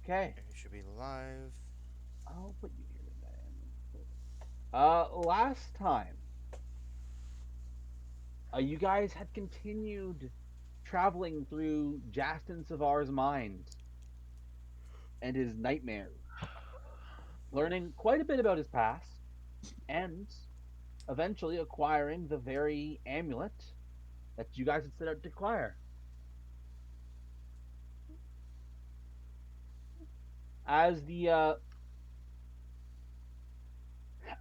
Okay. It should be live. I'll put you here then. Last time, you guys had continued traveling through Jastin Savar's mind and his nightmares, learning quite a bit about his past, and eventually acquiring the very amulet that you guys had set out to acquire. As the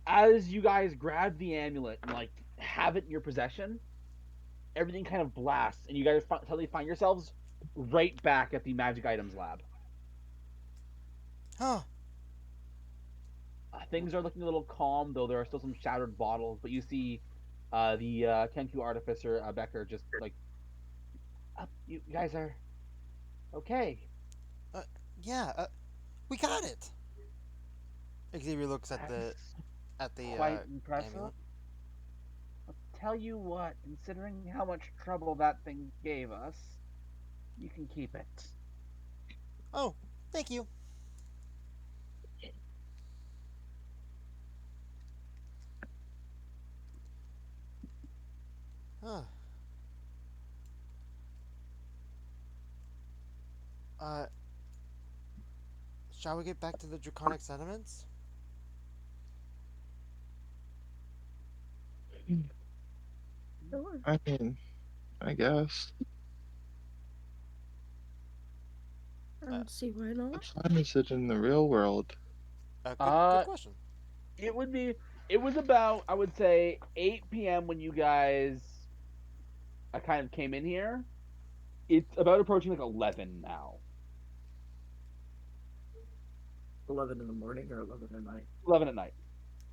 as you guys grab the amulet and like have it in your possession, everything kind of blasts, and you guys suddenly find yourselves right back at the magic items lab. Huh. Things are looking a little calm, though there are still some shattered bottles. But you see, the Kenku artificer Becker just like, you guys are okay. Uh, yeah. We got it. Xavier looks at the That's at the quite impressive. amulet. Tell you what, considering how much trouble that thing gave us, you can keep it. Oh, thank you. Huh. Uh, shall we get back to the draconic sediments? Sure. I mean, I guess. I Uh, don't see why not. What time is it in the real world? good Uh, question. it would be. It was about, I would say, 8 p.m. when you guys kind of came in here. It's about approaching like 11 now. 11 in the morning or 11 at night? 11 at night.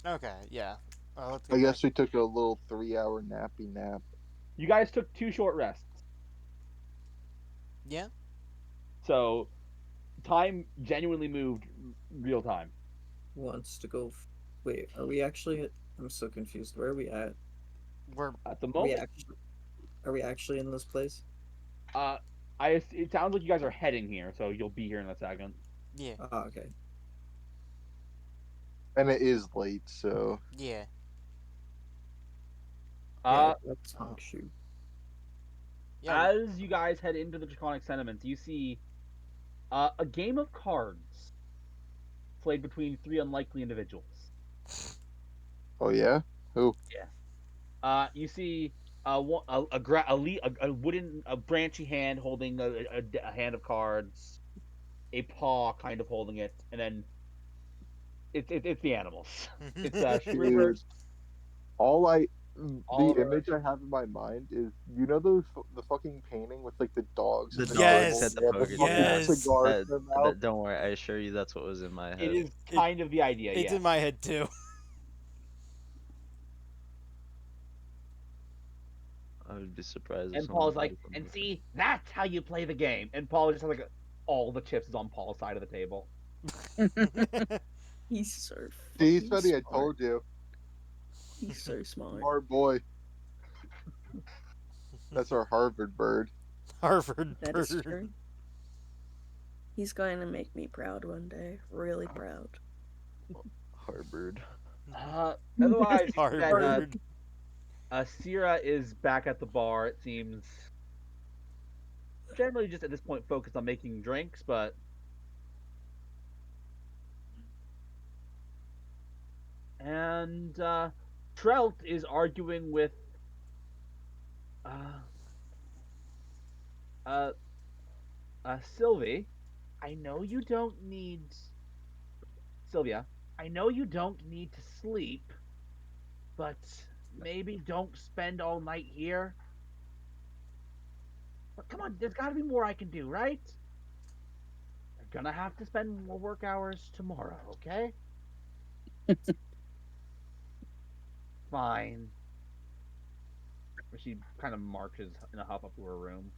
Okay, yeah. Let's I get back. guess we took a little 3 hour nappy nap. You guys took 2 short rests, Yeah. so time genuinely moved real time. Wants to go. Wait, are we actually? I'm so confused. Where are we at? We're At the Are we moment, actually? Are we actually in this place? uh, it sounds like you guys are heading here, so you'll be here in a second. yeah. Ah, okay. And it is late, so. Yeah. Yeah, Uh, let's Uh, honk shoot. yeah. as you guys head into the Draconic Sentiments, you see a game of cards played between three unlikely individuals. Oh, yeah? Who? Yeah. You see a wooden, a branchy hand holding a hand of cards, a paw kind of holding it, and then it's the animals. It's Dude, Shriver's, all I. The Oliver. image I have in my mind is, you know those the fucking painting with like the dogs The and the dogs animals at yes. the and the poker fucking table. Yes. cigars That, in their mouth? that don't worry, I assure you that's what was in my It head. is It, kind of the idea, it's in yes. my head too. I would be surprised if And someone Paul's thought like, of something and like that. see, that's how you play the game. And Paul just has like all the chips is on Paul's side of the table. He's so See, fucking Svenny, I smart. told you. He's so smart. Smart boy. That's our Harvard bird. Harvard That is bird. true. He's going to make me proud one day. Really proud. Harvard. Otherwise, you see that Harvard. Sierra is back at the bar. It seems generally just at this point focused on making drinks, but and Trelt is arguing with uh uh Sylvie. I know you don't need Sylvia. I know you don't need to sleep, but maybe don't spend all night here. But come on, there's got to be more I can do, right? You're gonna have to spend more work hours tomorrow, okay? Fine. She kind of marches in a huff up to her room.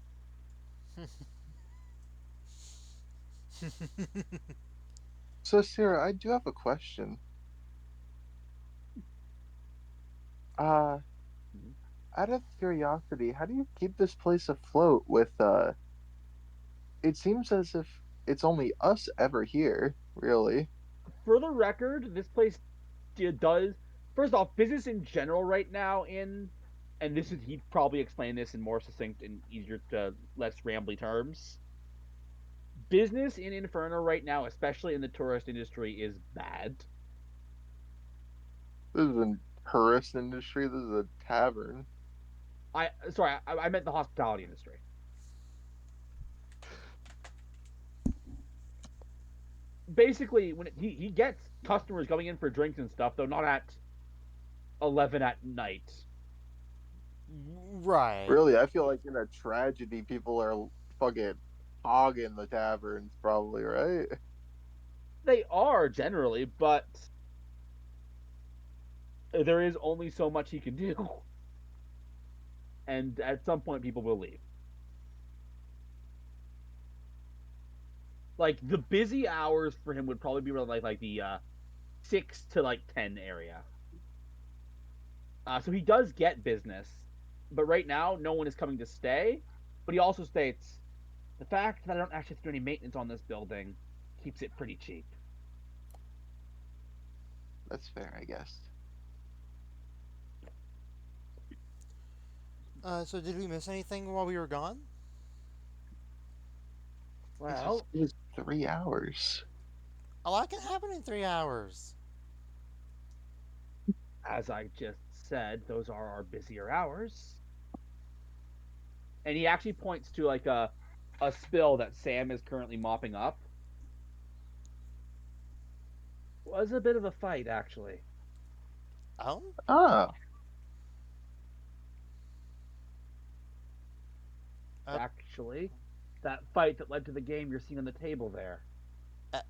So, Sarah, I do have a question. Uh, Mhm. out of curiosity, how do you keep this place afloat with, it seems as if it's only us ever here, really. For the record, this place does. First off, business in general right now and this is he'd probably explain this in more succinct and easier to less rambly terms. Business in Inferno right now, especially in the tourist industry, is bad. This is a tourist industry. This is a tavern. I meant the hospitality industry. Basically, when he gets customers going in for drinks and stuff, though not at 11 at night. Right. Really, I feel like in a tragedy, people are fucking hogging the taverns, probably, right? They are generally, but there is only so much he can do, and at some point, people will leave. Like the busy hours for him would probably be around like the 6 to 10 area. So he does get business, but right now no one is coming to stay. But he also states the fact that I don't actually have to do any maintenance on this building keeps it pretty cheap. That's fair, I guess. So did we miss anything while we were gone? Well, It was 3 hours. A lot can happen in 3 hours. as I just said, those are our busier hours. And he actually points to like a spill that Sam is currently mopping up. Was a bit of a fight, actually. Oh? Ah, Uh, Actually, that fight that led to the game you're seeing on the table there. uh,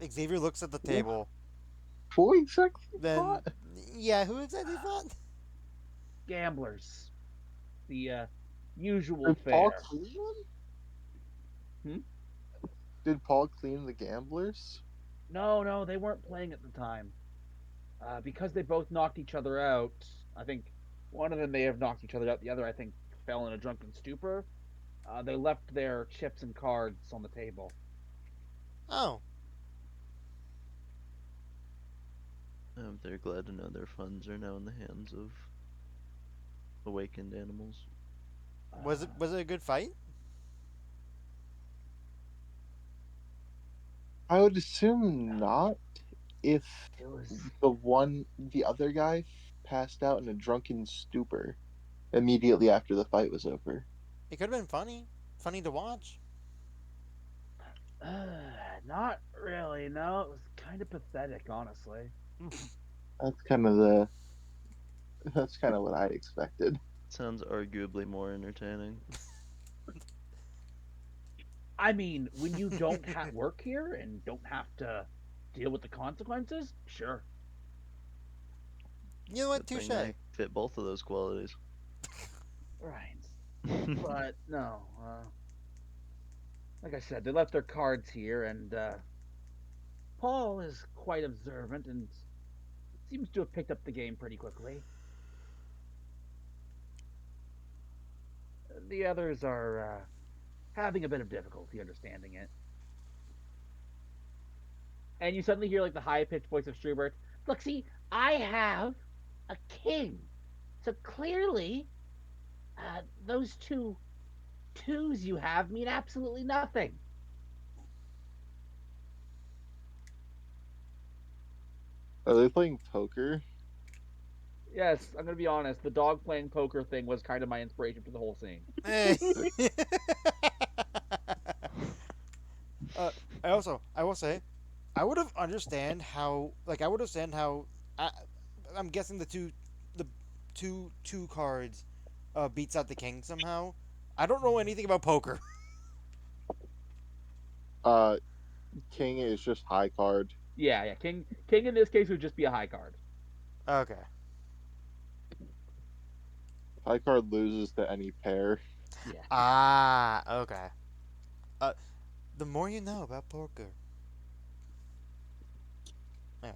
Xavier looks at the table. who exactly Then, fought? yeah, who exactly fought? Gamblers. The usual Did Paul fare. clean them? Hmm? Did Paul clean the gamblers? No, no, they weren't playing at the time. Because they both knocked each other out. I think one of them may have knocked each other out. The other, I think, fell in a drunken stupor. They left their chips and cards on the table. Oh. They're glad to know their funds are now in the hands of awakened animals. Was it a good fight? I would assume not if It was the other guy passed out in a drunken stupor immediately after the fight was over. It could have been funny. Funny to watch. not really. No, it was kind of pathetic, honestly. That's kind of the that's kind of what I expected. Sounds arguably more entertaining. I mean, when you don't work here and don't have to deal with the consequences, sure. You know what? Good Touche. thing I fit both of those qualities. Right. But no, like I said, they left their cards here, and Paul is quite observant and seems to have picked up the game pretty quickly. The others are having a bit of difficulty understanding it. And you suddenly hear like the high pitched voice of Schubert. Look, see, I have a king. So clearly, those two twos you have mean absolutely nothing. Are they playing poker? Yes, I'm gonna be honest. The dog playing poker thing was kind of my inspiration for the whole scene. Hey. uh, I will say, I would have understand how, like, I would understand how. I, I'm guessing the two cards, beats out the king somehow. I don't know anything about poker. Uh, King is just high card. Yeah, yeah. King in this case would just be a high card. Okay. High card loses to any pair. Yeah. Ah, okay. Uh, the more you know about poker. Yeah.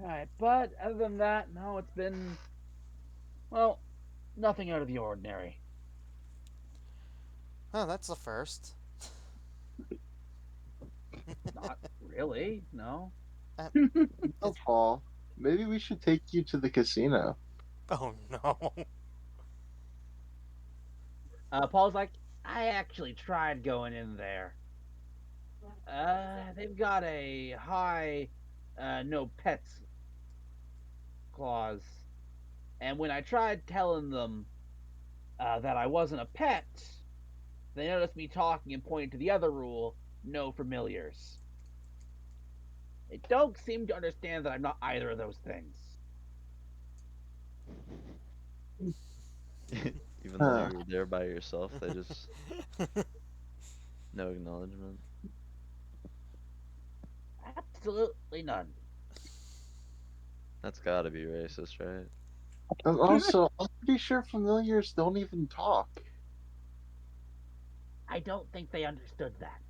Alright, but other than that, no, it's been well, nothing out of the ordinary. Oh, that's the first. Not really. No. Uh, Oh, it's Paul, maybe we should take you to the casino. oh no. Paul's like, I actually tried going in there. They've got a high no pets clause. And when I tried telling them that I wasn't a pet, they noticed me talking and pointed to the other rule, no familiars. They don't seem to understand that I'm not either of those things. Even though Huh. you were there by yourself, they just no acknowledgement. Absolutely none. That's gotta be racist, right? And also, I'm pretty sure familiars don't even talk. I don't think they understood that.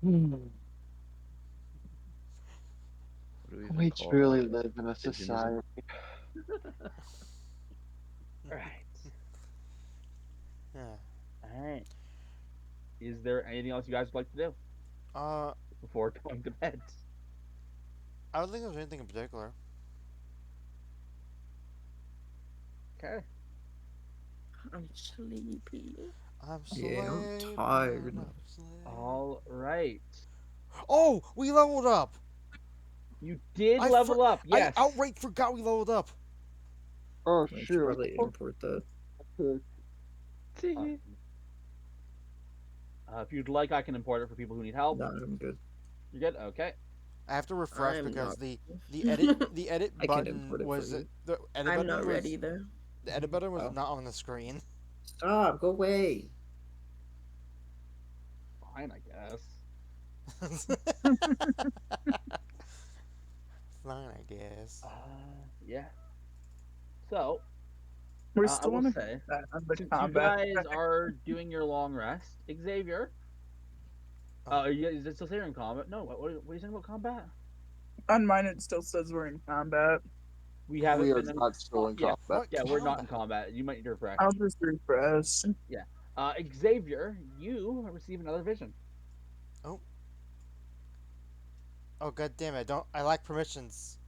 What do we even We call truly that? live in a Pigeonism? society. Right. Yeah. All right. Is there anything else you guys would like to do Uh, before going to bed? I don't think there's anything in particular. Okay. I'm sleepy. I'm Yeah, I'm slave. tired. I'm slave. All right. Oh, we leveled up. You did I for- level up, I yes. outright forgot we leveled up. Oh I should shoot! probably import that. Uh, if you'd like, I can import it for people who need help. No, I'm good. You're good? Okay. I have to refresh I'm because not. the edit I can button import it for was you. the edit I'm button not was ready though. the edit button was Oh, not on the screen. stop! Go away. Fine, I guess. Fine, I guess. Yeah. So, We're I still will on say, the since you combat. guys are doing your long rest, Xavier, Oh, is it still saying in combat? No, what are you saying about combat? On mine, it still says we're in combat. We We haven't are been in. not still in Yeah, combat. what yeah, we're not in combat? combat. You might need to refresh. I'll just refresh. Yeah. Xavier, you receive another vision. Oh, oh, god damn it! I lack permissions,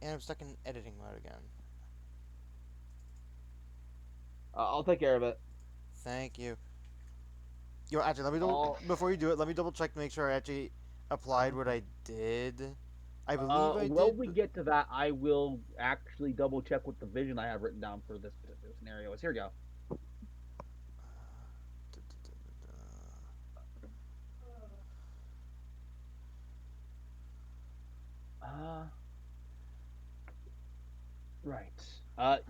and I'm stuck in editing mode again. I'll take care of it. Thank you. Yo, actually, I'll, before you do it, let me double check to make sure I actually applied what I did. I believe I did. when we get to that, I will actually double check what the vision I have written down for this particular scenario is. Here we go. Uh, right.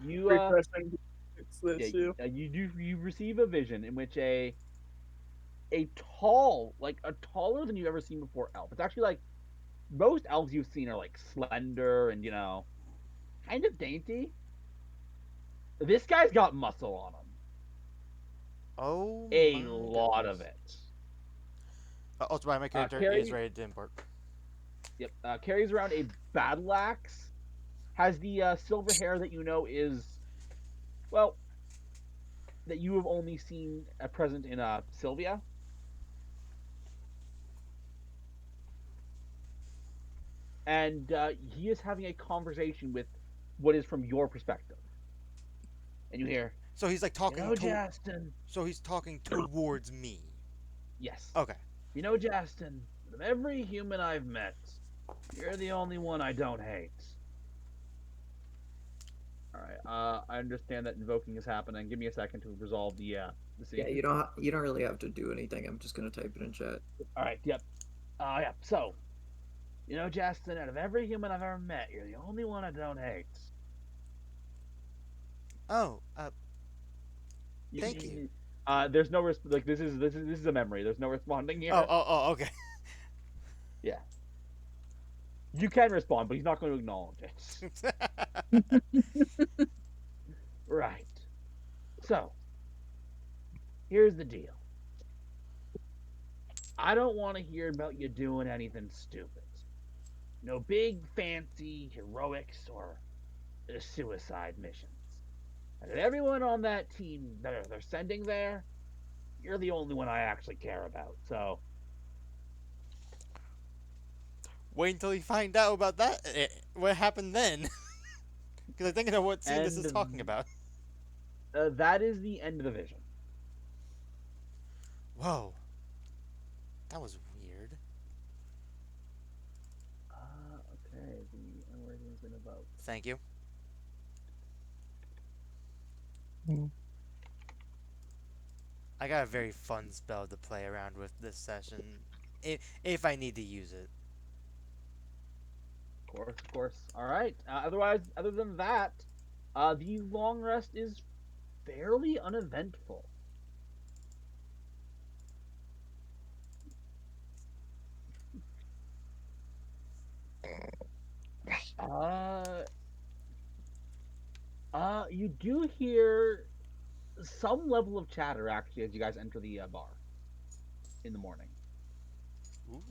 Refreshing to fix the Yeah, issue. you receive a vision in which a tall, like a taller than you've ever seen before elf. It's actually like most elves you've seen are like slender and kind of dainty. This guy's got muscle on him, Oh a my lot of goodness. it. Also, my character is Carry, ready to import. yep, carries around a battle axe. Has the silver hair that you know is well that you have only seen present in Sylvia. And he is having a conversation with what is from your perspective. And you hear, So he's like you know, Justin. So he's talking towards me. Yes. Okay. You know, Justin, of every human I've met, you're the only one I don't hate. All right. I understand that invoking is happening. Give me a second to resolve the Yeah, scene. you don't really have to do anything. I'm just gonna type it in chat. All right. Yep. Yeah. So, you know, Justin, out of every human I've ever met, you're the only one I don't hate. Oh, thank you. There's no like this is a memory. There's no responding Oh, here. okay. Yeah. You can respond, but he's not going to acknowledge it. Right. So, here's the deal. I don't want to hear about you doing anything stupid. No big, fancy heroics or suicide missions. And everyone on that team that they're sending there, you're the only one I actually care about. So, Wait until you find out about that. What happened then? Because I think I know what scene this is talking and about. that is the end of the vision. Whoa, that was weird. Okay, the Unworthy going to vote. Thank you. Hmm. I got a very fun spell to play around with this session, if I need to use it. Of course, of course. All right. Other than that, the long rest is fairly uneventful. Uh, you do hear some level of chatter actually as you guys enter the bar in the morning. Ooh,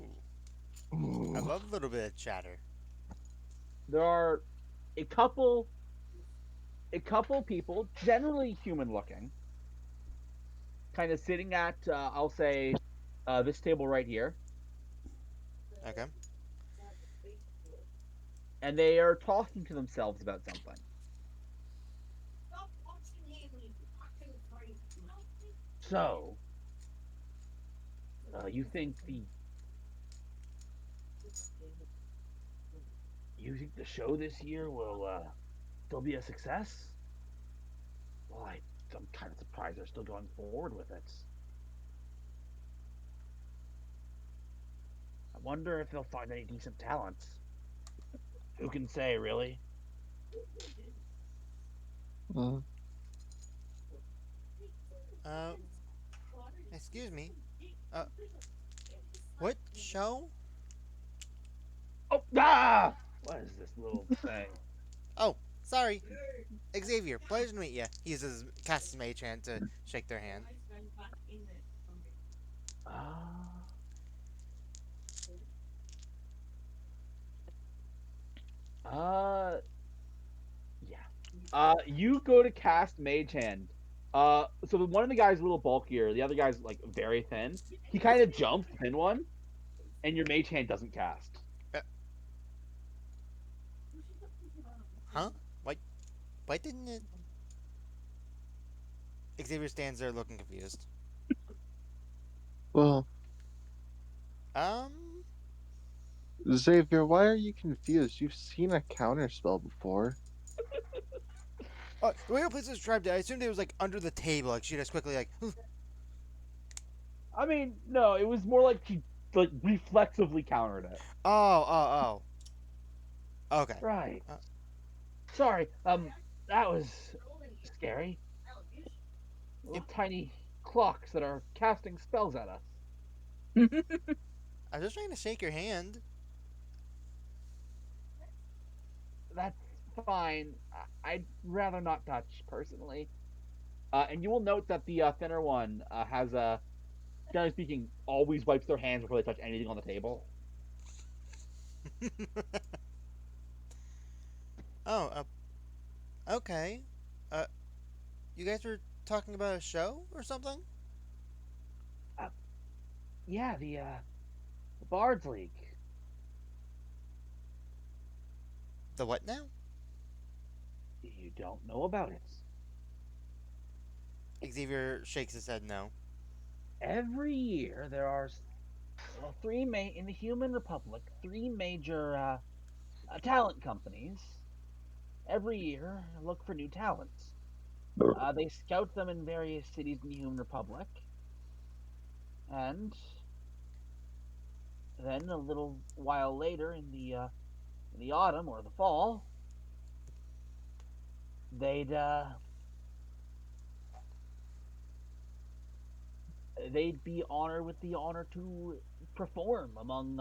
I Ooh. love a little bit of chatter. There are a couple, a couple people, generally human looking, kind of sitting at, I'll say, this table right here, Okay. and they are talking to themselves about something. So, you think the show this year will still be a success? Well, I'm kind of surprised they're still going forward with it. I wonder if they'll find any decent talents. Who can say, really? Uh, Uh, excuse me. Uh, what show? Oh, ah! What is this little thing? Oh, sorry. Xavier, pleasure to meet you. He uses casts his mage hand to shake their hand. Ah, uh, yeah. You go to cast Mage Hand. So one of the guys is a little bulkier. The other guy's like very thin. He kind of jumps the thin one, and your Mage Hand doesn't cast. Uh, huh? Why? Why didn't it? Xavier stands there looking confused. well, Um. Xavier, why are you confused? You've seen a counterspell before. The way the place was described it, I assumed it was like under the table. Like she just quickly like. I mean, no, it was more like she like reflexively countered it. Oh. Okay. Right. Uh, Sorry. That was scary. Little yep. tiny clocks that are casting spells at us. I was just trying to shake your hand. That's fine. I'd rather not touch personally. And you will note that the thinner one has a, generally speaking, always wipes their hands before they touch anything on the table. Oh. Okay. Uh. You guys were talking about a show or something? Uh, yeah, the Bards League. The what now? You don't know about it. Xavier shakes his head no. Every year there are in the Human Republic, three major talent companies. Every year look for new talents. They scout them in various cities in the Human Republic, and then a little while later in the autumn or the fall, they'd they'd be honored with the honor to perform among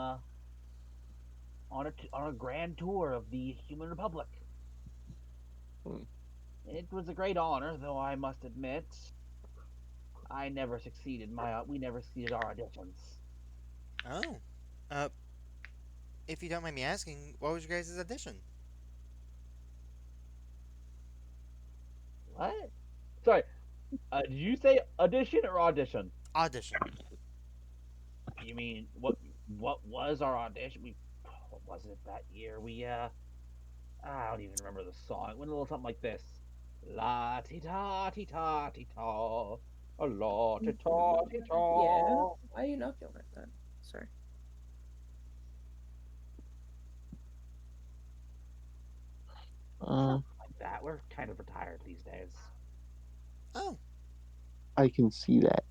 on a grand tour of the Human Republic. Hmm. It was a great honor, though I must admit I never succeeded. We never succeeded our auditions. Oh. Uh. if you don't mind me asking, what was your guys' audition? What? Sorry. Did you say audition or audition? Audition. You mean What was our audition? What was it that year? I don't even remember the song. It went a little something like this: La ti ta ti ta ti ta, a la ti ta ti Yeah. ta. Why are you knocking like that? Sorry. Uh, Like that. We're kind of retired these days. Oh, I can see that.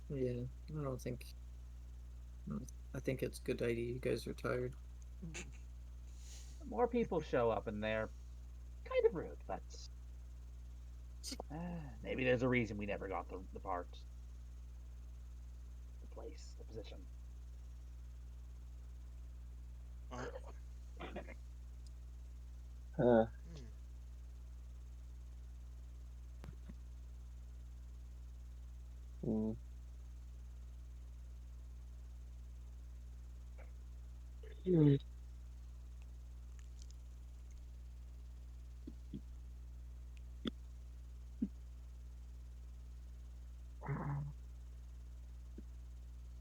Yeah, I don't think. I think it's a good idea. You guys are tired. More people show up, and they're kind of rude, but maybe there's a reason we never got the part, the place, the position. uh, Uh, hmm. mm.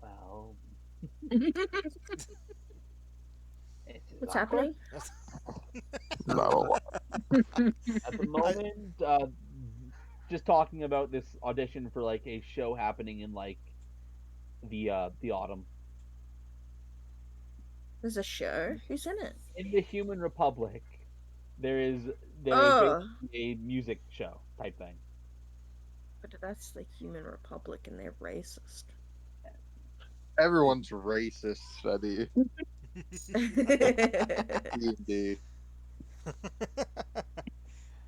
Well, it is What's awkward happening? Not a lot. at the I, moment. Just talking about this audition for like a show happening in like the autumn There's a show. Who's in it? in the Human Republic. There is there is Oh, basically a music show type thing. but that's the Human Republic and they're racist. Everyone's racist, Eddie. D&D.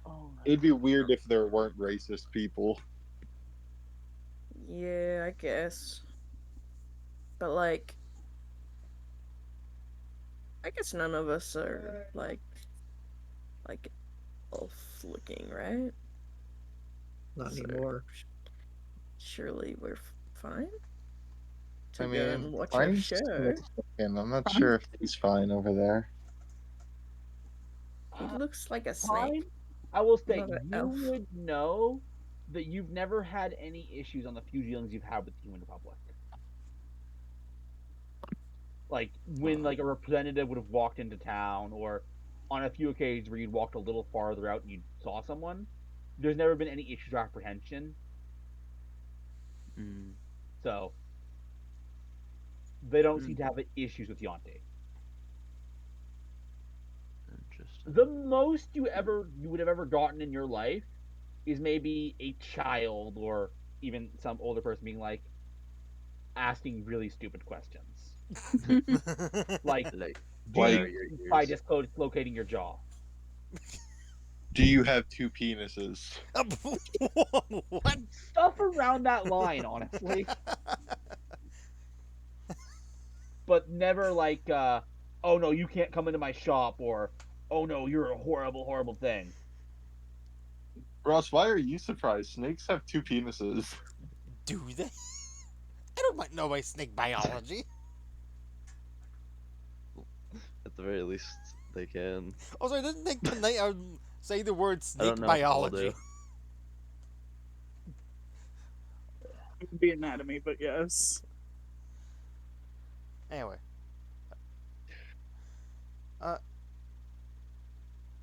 Oh, It'd be weird if there weren't racist people. Yeah, I guess. But like, I guess none of us are like elf looking, right? Not So anymore. surely we're fine I to go mean, and watch a mine's show. and I'm not sure if he's fine over there. He looks like a fine. snake, I will say not an you elf. would know that you've never had any issues on the few dealings you've had with the Human Republic. Like when huh. like a representative would have walked into town, or on a few occasions where you'd walked a little farther out and you saw someone, there's never been any issues or apprehension. Mm, So they don't seem Mm. to have issues with Yonte. interesting. The most you would have ever gotten in your life is maybe a child or even some older person being like asking really stupid questions, like, Like, "Do why Like, are you your by ears? dislocating your jaw?" do you have two penises? What? Stuff around that line, honestly, but never like, "Oh no, you can't come into my shop," or "Oh no, you're a horrible, horrible thing." Ross, why are you surprised? Snakes have two penises. Do they? I don't know my snake biology. At the very least, they can. Also, I didn't think tonight I would say the word I don't snake know if all biology. do. It would be anatomy, but yes. Anyway, uh,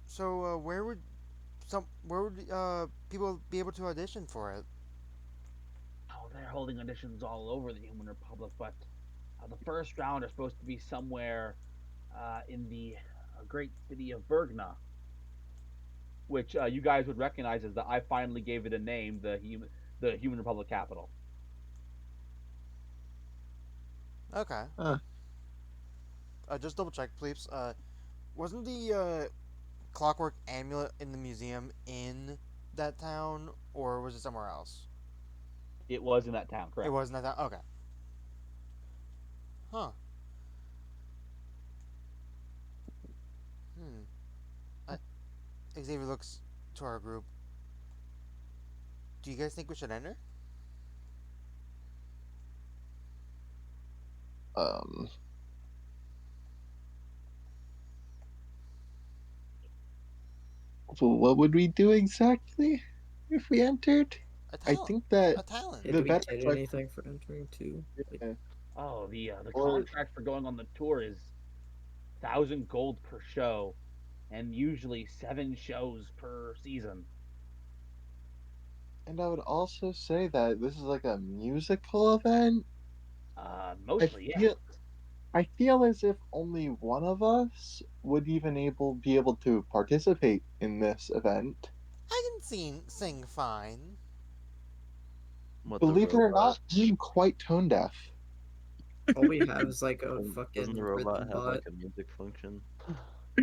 so where would people be able to audition for it? Oh, they're holding auditions all over the Human Republic, but the first round are supposed to be somewhere in the great city of Bergna, which you guys would recognize as I finally gave it a name, the Human Republic capital. Okay, Huh. just double check, please. Wasn't the clockwork amulet in the museum in that town, or was it somewhere else? It was in that town, It correct? wasn't that town. Okay. Huh. Hmm. Uh, Xavier looks to our group. Do you guys think we should enter? Um, what would we do exactly if we entered? A I talent. think that A talent. Yeah, the do we better get choice. anything for entering too? Like, Yeah. Oh, the Or contract for going on the tour is 1,000 gold per show, and usually 7 shows per season. and I would also say that this is like a musical event. I Mostly, yeah. feel I feel as if only one of us would even be able to participate in this event. I can sing fine. What the Believe it or robot? not, I'm quite tone deaf. all we have is like a Doesn't the fucking robot rhythm have bot. like a music function?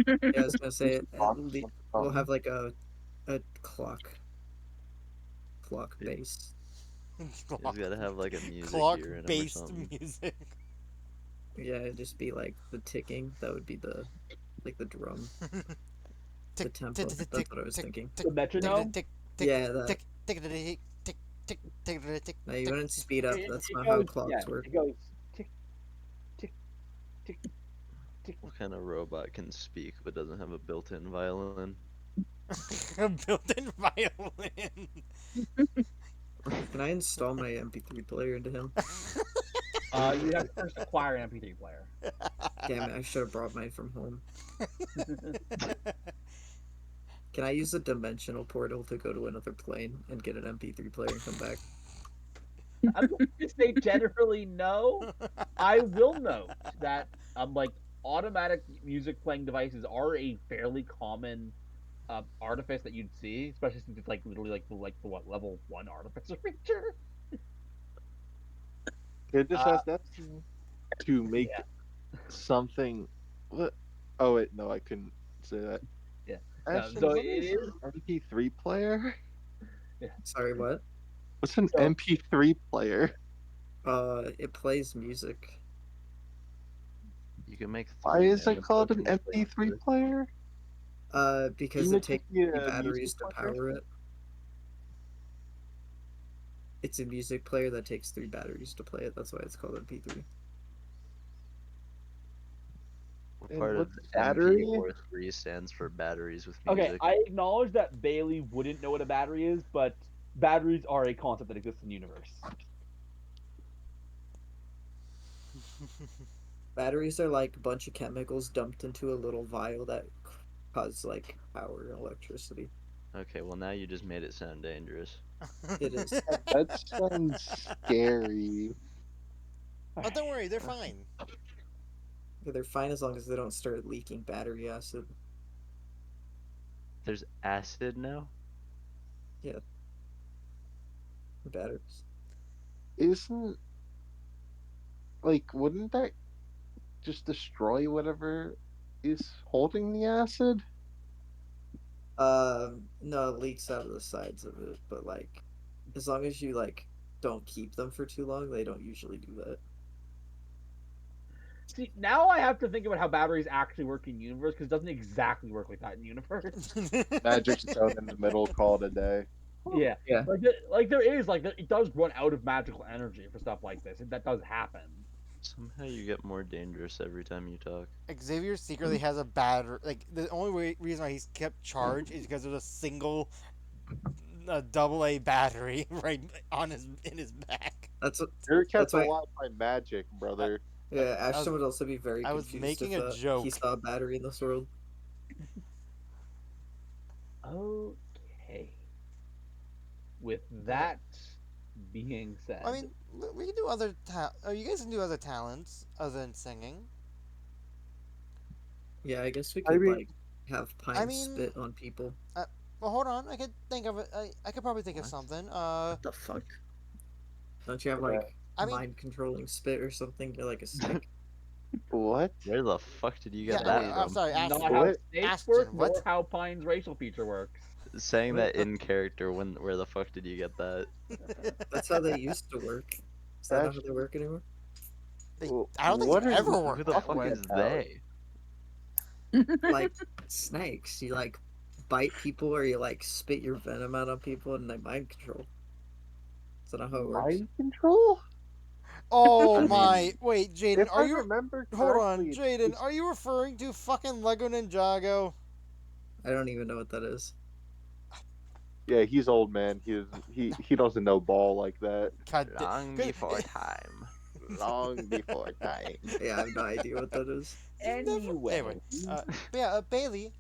Yeah, I was gonna We say should talk on the we'll phone. have like a clock base. It's gotta have like a music Clock ear in him or based something. music. Yeah, it'd just be like the ticking. That would be the like the drum, the tempo. That's what I was thinking. The metronome. tick, Yeah, that. tick, tick, tick, tick, tick, tick, tick, No, you tick. wouldn't speed up. It, That's it not how goes, yeah, clocks work. it goes tick, tick, tick, tick. What kind of robot can speak but doesn't have a built-in violin? A built-in violin. Can I install my MP3 player into him? You have to first acquire an MP3 player. Damn it! I should have brought mine from home. Can I use a dimensional portal to go to another plane and get an MP3 player and come back? I'm going to say generally no. I will note that like automatic music playing devices are a fairly common artifice that you'd see, especially since it's like literally like the what level 1 artificer feature. It just Uh, has that to make yeah, something. What? Oh wait, no, I couldn't say that. yeah. No, Ashton, so it what is is. an MP3 player? Yeah. Sorry, what? What's an So MP3 player? It plays music. You can make Why three is it random called an tokens play MP3 music. player? Because Isn't it it takes just be three a music batteries to player? power it. It's a music player that takes 3 batteries to play it. That's why it's called MP3. What And part of what's MP battery? or 3 stands for batteries with Okay, music? I acknowledge that Bailey wouldn't know what a battery is, but batteries are a concept that exists in the universe. Batteries are like a bunch of chemicals dumped into a little vial that cause like power and electricity. Okay, well now you just made it sound dangerous. It is. That sounds scary. Oh, don't worry, they're fine. They're fine as long as they don't start leaking battery acid. There's acid now? Yeah. Batteries. Isn't wouldn't that just destroy whatever is holding the acid? No, it leaks out of the sides of it, but like, as long as you like don't keep them for too long, they don't usually do that. See, now I have to think about how batteries actually work in universe because it doesn't exactly work like that in universe. Magic zone in the middle, call it a day. Yeah, Yeah. like there is it does run out of magical energy for stuff like this. That does happen. Somehow you get more dangerous every time you talk. Xavier secretly has a battery. Like the only reason why he's kept charged is because there's a single double A battery right on in his back. That's what. You're kept That's why. alive by magic, brother. Yeah, I was- Ashton would also be very I was confused making if a he joke. saw a battery in this world. Okay. With that being said, I mean, we can do other. You guys can do other talents other than singing. Yeah, I guess we I could mean- like have Pine I mean- spit on people. Well, hold on. I could think of it. I could probably think of What? something. What the fuck? Don't you have Yeah. like I mean- mind controlling spit or something? You're like a snake. What? Where the fuck did you get Yeah, that I'm from? sorry. not Ashton. how What? snakes Ashton, work, what? nor how Pine's racial feature works. Saying What? that in character, where the fuck did you get that? That's how they used to work. Is that not how they work anymore? I don't think What they are ever you worked Who the that fuck way. is about? they? Like snakes, you like bite people or you like spit your venom out on people and they mind control. Is that not how it works? Mind control? Oh I my! mean, Wait, Jaden, If are I you? remember Hold on, correctly, Jaden, are you referring to fucking Lego Ninjago? I don't even know what that is. yeah, he's old man. He doesn't know ball like that. God damn. long before time. Long before time. Yeah, I have no idea what that is. Never. Anyway, Anyway, but yeah, Bailey.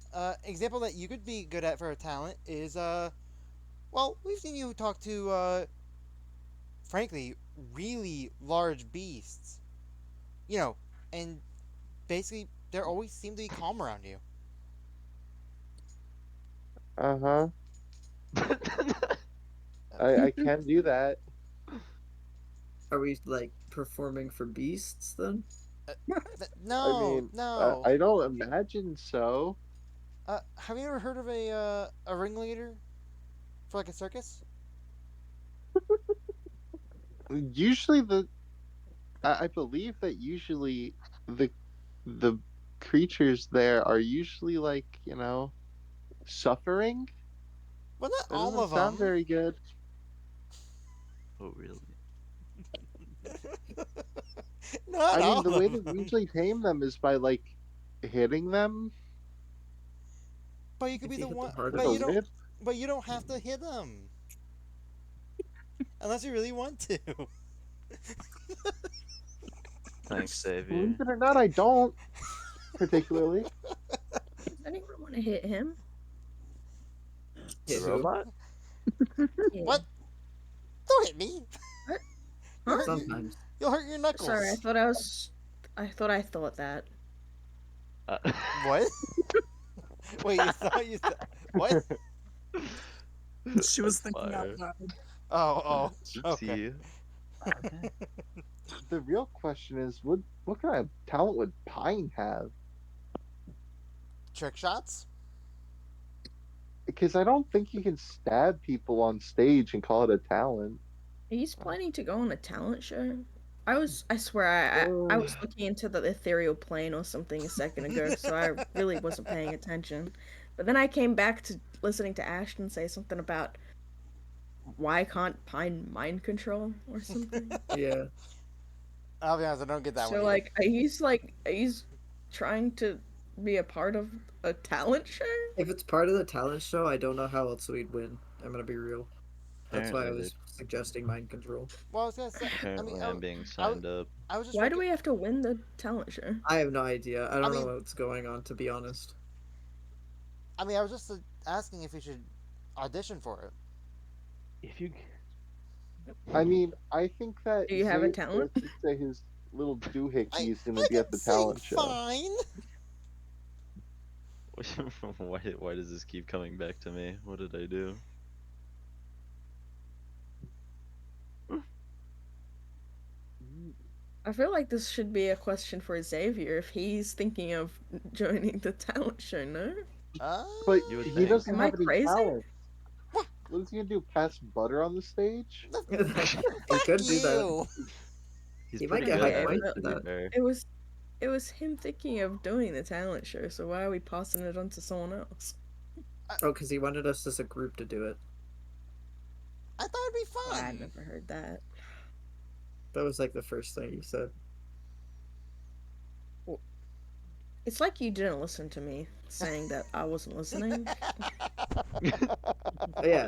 Example that you could be good at for a talent is well, we've seen you talk to frankly, really large beasts. You know, and basically, there always seem to be calm around you. Uh-huh. Uh, I can do that. Are we like performing for beasts then? uh, I no, mean, no. I don't imagine so. Have you ever heard of a ringleader for like a circus? Usually I believe that usually the the creatures there are usually like, suffering. Well, not That all doesn't of sound them. very good. Oh, really? Not I mean, all the way of to them. usually tame them is by like hitting them But you could If be you the hit them one. hard with But a you enough. don't. whip. But you don't have to hit them unless you really want to. Thanks, Believe Xavier. it or not, I don't particularly. Does anyone want to hit him? The Hit who? robot? Yeah. What? Don't hit me. What? You'll Huh? hurt you. Sometimes. You'll hurt your Sorry, I knuckles. thought I was. I thought that. Uh, What? Wait, you thought you thought what? She was That's thinking out fire. loud. Oh, okay. See, okay. The real question is, what kind of talent would Pine have? Trick shots? Because I don't think you can stab people on stage and call it a talent. He's planning to go on a talent show. I swear, I Uh, was looking into the ethereal plane or something a second ago, so I really wasn't paying attention. But then I came back to listening to Ashton say something about why can't Pine mind control or something. Yeah. I'll be honest, I don't get that one So either. he's trying to be a part of a talent show. If it's part of the talent show, I don't know how else we'd win. I'm gonna be real. That's why I apparently, was suggesting mind control. Well, I was gonna say. I mean, apparently I'm being I, signed up. I was just. Why do we have to win the talent show? I have no idea. I I don't know mean, what's going on, to be honest. I was just asking if we should audition for it. If you I mean, I think that Do you have a talent? should say his little doohickey is going to I be at can the sing talent show. fine. Why does this keep coming back to me? What did I do? I feel like this should be a question for Xavier if he's thinking of joining the talent show, no? But You would he think. doesn't Am I have any crazy? talent. What is he going to do? Pass butter on the stage? He Fuck could do that. you. He's He might pretty get good high at it, points to for be that. fair. It was him thinking of doing the talent show, so why are we passing it on to someone else? Oh, because he wanted us as a group to do it. I thought it'd be I fun. never heard that. That was like the first thing he said. It's like you didn't listen to me saying that I wasn't listening. But yeah,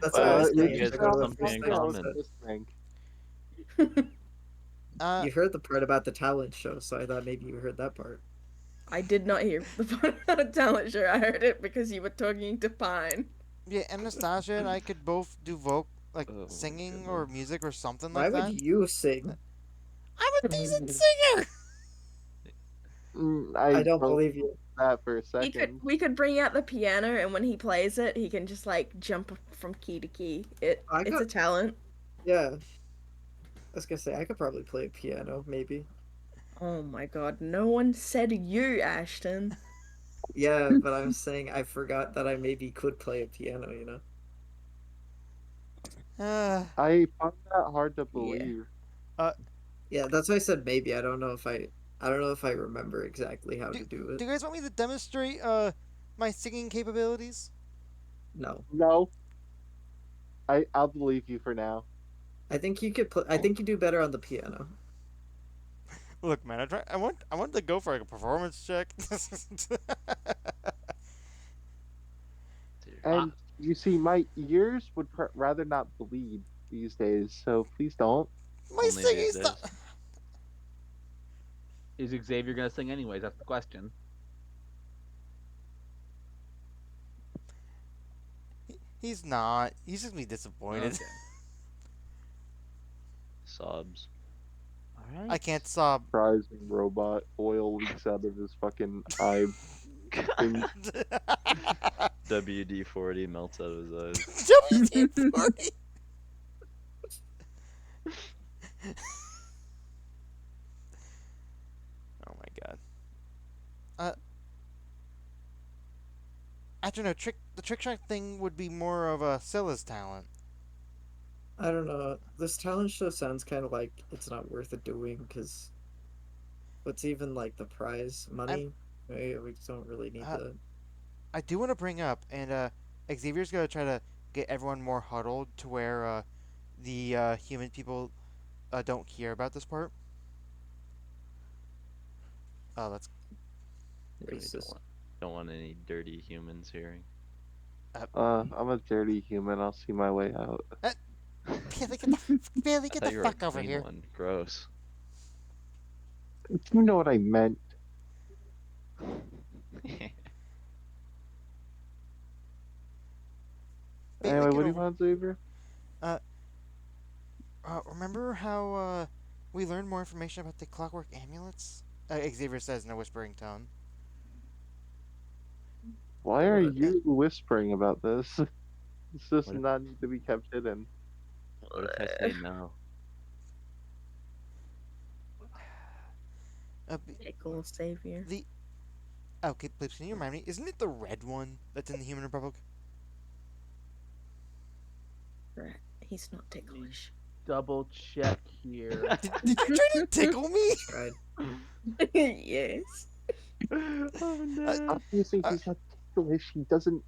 that's what I Wow, was you saying. guys It's like have one of the something first in things he common. said. Uh, You heard the part about the talent show, so I thought maybe you heard that part. I did not hear the part about a talent show. I heard it because you were talking to Pine. yeah, Anastasia and I could both do like Oh my singing or goodness. music or something Why like would that. you sing? I'm a decent singer. I I don't don't believe you. that for a He could. second. We could bring out the piano, and when he plays it, he can just like jump from key to key. I It's got a talent. yeah. I was gonna say I could probably play piano, maybe. Oh my god! No one said you, Ashton. Yeah, but I'm saying I forgot that I maybe could play a piano. You know. I find that hard to Yeah. believe. Yeah, that's why I said maybe. I don't know if I don't know if I remember exactly how do, to do do it. you guys want me to demonstrate my singing capabilities? No, No, I'll believe you for now. I think you could play. I think you do better on the piano. Look, man, I want to go for like a performance check. Dear. Uh, And you see, my ears would rather not bleed these days, so please don't. My Only singing these stuff. days. is Xavier gonna sing anyways? That's the question. He's not. He's just be disappointed. Okay. Sobs. All I right. can't sob. Surprising robot oil leaks out of his fucking eye. Thing. WD-40 melts out of his eyes. WD-40. Oh my god. Uh, I don't know. The trick shot thing would be more of a Scylla's talent. I don't know. This talent show sounds kind of like it's not worth it doing because what's even like the prize I'm. money? We don't really need Uh, that. I do want to bring up, and Xavier's gonna try to get everyone more huddled to where the human people don't hear about this part. Let's. Yeah, we Racist. don't want any dirty humans hearing. I'm a dirty human. I'll see my way out. Uh, Bailey, I get thought the you were a fuck over clean here. one. Gross. You know what I meant. Bailey, Anyway, get what do you over. want, Xavier? Uh, remember how we learned more information about the clockwork amulets? Xavier says in a whispering tone. Why are What? you whispering about this? This does What if, not need to be kept hidden. what if I say no? Pickle savior. The okay, please can you remind me? Isn't it the red one that's in the Human Republic? Right. He's not ticklish. Double check here. Did you try to tickle me? Tried. Yes. Oh Uh, no. Obviously, uh, he's not ticklish. He doesn't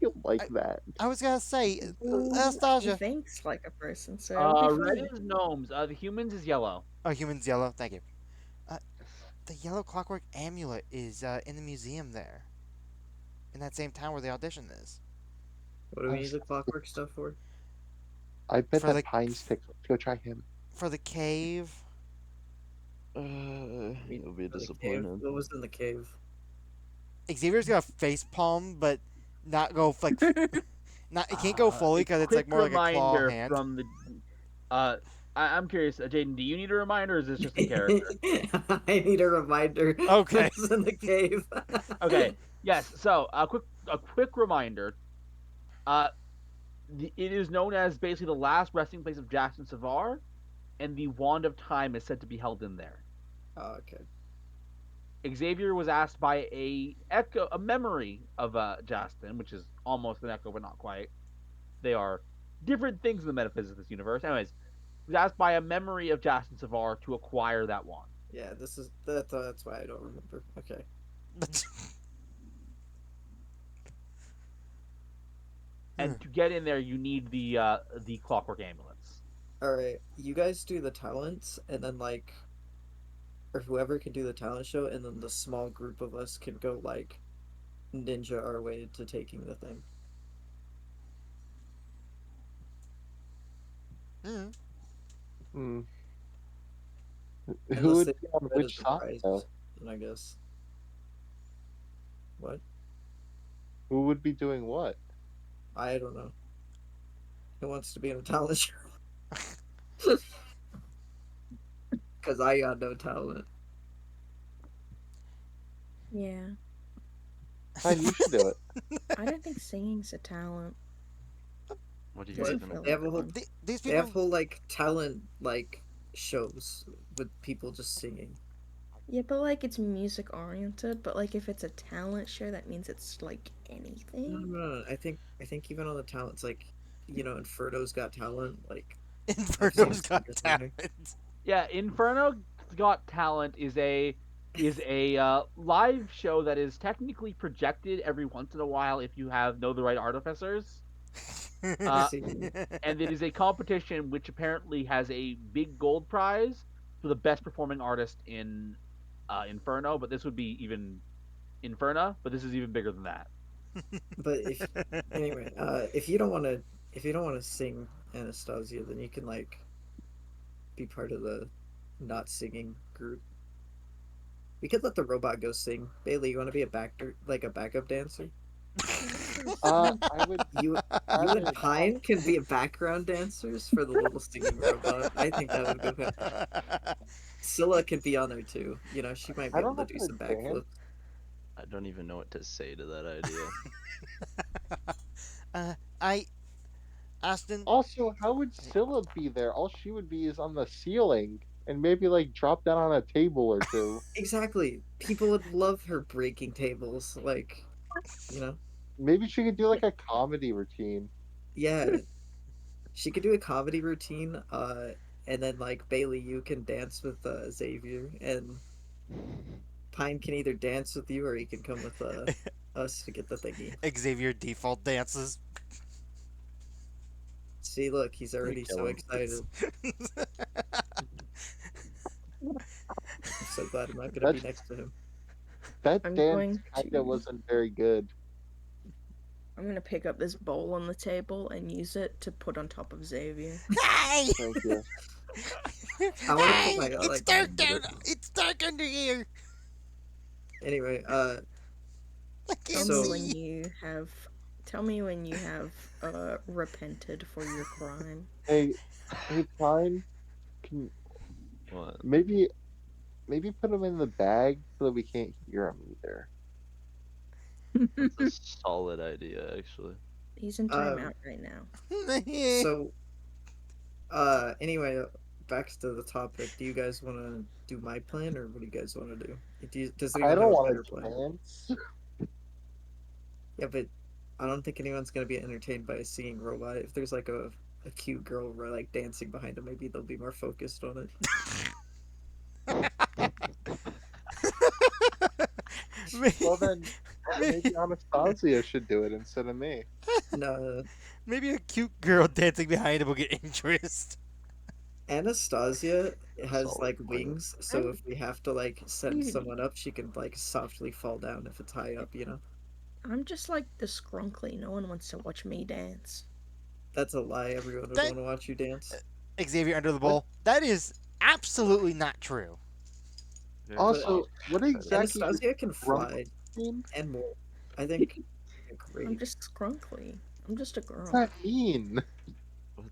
feel like I, that. I was gonna say, He Anastasia. thinks like a person, so it'll be Red fine. is gnomes. The humans is yellow. Oh, human's yellow. Thank you. Uh, the yellow clockwork amulet is in the museum there, in that same town where the audition is. What do we need the clockwork stuff for? I bet For that the Pine's ticklish. Go try him. for the cave. You'll be For the cave. disappointed. What was in the cave? Xavier's got a face palm, but not go like not. It can't go fully A because it's like quick more like a claw reminder hand. from the. I'm curious, Jaden. Do you need a reminder, or is this just in character? I need a reminder. Okay. What's in the cave? Okay. Yes. So a quick reminder. Uh, it is known as basically the last resting place of Jackson Savar, and the Wand of Time is said to be held in there. Oh, okay. Xavier was asked by a memory of Justin, which is almost an echo, but not quite. They are different things in the metaphysics of this universe. Anyways, he was asked by a memory of Justin Savar to acquire that wand. Yeah, that's why I don't remember. Okay. And to get in there, you need the clockwork amulets. All right. You guys do the talents, and then like, or whoever can do the talent show, and then the small group of us can go like, ninja our way to taking the thing. Mm. Hmm. Who Unless would they be on that is which the side, prize, though? then I guess. What? Who would be doing what? I don't know. Who wants to be in a talent show? Because I got no talent. Yeah. Fine, you should do it. I don't think singing's a talent. What do you Doesn't even? feel They have a like whole one. These They people. have whole like talent like shows with people just singing. Yeah, but like it's music oriented, but like if it's a talent show, that means it's like anything. No. I think even on the talents, like Inferno's Got Talent. Like Inferno's got singers singing. talent. Yeah, Inferno Got Talent is a live show that is technically projected every once in a while if you know the right artificers. See, And it is a competition which apparently has a big gold prize, for the best performing artist in Inferno, but this would be even Inferna, but this is even bigger than that. But if anyway, if you don't want to sing Anastasia, then you can like be part of the not singing group. We could let the robot go sing. Bailey, you want to be a like a backup dancer? I would You you rather and not. Pine can be background dancers for the little singing robot. I think that would go good. Sylla can be on there too. You know, she might I be able don't to know do how to some dance. backflips. I don't even know what to say to that idea. I Aston. Also, how would Scylla be there? All she would be is on the ceiling and maybe like drop down on a table or two. Exactly. People would love her breaking tables. Like, you know, Maybe she could do like a comedy routine. yeah, she could do a comedy routine. And then like Bailey, you can dance with Xavier, and Pine can either dance with you or he can come with us to get the thingy. Xavier default dances. See, look, he's Gonna already kill so him. excited. I'm so glad I'm not gonna be That next to him. that I'm dance going kinda to wasn't very good. I'm gonna pick up this bowl on the table and use it to put on top of Xavier. Hey! Thank you. I want to put Hey! my It's like dark down. It's dark under here. anyway. I Tell can't me So when see. you have tell me when you have repented for your crime. Hey, hey, Pine, can What? maybe put him in the bag so that we can't hear him either. That's a solid idea, actually. He's in um timeout right now. so anyway, back to the topic. Do you guys want to do my plan, or what do you guys want to do? Does I anyone have don't a want better to plan? dance. Yeah, but I don't think anyone's gonna be entertained by a singing robot. If there's like a cute girl like dancing behind them, maybe they'll be more focused on it. Well then, maybe, maybe Anastasia should do it instead of me. No, maybe a cute girl dancing behind him will get interest. Anastasia has Solid like plan. wings, so I'm if we have to like send cutie. someone up, she can like softly fall down if it's high up. You know, I'm just like the scrunkly. No one wants to watch me dance. that's a lie. Everyone would That want to watch you dance. Xavier under the What? bowl. That is absolutely not true. Very But Also, what lopsided. exactly does Anastasia can drunk fly mean? and more. I think I'm great. just scrunkly. I'm just a What's girl. that mean? What,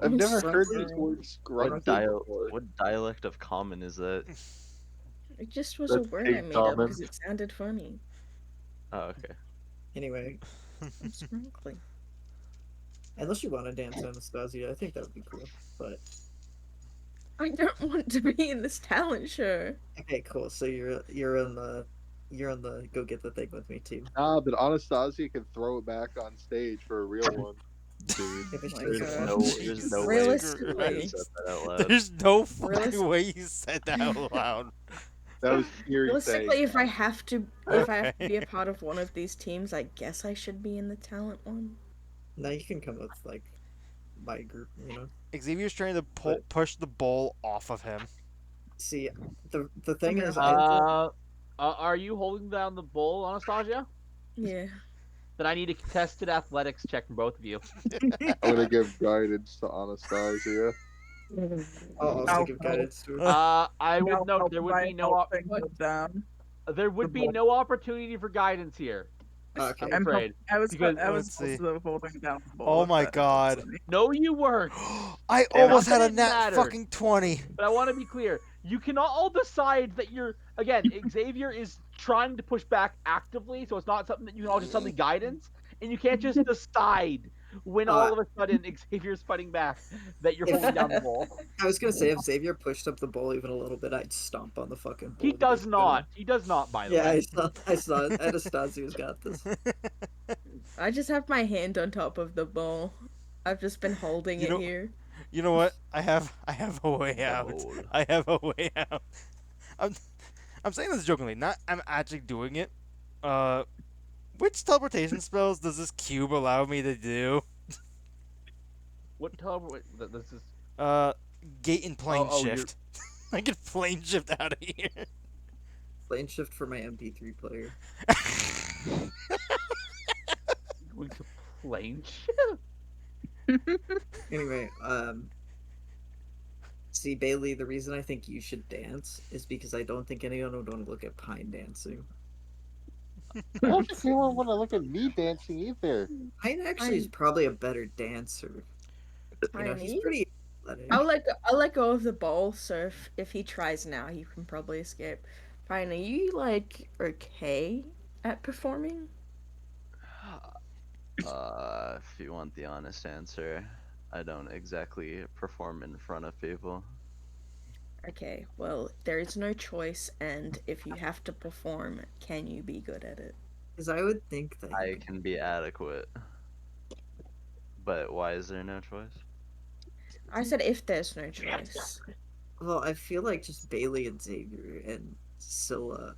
I've I'm never just a heard Scrunkly, this girl. word scrunkly before. what dialect of common is that? It just was a That's word I pig made up common. because it sounded funny. Oh, okay. anyway, I'm scrunkly. unless you want to dance Anastasia, I think that would be cool. But I don't want to be in this talent show. okay, cool. So you're on the go get the thing with me too. Ah, but Anastasia can throw it back on stage for a real one. Dude, If Oh it's my just there's god. there's no Jesus way I Realistically, said Christ. that out loud. There's no fucking realis- way you said that out loud. That was Kiri saying. realistically, if I have to be a Okay. part of one of these teams, I guess I should be in the talent one. now you can come with like my group. You know. Xavier's trying to But push the bowl off of him. see, the I'm thing gonna is, hold. Are you holding down the bull, Anastasia? Yeah. Then I need a contested athletics check from both of you. I'm gonna give guidance to Anastasia. I'll also I'll give help. guidance to her. I would I'll note help there would by be helping What? her down. there The would be ball. no opportunity for guidance here. Okay. I'm afraid because I was Let's see. also holding down the ball. Oh if my that helps god. any. no, you weren't. I Not almost that had a it nat mattered. fucking 20. But I want to be clear. You cannot all decide that you're again. Xavier is trying to push back actively, so it's not something that you can all just suddenly guidance, and you can't just decide when Uh, all of a sudden Xavier's fighting back that you're holding down the ball. I was gonna say if Xavier pushed up the bowl even a little bit, I'd stomp on the fucking bowl. He to does make it better. not. He does not. By the Yeah, way. I saw it. Anastasia's got this. I just have my hand on top of the ball. I've just been holding You it know- here. You know what? I have a way out. Bold. I have a way out. I'm I'm saying this jokingly, not I'm actually doing it. Which teleportation spells does this cube allow me to do? What tele? Wait, this is. Uh, gate and plane Oh, you're- shift. I can plane shift out of here. Plane shift for my MP3 player. Going to plane ship. Anyway, see, Bailey, the reason I think you should dance is because I don't think anyone would want to look at Pine dancing. I don't think anyone would want to look at me dancing either. Pine actually is probably a better dancer. You know, he's Tiny. pretty athletic. I'll let go of the ball. So if he tries now, he can probably escape. Fine. Are you like okay at performing? If you want the honest answer, I don't exactly perform in front of people. Okay. Well, there is no choice, and if you have to perform, can you be good at it? Because I would think that I can be adequate. But why is there no choice? I said if there's no choice. well, I feel like just Bailey and Xavier and Sylla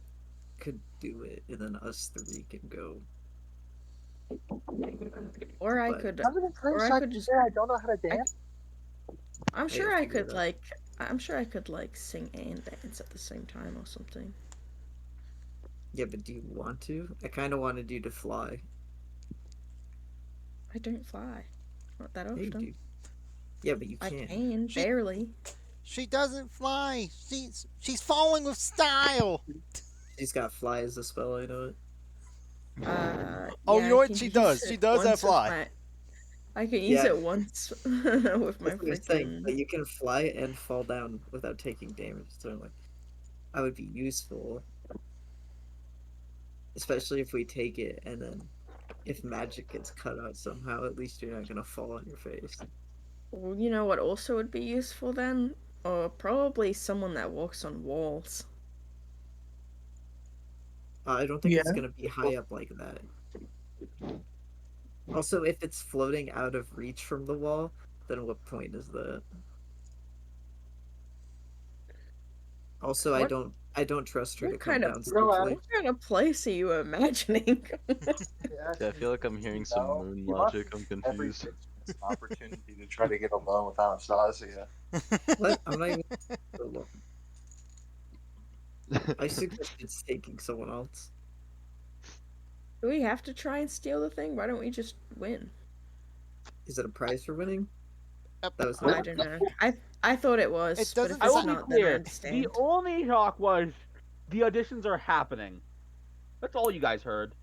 could do it, and then us three can go. Or I But- could. How many times Or I I could can just. say I don't know how to dance? I'm Hey, sure I'll I figure could it out. like. I'm sure I could like sing and dance at the same time or something. Yeah, but do you want to? I kind of wanted you to fly. I don't fly. Not that Yeah, you often. do. Yeah, but you I can. can She- barely. She doesn't fly. She's falling with style. She's got fly as a spell, I know it. Oh, yeah, you know I what can she use does? it She does have once with fly. I can use Yeah. it once with my That's what I'm saying. freaking. But you can fly and fall down without taking damage. So I'm like, I would be useful. Especially if we take it and then if magic gets cut out somehow, at least you're not gonna fall on your face. Well, you know what also would be useful then? Or probably someone that walks on walls. I don't think it's Yeah. gonna be high up like that. Also, if it's floating out of reach from the wall, then what point is that? Also, What- I don't trust her what to come kind of- down No, safely. What kind of place are you imagining? Yeah, I feel like I'm hearing some moon logic. I'm Every confused. 6 minutes an opportunity to try to get alone with Anastasia. What? I'm not even alone. I suggested taking someone else. Do we have to try and steal the thing? Why don't we just win? Is it a prize for winning? Yep. That was I don't know. I thought it was, It but doesn't if I it's will sound- be not, then I clear. understand. The only talk was the auditions are happening. That's all you guys heard.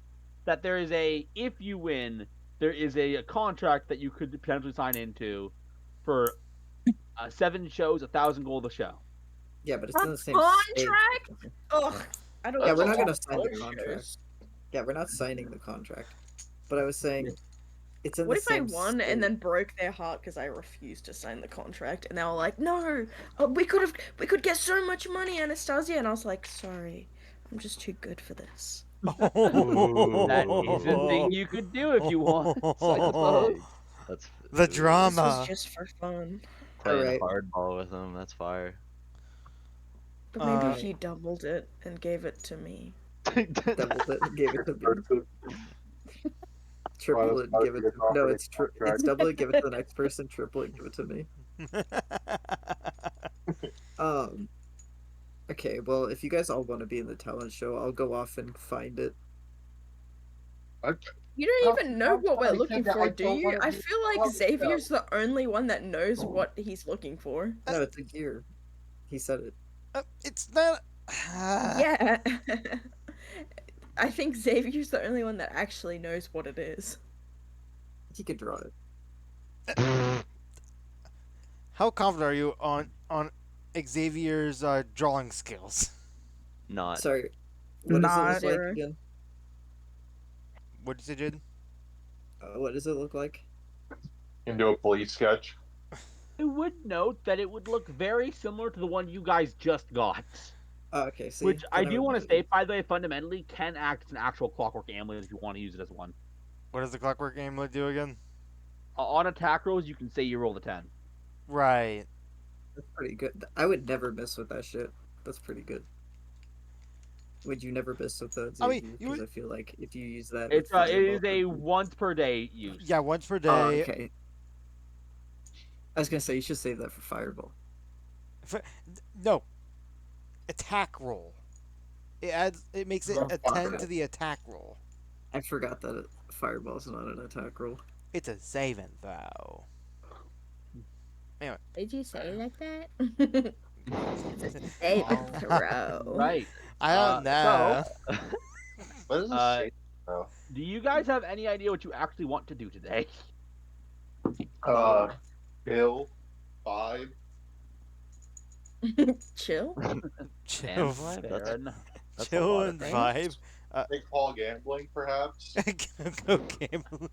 That there is if you win, there is a contract that you could potentially sign into for 7 shows, 1,000 gold a show. Yeah, but it's in the same state. Contract? Ugh. I don't. Yeah, we're like not gonna those sign the shows. contract. Yeah, we're not signing the contract. But I was saying, it's in What the if I same won state. and then broke their heart because I refused to sign the contract, and they were like, "No, we could get so much money, Anastasia," and I was like, "Sorry, I'm just too good for this." That is a thing you could do if you want, I suppose. That's The This was drama. just for fun. playing Alright. hardball with him. That's fire. But maybe Uh, if you doubled it and gave it to me. Doubled it and gave it to me. Versus Triple it and give it to Well, No, it's it's contract. it's double it, give it to the next person, triple it, give it to me. Okay, well, if you guys all want to be in the talent show, I'll go off and find it. You don't Well, even know what we're I looking said that for, I do don't you? wanna I be feel like talent show. Xavier's the only one that knows what he's looking for. No, it's a gear. He said it. It's not. Yeah. I think Xavier's the only one that actually knows what it is. He could draw it. How confident are you on Xavier's drawing skills? Not. Sorry. What does it Not- look like Zero. again? What did you say, Jaden? What does it look like? Can do a police sketch. I would note that it would look very similar to the one you guys just got. Oh, okay, see. Which I then do would want to do state, it. by the way, fundamentally can act as an actual clockwork amulet if you want to use it as one. What does the clockwork amulet do again? On attack rolls, you can say you roll a 10. Right. That's pretty good. I would never mess with that shit. That's pretty good. Would you never miss with that? I mean, Xavier? you 'Cause would- I feel like if you use that, It with is Fireball, a once per day use. Yeah, once per day. Oh, okay. I was gonna say you should save that for Fireball. No, attack roll. It makes it Oh, a fuck 10 to it. the attack roll. I forgot that fireball's not an attack roll. It's a saving throw. Anyway. Did you say it like that? It's a saving All throw. right. I don't So, know. What does this uh, say, bro? do you guys have any idea what you actually want to do today? Uh, Bill, vibe, Chill. Chill, And vibe. Fair enough. That's a chill lot of and things. vibe. make Paul gambling, perhaps. Go gambling.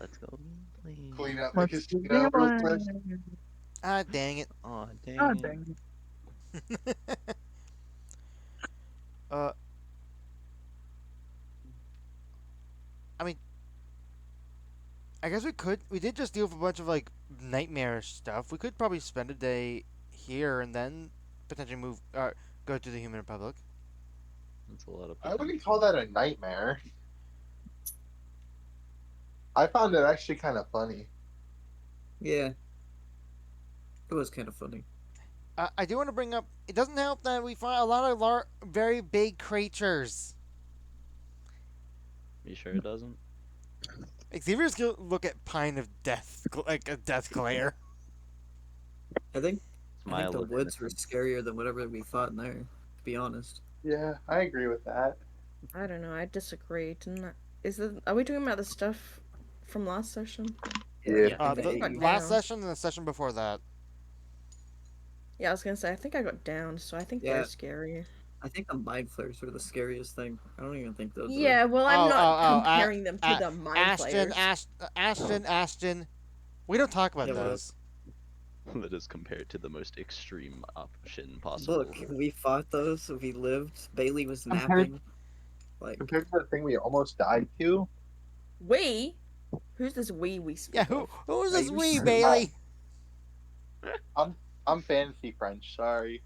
Let's go Clean gambling. out the What's the casino real quick. deal? Ah, dang it. Aw, Oh, dang it. dang. uh, I mean, I guess we could. We did just deal with a bunch of like nightmarish stuff. We could probably spend a day here and then potentially move. Go to the Human Republic. That's a lot of I wouldn't potential. call that a nightmare. I found it actually kind of funny. Yeah, it was kind of funny. I do want to bring up. It doesn't help that we find a lot of very big creatures. You sure it doesn't? Xavier's gonna look at Pine of Death like a death glare. I think I think Smile the of woods were innocence. scarier than whatever we fought in there. To be honest. Yeah, I agree with that. I don't know. I disagree. Is it? Are we talking about the stuff from last session? Yeah, Yeah. the thing that The I ate got you. last down. session and the session before that. Yeah, I was gonna say. I think I got down, so I think they're Yeah, scary. I think the mind flares were the scariest thing. I don't even think those were. Yeah, well, I'm not Oh, comparing them to the mind Ashton, players. Ashton. We don't talk about Yeah, what up? those. That is compared to the most extreme option Look, possible. we fought those. We lived. Bailey was Compared napping. Like, compared to the thing we almost died to, We? Who's this we Yeah, speak of? who's are this you we, sure? Bailey? I'm fancy French. Sorry.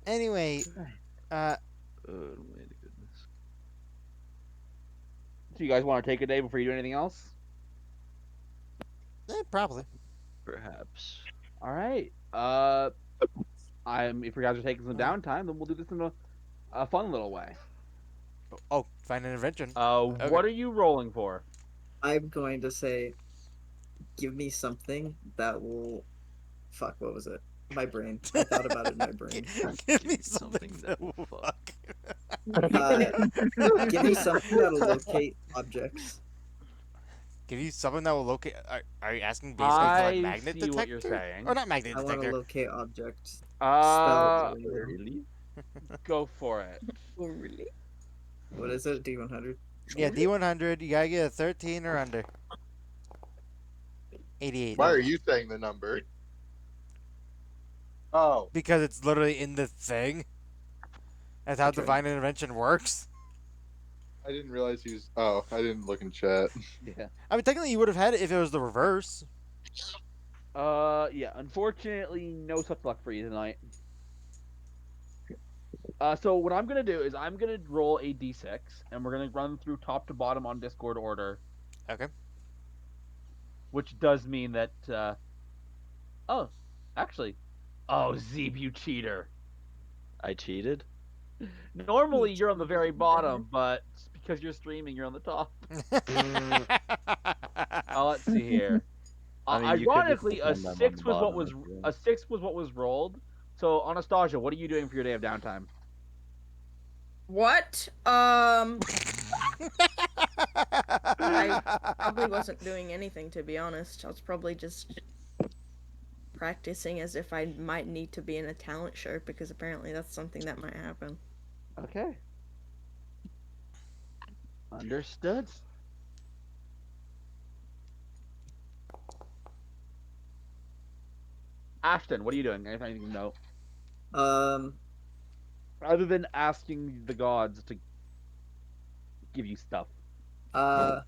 Anyway, uh, Oh my goodness. So you guys want to take a day before you do anything else? probably. Perhaps. All right. If you guys are taking some downtime, then we'll do this in a fun little way. Oh, find an invention. Okay. What are you rolling for? I'm going to say, give me something that will. Fuck, what was it? My brain. I thought about it in my brain. Give me something that will fuck. fuck. Give me something that'll locate objects. Give you something that will locate. Are you asking basically for like I magnet see what you're detector? saying. Or not magnet I want to detector? locate objects. Uh, Spells. Really? go for it. Oh, really? What is it? D100? Yeah, D100. You gotta get a 13 or under. 88. Why are you saying the number? Oh, Because it's literally in the thing. That's how That's right. divine intervention works. I didn't realize he was. Oh, I didn't look in chat. Yeah. I mean, technically, you would have had it if it was the reverse. Yeah. Unfortunately, no such luck for you tonight. So what I'm gonna do is I'm gonna roll a d6, and we're gonna run through top to bottom on Discord order, Okay. which does mean that. Oh, actually, oh Zeeb, you cheater! I cheated? Normally you're on the very bottom, but because you're streaming, you're on the top. Let's see here. I mean, you could just Ironically, a pretend I'm on the 6 was what bottom was if you a want. 6 was what was rolled. So Anastasia, what are you doing for your day of downtime? What? I probably wasn't doing anything, to be honest. I was probably just practicing as if I might need to be in a talent show, because apparently that's something that might happen. Okay. Understood. Ashton, what are you doing? Anything you know? Um, Other than asking the gods to give you stuff. I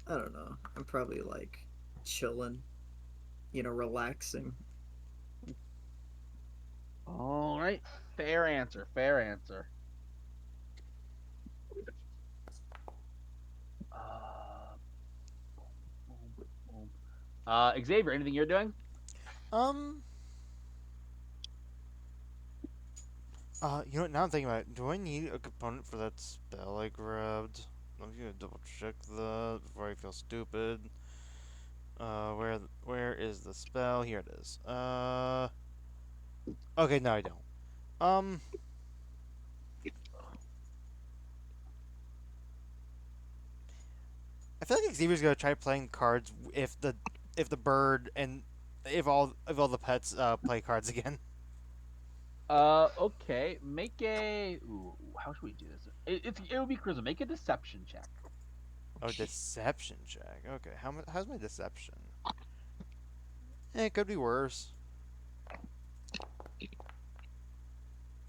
don't know. I'm probably like chilling, relaxing. All right. Fair answer. Fair answer. Xavier, anything you're doing? Um. You know what? Now I'm thinking about it. Do I need a component for that spell I grabbed? I'm gonna double check that before I feel stupid. Where is the spell? Here it is. Okay, no, I don't. Um, I feel like Xavier's gonna try playing cards if the bird and if all the pets play cards again. Okay. Make a. Ooh, how should we do this? It would be charisma. Make a deception check. Oh, deception check. Okay, how's my deception? It could be worse.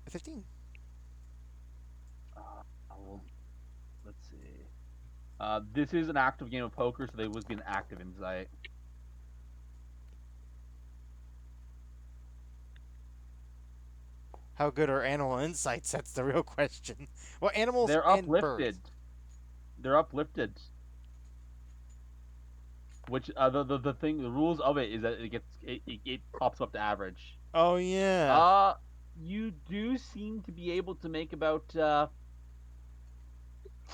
15. Well, let's see. This is an active game of poker, so there would be an active insight. How good are animal insights? That's the real question. Well, animals They're and birds. uplifted. They're uplifted. Which the thing the rules of it is that it pops up to average. Oh yeah. Uh you do seem to be able to make about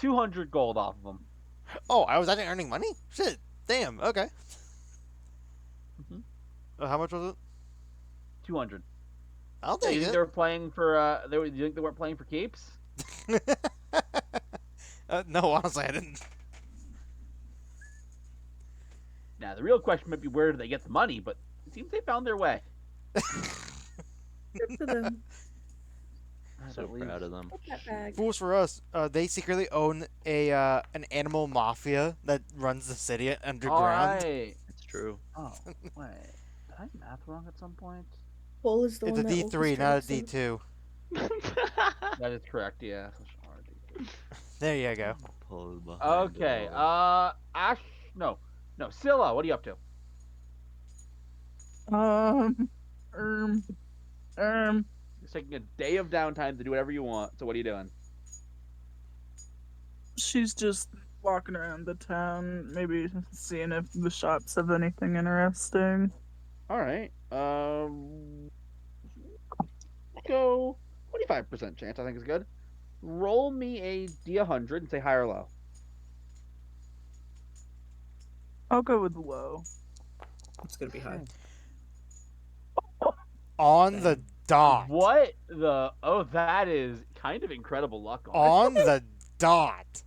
200 gold off of them. Oh, I was actually earning money. Shit. Damn. Okay. Mm-hmm. How much was it? 200. I'll Yeah, take you think it. they were playing for you think they weren't playing for keeps? No, honestly, I didn't. Now the real question might be where do they get the money, but it seems they found their way. Good for them. So That leaves- proud of them. That bag. Fools for us. They secretly own an animal mafia that runs the city underground. Alright. It's true. Oh, wait. Did I math wrong at some point? Paul is the It's a one that D3, not a orchestrates it. D2. That is correct, yeah. There you go. Pull behind it Okay, all. Ash, no, Sylla, what are you up to? Um, um, um. You're taking a day of downtime to do whatever you want. So what are you doing? She's just walking around the town, maybe seeing if the shops have anything interesting. All right. Go 25% chance. I think is good. Roll me a D100 and say high or low. I'll go with low. It's gonna be high. On the dot. What the? Oh, that is kind of incredible luck On the dot.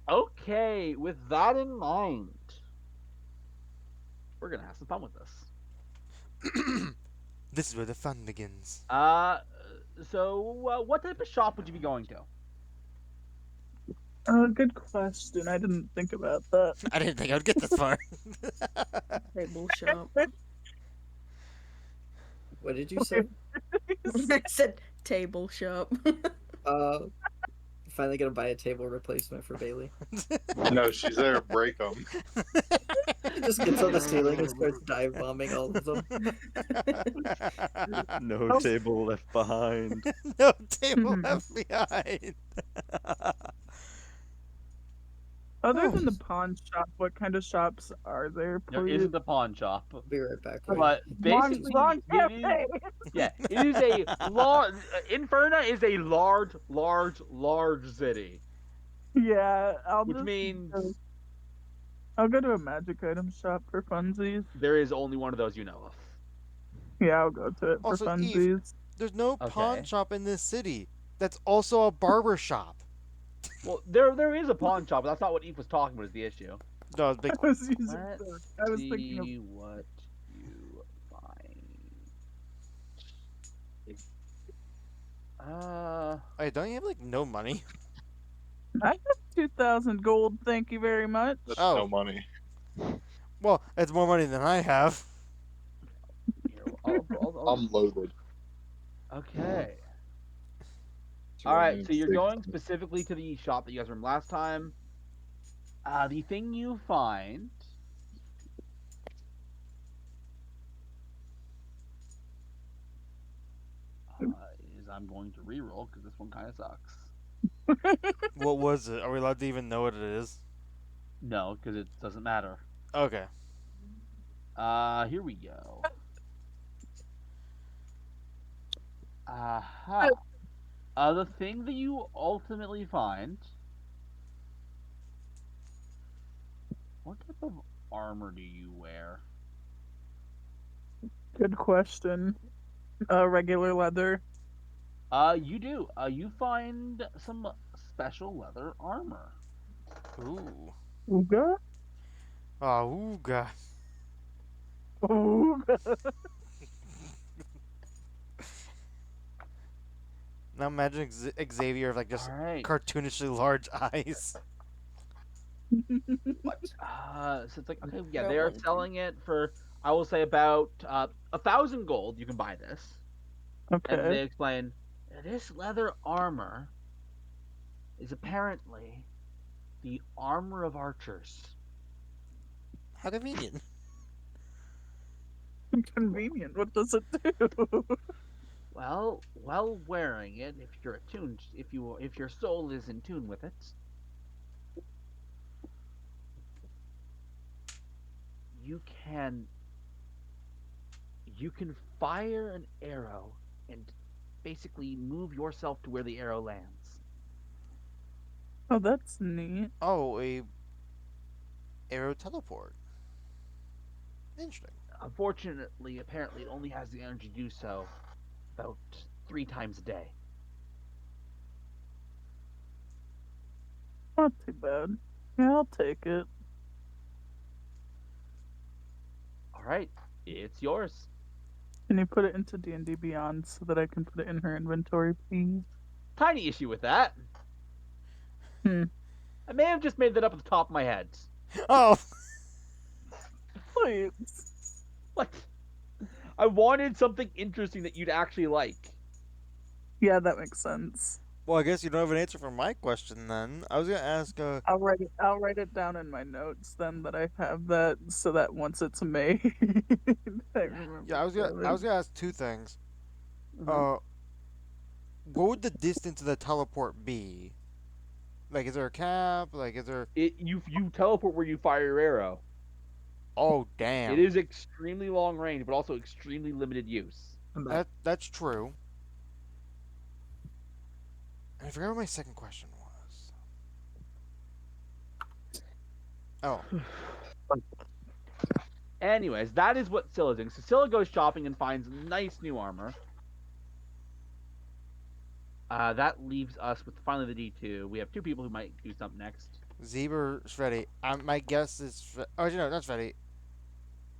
Okay, with that in mind, we're gonna have some fun with this. This is where the fun begins. So what type of shop would you be going to? Good question. I didn't think about that. I didn't think I would get this far. Table shop. What did you say? I said table shop. Finally gonna buy a table replacement for Bailey. No, she's there to break them. He just gets on the ceiling and starts dive bombing all of them. No table left behind. No table left behind. Other than the pawn shop, what kind of shops are there? There Please? isn't a pawn shop, Be right back. Wait. but basically, Long it is, cafe. yeah, it is a large. Inferna is a large city, Yeah, which means I'll go to a magic item shop for funsies. there is only one of those you know of. Yeah, I'll go to it for Also, Eve, funsies. There's no pawn Okay. shop in this city. That's also a barber shop. Well, there is a pawn shop, but that's not what Eve was talking about. Is the issue? No, it's big. I was using. Let's I was thinking of. see what you find. Wait, don't you have like no money? I have 2,000 gold. Thank you very much. That's Oh. no money. Well, it's more money than I have. Here, I'll- I'm loaded. Okay. All right, so you're going specifically to the shop that you guys were in last time. The thing you find is I'm going to re-roll because this one kind of sucks. What was it? Are we allowed to even know what it is? No, because it doesn't matter. Okay. Here we go. Uh, Aha. The thing that you ultimately find. What type of armor do you wear? Good question. Regular leather. You do. You find some special leather armor. Ooh. Ooga? Ah, ooga. Ooga. Now imagine Xavier with like All just right. cartoonishly large eyes. What? So it's like, okay, yeah, No they are wonder. selling it for, I will say, about 1,000 gold. You can buy this, and Okay. they explain this leather armor is apparently the armor of archers. How convenient. Convenient. What does it do? Well, while wearing it, if you're attuned, if your soul is in tune with it, you can you can fire an arrow and basically move yourself to where the arrow lands. Oh, that's neat. Oh, a arrow teleport. Interesting. Unfortunately, apparently, it only has the energy to do so about 3 times a day. Not too bad. Yeah, I'll take it. All right, it's yours. Can you put it into D&D Beyond so that I can put it in her inventory, please? Tiny issue with that. Hmm. I may have just made that up at the top of my head. Oh, Please. What? I wanted something interesting that you'd actually like. Yeah, that makes sense. well, I guess you don't have an answer for my question then. I was gonna ask. I'll write it down in my notes then that I have that so that once it's made I remember Yeah, to have I it. was gonna ask two things. Uh-huh. Uh, what would the distance of the teleport be? Like, is there a cap? Like, is there? You teleport where you fire your arrow. Oh, It damn. is extremely long range, but also extremely limited use. I'm back. That's true. And I forgot what my second question was. Oh, Anyways, that is what Sylla doing. So Sylla goes shopping and finds nice new armor. That leaves us with finally the D2. We have two people who might do something next. Zebra Shreddy. My guess is. Oh, no, not Shreddy.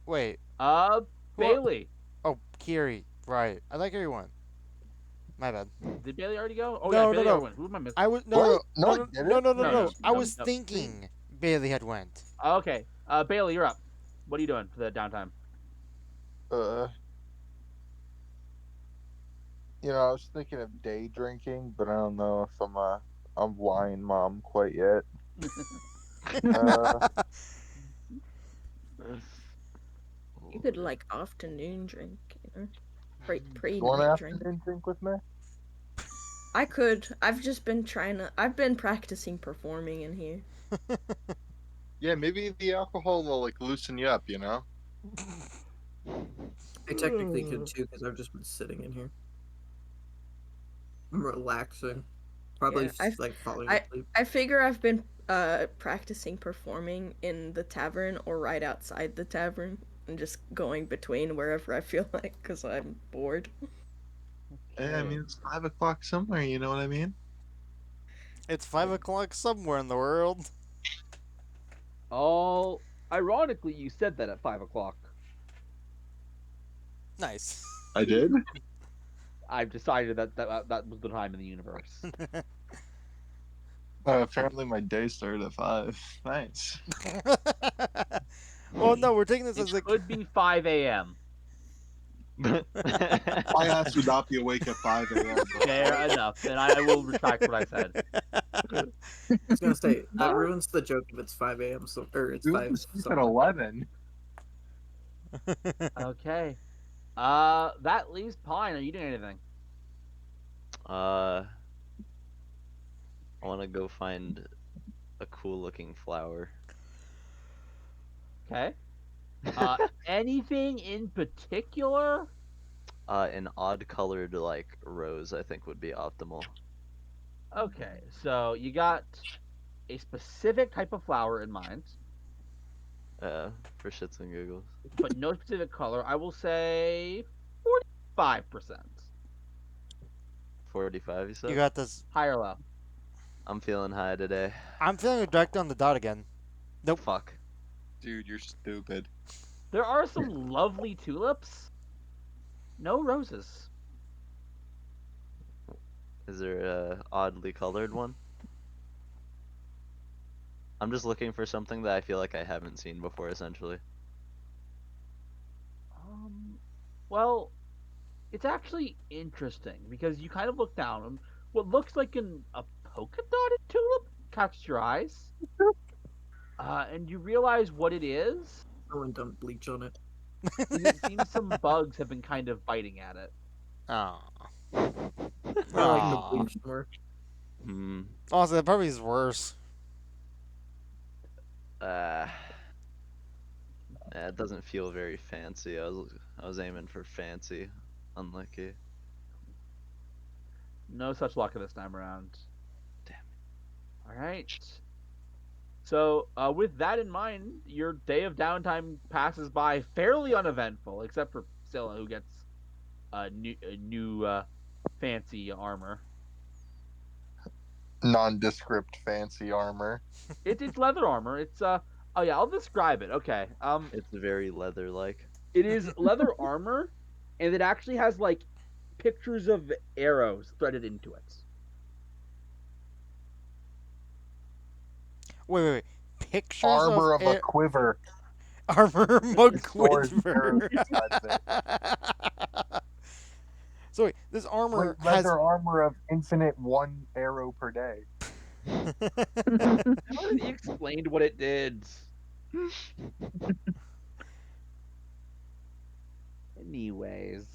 Wait, Uh, who? Bailey. Oh, Kiri. Right. I like everyone. My bad. Did Bailey already go? Oh yeah, No, no, Bailey already no. went. Who am I missing? I was What? No, I didn't. No, no, I no, was no, no. thinking Bailey had went. Okay. Bailey, you're up. What are you doing for the downtime? Uh, I was thinking of day drinking, but I don't know if I'm a wine mom quite yet. Uh, You could like afternoon drink, you want pre an night drink. afternoon drink with me? I could. I've just been trying to. I've been practicing performing in here. Yeah, maybe the alcohol will like loosen you up. I technically could too because I've just been sitting in here. I'm relaxing. Probably Yeah, I, like falling I, asleep. I figure I've been practicing performing in the tavern or right outside the tavern and just going between wherever I feel like because I'm bored. Yeah, I Okay. mean it's 5 o'clock somewhere. You know what I mean? It's 5 o'clock somewhere in the world. All ironically, you said that at 5 o'clock. Nice. I did. I've decided that was the time in the universe. Apparently, my day started at 5. Nice. well, no, we're taking this It as like. could be 5 a.m. My ass would not be awake at 5 a.m., bro. Fair enough. Then I will retract what I said. I was gonna say that Uh, ruins the joke if it's 5 a.m. So or it's We went to 5 sleep at something. 11. okay. That leaves Pine. Are you doing anything? uh, I want to go find a cool looking flower. Okay. Uh, anything in particular? An odd colored like rose, I think would be optimal. Okay, so you got a specific type of flower in mind, For shits and giggles. but no specific color. I will say 45%. 45, you You said? got this. High or low? I'm feeling high today. I'm feeling direct on the dot again. Nope. Fuck. Dude, you're stupid. There are some lovely tulips. No roses. Is there a oddly colored one? I'm just looking for something that I feel like I haven't seen before, essentially. Um, well, it's actually interesting because you kind of look down and what looks like a polka dotted tulip catches your eyes, and you realize what it Someone dumped bleach on it. is it seems some bugs have been kind of biting at it. Aw. I like the Aw. bleach more. Hmm. Also, that probably is worse. Uh, it doesn't feel very fancy. I was aiming for fancy. Unlucky. No such luck this time around. Damn. All right. So, with that in mind, your day of downtime passes by fairly uneventful, except for Sylla, who gets a new fancy armor. Nondescript fancy armor. It's leather armor. It's oh yeah, I'll describe it. Okay. It's very leather-like. It is leather armor, and it actually has like pictures of arrows threaded into it. Wait. Pictures of Armor of a quiver armor with swords and arrows McQuiver. inside of it. So wait, this Wait, armor has. leather armor of infinite one arrow per day. I already explained what it did. Anyways,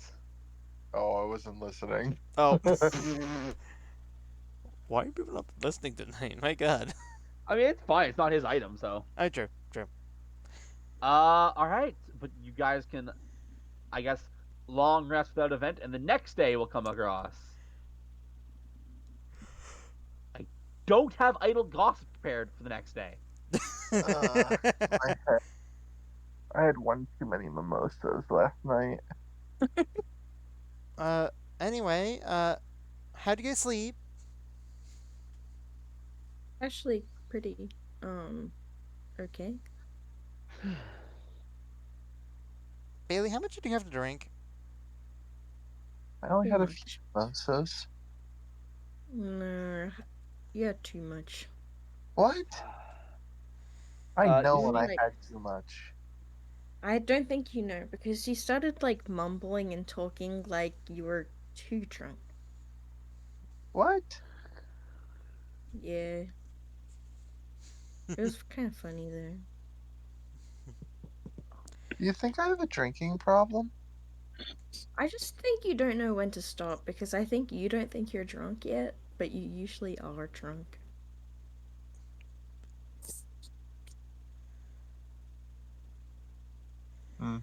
Oh, I wasn't listening. Oh. Why are people not listening tonight? My God. I mean it's fine. It's not his item, so. Oh, true. True. All right, but you guys can, I guess, long rest without event, and the next day will come across. I don't have idle gossip prepared for the next day. I had, I had one too many mimosas last night. uh. Anyway. How'd you guys sleep? Actually, pretty, okay. Bailey, how much did you have to drink? I only Too had a few much. mimosas. Nah, you had too much. What? I You know when see, I Like, had too much. I don't think you know because you started like mumbling and talking like you were too drunk. What? Yeah, it was kind of funny though. You think I have a drinking problem? I just think you don't know when to stop because I think you don't think you're drunk yet, but you usually are drunk. Hmm.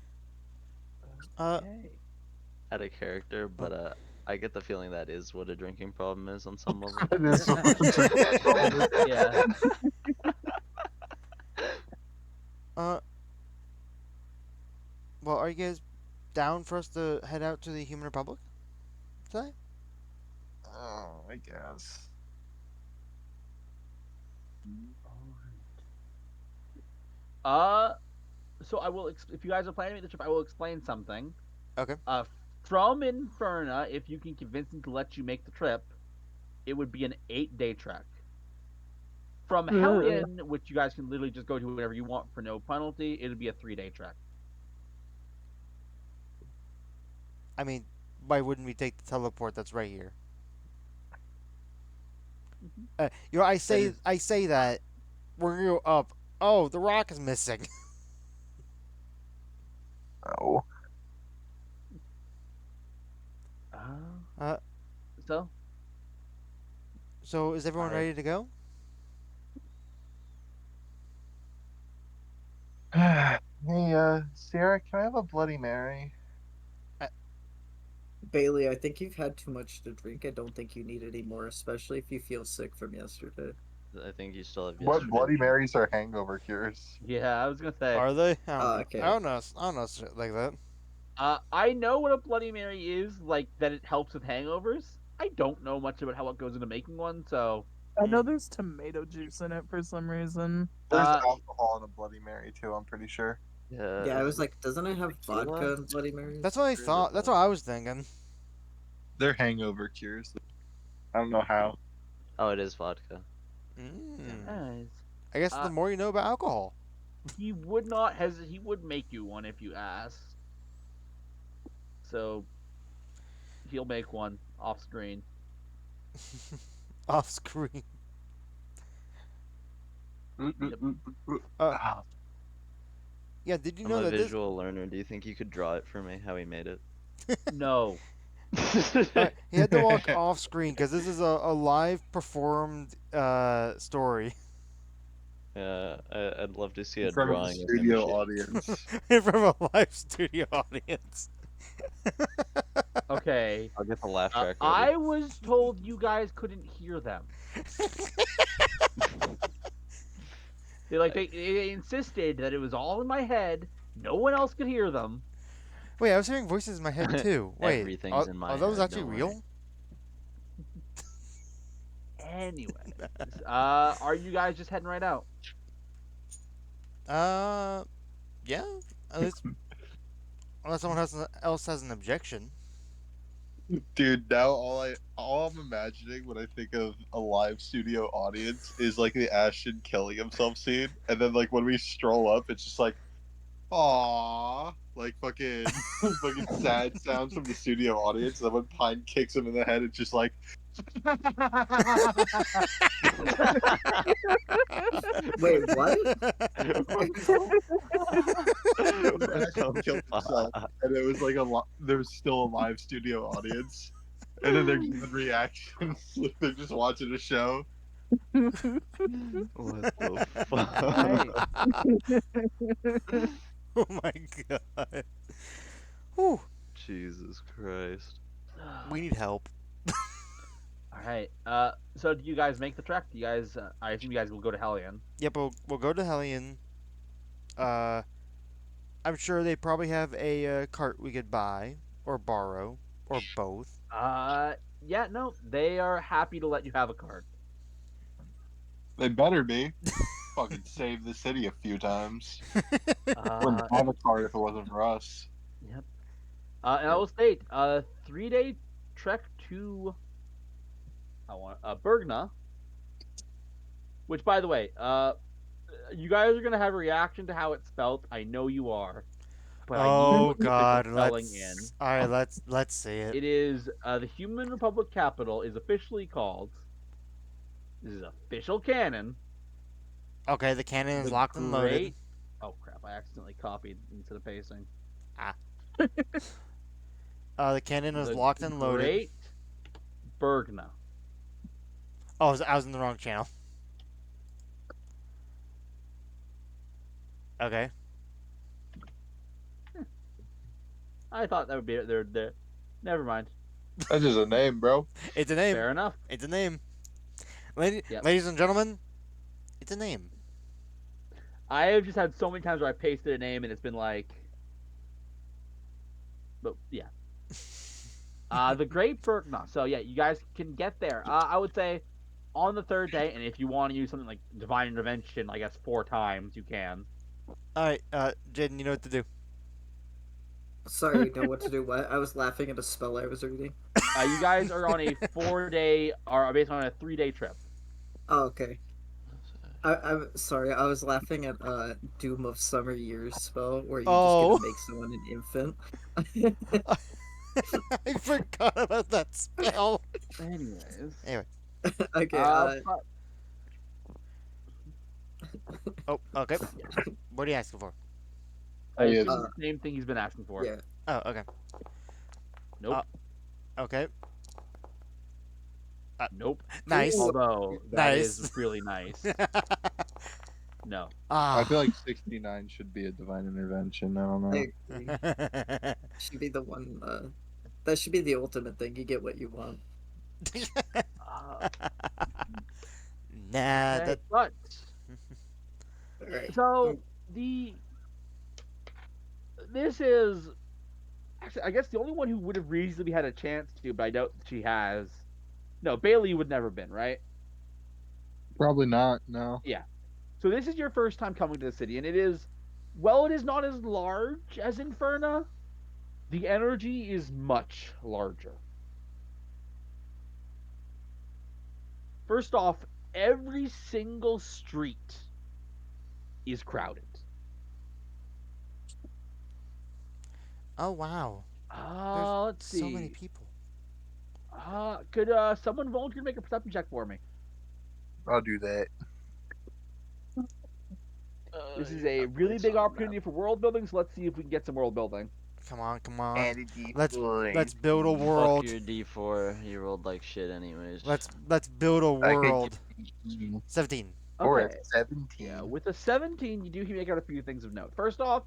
Uh. okay. Out of character, but I get the feeling that is what a drinking problem is on some level. It is what a drinking problem is. Yeah. Uh. Well, are you guys down for us to head out to the Human Republic today? Oh, I guess. Uh, so I will. If you guys are planning to make the trip, I will explain something. Okay. From Inferna, if you can convince them to let you make the trip, it would be an 8-day trek. From Ugh. Hellion, which you guys can literally just go to whenever you want for no penalty, it would be a 3-day trek. I mean, why wouldn't we take the teleport that's right here? Mhm. I is I say that we're gonna go up. Oh, the rock is missing. Oh. Uh, So so is everyone I ready to go? Hey, Sierra, can I have a Bloody Mary? I, Bailey, I think you've had too much to drink. I don't think you need any more, especially if you feel sick from yesterday. I think you still have What yesterday. Bloody Marys are hangover cures? Yeah, I was gonna say. are they? I Okay. don't know. I don't know shit like that. I know what a Bloody Mary is, like that it helps with hangovers. I don't know much about how it goes into making one, so I know Mm. there's tomato juice in it for some reason. There's uh, alcohol in a Bloody Mary too, I'm pretty sure. Yeah, Yeah, I was is like, doesn't it have tequila? vodka and Bloody Marys? That's what I Or is it thought. That's what I vodka? was thinking. They're hangover cures. I don't know how. Oh, it is vodka. Damn it. Mm. anyways, I guess uh, the more you know about alcohol. he would not hesitate. He would make you one if you asked. So he'll make one off screen. Off screen. Yep. Uh, yeah. Did you I'm know a that this? visual learner. Do you think you could draw it for me? How he made it? No. He had to walk off screen because this is a live performed story I'd love to see In a front of a drawing of him studio shake. audience. from a live studio audience. Okay. I'll get the laugh track ready. I was told you guys couldn't hear them. They insisted that it was all in my head. No one else could hear them. Wait, I was hearing voices in my head too. Wait, Everything's in my are those head. actually Don't worry. real? Anyways, are you guys just heading right out? Uh, yeah. Unless, else has an objection. Dude, now all I'm imagining when I think of a live studio audience is like the Ashton killing himself scene, and then like when we stroll up, it's just like, "Aww," like fucking fucking sad sounds from the studio audience. And then when Pine kicks him in the head, it's just like, Wait, what? Ashton killed himself, and it was like there was still a live studio audience, and then they're giving reactions. Like they're just watching a show. What the Alright. fuck? Oh my god. Whew. Jesus Christ. We need help. Alright. So do you guys make the trek? Do you guys? I assume you guys will go to Hellion. Yep, we'll go to Hellion. Uh, I'm sure they probably have a cart we could buy or borrow or both. Yeah, no, they are happy to let you have a card. They better be. Fucking saved the city a few times. Uh, Wouldn't have a card if it wasn't for us. Yep. And I will state, 3-day trek to Bergna. Which, by the way, you guys are gonna have a reaction to how it's spelt. I know you are, but I need Oh to put the god, official spelling in. let's all right. Let's see it. It is the Human Republic capital is officially called. This is official canon. Okay, the cannon is The locked and loaded. great. Oh crap! I accidentally copied instead of pasting. The cannon is The locked and loaded. Great Bergna. Oh, I was in the wrong channel. Okay. I thought that would be there. Never mind. That's just a name, bro. It's a name. Fair enough. It's a name. Yep. Ladies and gentlemen, it's a name. I have just had so many times where I pasted a name and it's been like, but yeah. The Great Bergna. So yeah, you guys can get there. I would say on the third day, and if you want to use something like Divine Intervention, I guess 4 times you can. All right, Jaden, you know what to do. Sorry, you know what to do. What? I was laughing at a spell I was reading. You guys are on a 4-day, or based on a 3-day trip. Oh, okay. I'm sorry. I was laughing at Doom of Summer Years spell where you Oh. just get to make someone an infant. I forgot about that spell. Anyways. Anyway. Okay. But- Oh, okay. What are you asking for? I He assume is. the same thing he's been asking for. yeah. Oh, okay. Nope. Okay. Nope. Nice. Although that Nice. is really nice. No. I feel Ah. like 69 should be a divine intervention. I don't I know. agree. Should be the one. That should be the ultimate thing. You get what you want. Uh, Nah, okay, that. but All right. so the this is actually I guess the only one who would have reasonably had a chance to, but I doubt that she has. No, Bailey would never been right. Probably not. No. Yeah. So this is your first time coming to the city, and it is, well, it is not as large as Inferna. The energy is much larger. First off, every single street is crowded. Oh wow. There's Let's so many see. people. Could someone volunteer to make a perception check for me? I'll do that. This is Yeah, a really place big on the map. opportunity for world building, so let's see if we can get some world building. Come on, come on. And a Let's D4. let's build a Fuck world. your D4. You rolled like shit anyways. Let's build a I could get world. 18 17. or a Okay. Yeah, 17. with a 17, you do make out a few things of note. First off,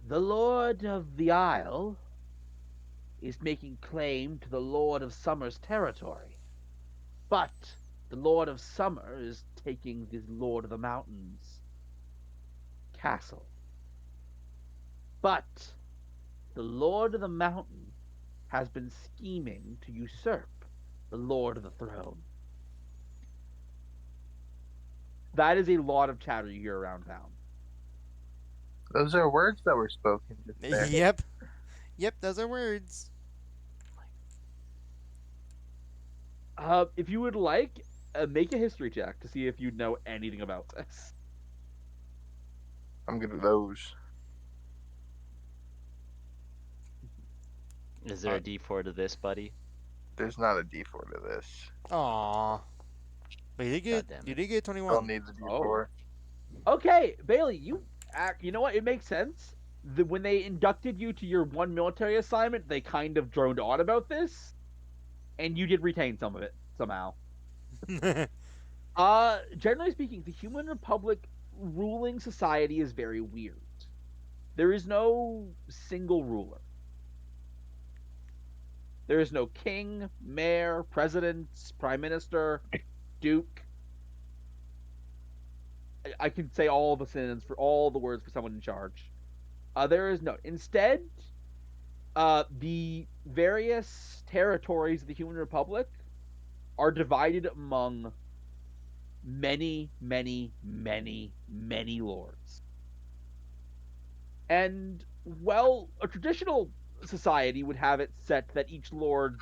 the Lord of the Isle is making claim to the Lord of Summer's territory. But the Lord of Summer is taking the Lord of the Mountains castle. But the Lord of the Mountain has been scheming to usurp the Lord of the Throne. That is a lot of chatter you hear around town. Those are words that were spoken just there. Yep. Yep, those are words. If you would like, make a history check to see if you know anything about this. I'm good at those. Is there a D4 to this, buddy? There's not a D4 to this. Aww. But you did God get damn you it. did get I'll 21. need the Oh, D4. okay, Bailey, you act. You know what? It makes sense. When they inducted you to your one military assignment, they kind of droned on about this, and you did retain some of it somehow. Generally speaking, the Human Republic ruling society is very weird. There is no single ruler. There is no king, mayor, president, prime minister, duke. I can say all the synonyms for all the words for someone in charge. There is no. Instead, the various territories of the Human Republic are divided among many, many, many, many lords. And, well, a traditional society would have it set that each lord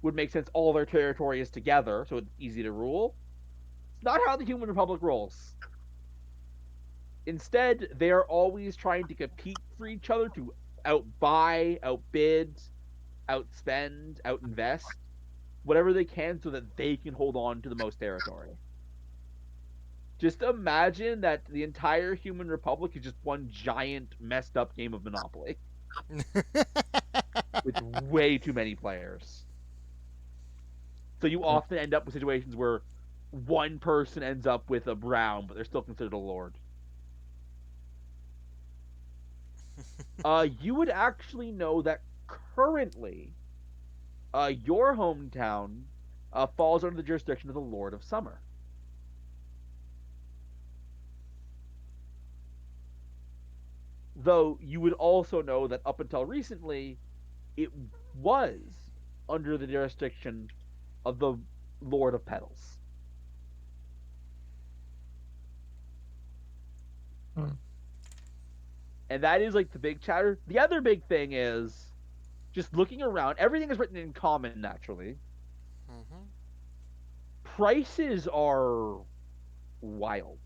would make sense all their territory is together, so it's easy to rule. It's not how the Human Republic rolls. Instead, they are always trying to compete for each other to outbuy, outbid, outspend, outinvest, whatever they can so that they can hold on to the most territory. Just imagine that the entire Human Republic is just one giant messed up game of Monopoly with way too many players. So you often end up with situations where one person ends up with a brown, but they're still considered a lord. You would actually know that currently, your hometown falls under the jurisdiction of the Lord of Summer. Though you would also know that up until recently, it was under the jurisdiction of the Lord of Petals. Hmm. And that is like the big chatter. The other big thing is just looking around, everything is written in common naturally. Mhm. Prices are wild.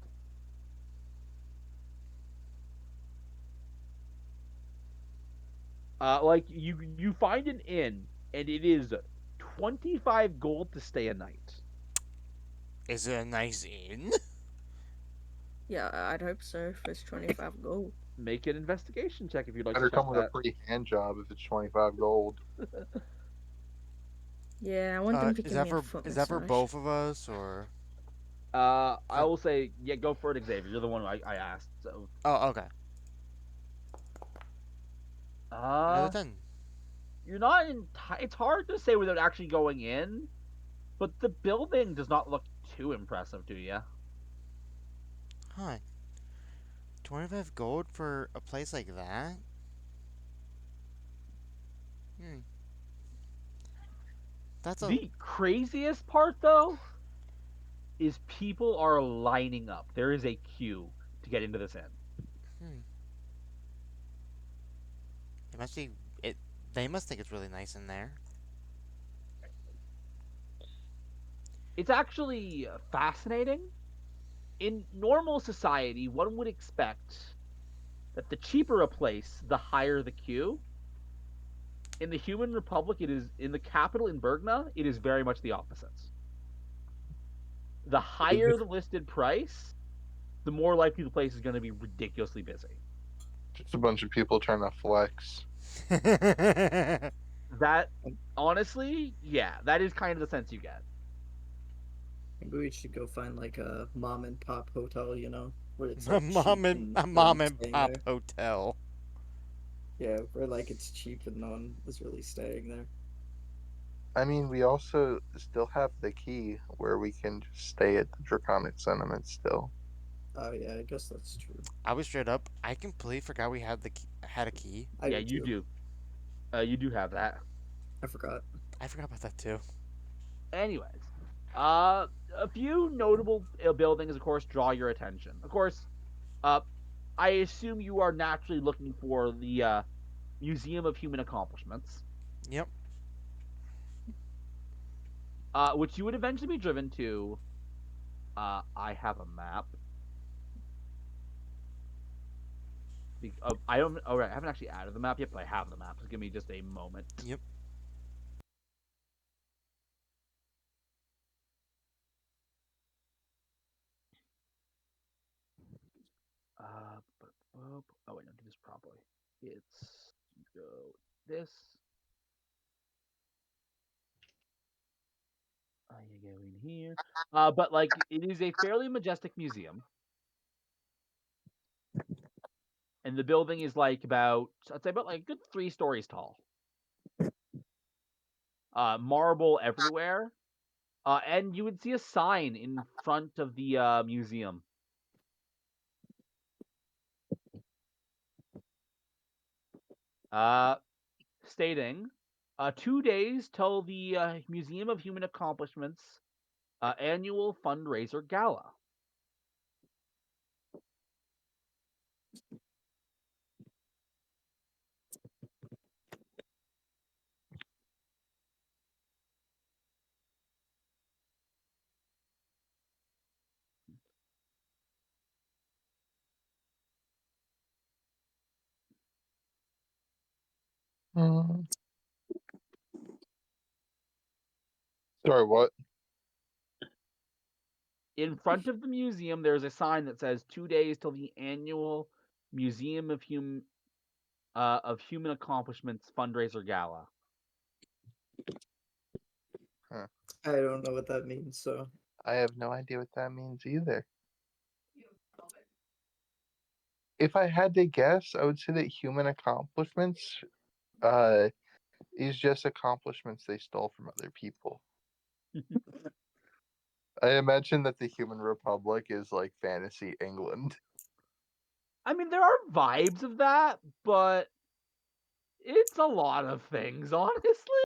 Like you find an inn and it is 25 gold to stay a night. Is it a nice inn? Yeah, I'd hope so if it's 25 gold. Make an investigation check if you'd like to Better check come with a that. free hand job if it's 25 gold. Yeah, I wonder if he Is give that me a for foot is that for massage. both of us or? I will say, yeah, go for it, Xavier. You're the one I asked. So, Oh, okay. Another uh, 10. you're not in. It's hard to say without actually going in, but the building does not look too impressive to you. Huh. 25 gold for a place like that? Hmm. That's a. The craziest part, though, is people are lining up. There is a queue to get into this inn. Hmm. It must be. It. They must think it's really nice in there. It's actually fascinating. In normal society, one would expect that the cheaper a place, the higher the queue. In the Human Republic, it is in the capital in Bergna. It is very much the opposite. The higher the listed price, the more likely the place is going to be ridiculously busy. Just a bunch of people trying to flex. That honestly, yeah, that is kind of the sense you get. Maybe we should go find like a mom and pop hotel, where it's a like cheap mom and and a no mom one's and staying pop there. hotel. Yeah, where like it's cheap and no one is really staying there. I mean, we also still have the key where we can just stay at the Draconic Sentiment still. Oh yeah, I guess that's true. I was straight up. I completely forgot we had had a key. I Yeah, do you too. do. You do have that. I forgot. I forgot about that too. Anyways, a few notable buildings, of course, draw your attention. Of course, uh, I assume you are naturally looking for the Museum of Human Accomplishments, Yep. which you would eventually be driven to. I have a map. I don't. Oh, right, I haven't actually added the map yet, but I have the map. So give me just a moment. Yep. Oh wait, no, do this properly. It's go this. You go in here. But like it is a fairly majestic museum, and the building is like about I'd say about like a good 3 stories tall. Marble everywhere. And you would see a sign in front of the museum. Uh, Stating, 2 days till the Museum of Human Accomplishments annual fundraiser gala. Hmm. Sorry, what? In front of the museum, there's a sign that says 2 days till the annual Museum of Human Accomplishments fundraiser gala. Huh. I don't know what that means, so I have no idea what that means either. If I had to guess, I would say that human accomplishments uh, is just accomplishments they stole from other people. I imagine that the Human Republic is like fantasy England. I mean, there are vibes of that, but it's a lot of things, honestly.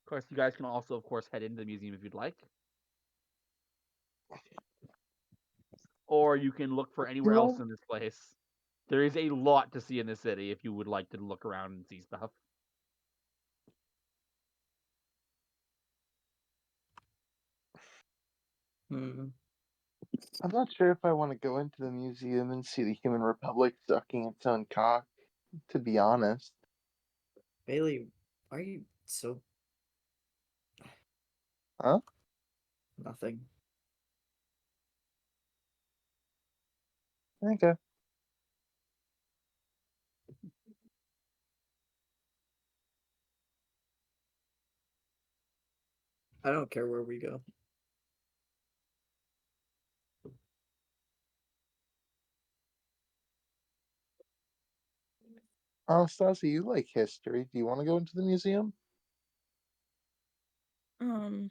Of course, you guys can also, of course, head into the museum if you'd like, or you can look for anywhere else No. in this place. There is a lot to see in this city if you would like to look around and see stuff. hmm. I'm not sure if I want to go into the museum and see the Human Republic sucking its own cock, to be honest. Bailey, why are you so Huh? nothing? Okay. I don't care where we go. Anastasia, you like history. Do you want to go into the museum? Um,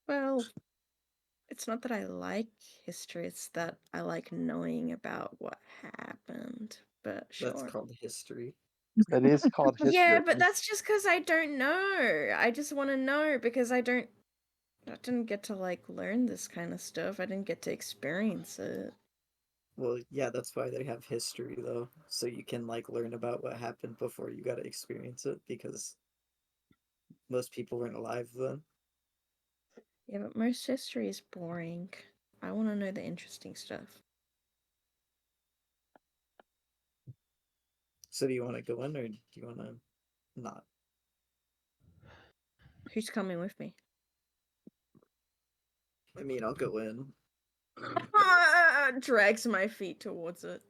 well, it's not that I like history, it's that I like knowing about what happened. But That's sure. called history. It is called history. Yeah, but that's just because I don't know. I just want to know because I didn't get to like learn this kind of stuff. I didn't get to experience it. Well, yeah, that's why they have history though, so you can like learn about what happened before you got to experience it because most people weren't alive then. Yeah, but most history is boring. I want to know the interesting stuff. So do you want to go in or do you want to not? Who's coming with me? I mean, I'll go in. Drags my feet towards it.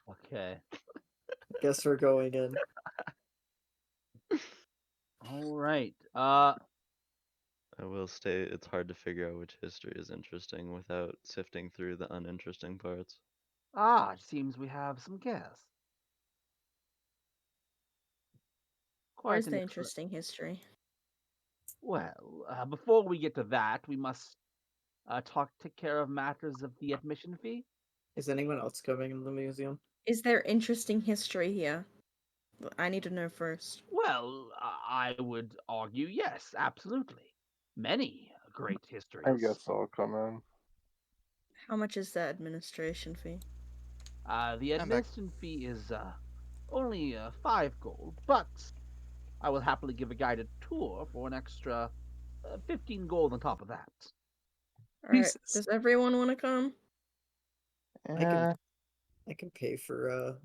Okay. Guess we're going in. All right. I will state it's hard to figure out which history is interesting without sifting through the uninteresting parts. It seems we have some guests. Quite Where's an the ex- interesting history? Well, before we get to that, we must take care of matters of the admission fee. Is anyone else coming in the museum? Is there interesting history here? I need to know first. Well, I would argue yes, absolutely. Many great I histories. guess I'll come in. How much is the administration fee? The I'm back. admission fee is only 5 gold, but I will happily give a guided tour for an extra 15 gold on top of that. Alright, Jesus. does everyone want to come? I can Eh, I can pay for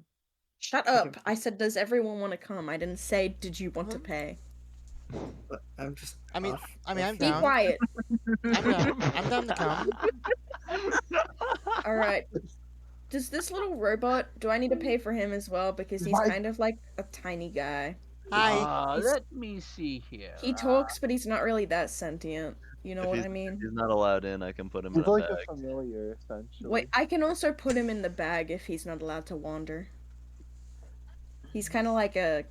Shut I can up! I said, does everyone want to come? I didn't say, did you want to pay? but I'm just I mean, off. I'm off Be down. quiet! I'm down. I'm down to come. Alright. Does this little robot, do I need to pay for him as well? Because he's Why- kind of like a tiny guy. Hi. He's- Let me see here. He talks, but he's not really that sentient. You know If what he's I if mean? he's not allowed in, I can put him in he's a like bag. a familiar, essentially. Wait, I can also put him in the bag if he's not allowed to wander. He's kind of like a,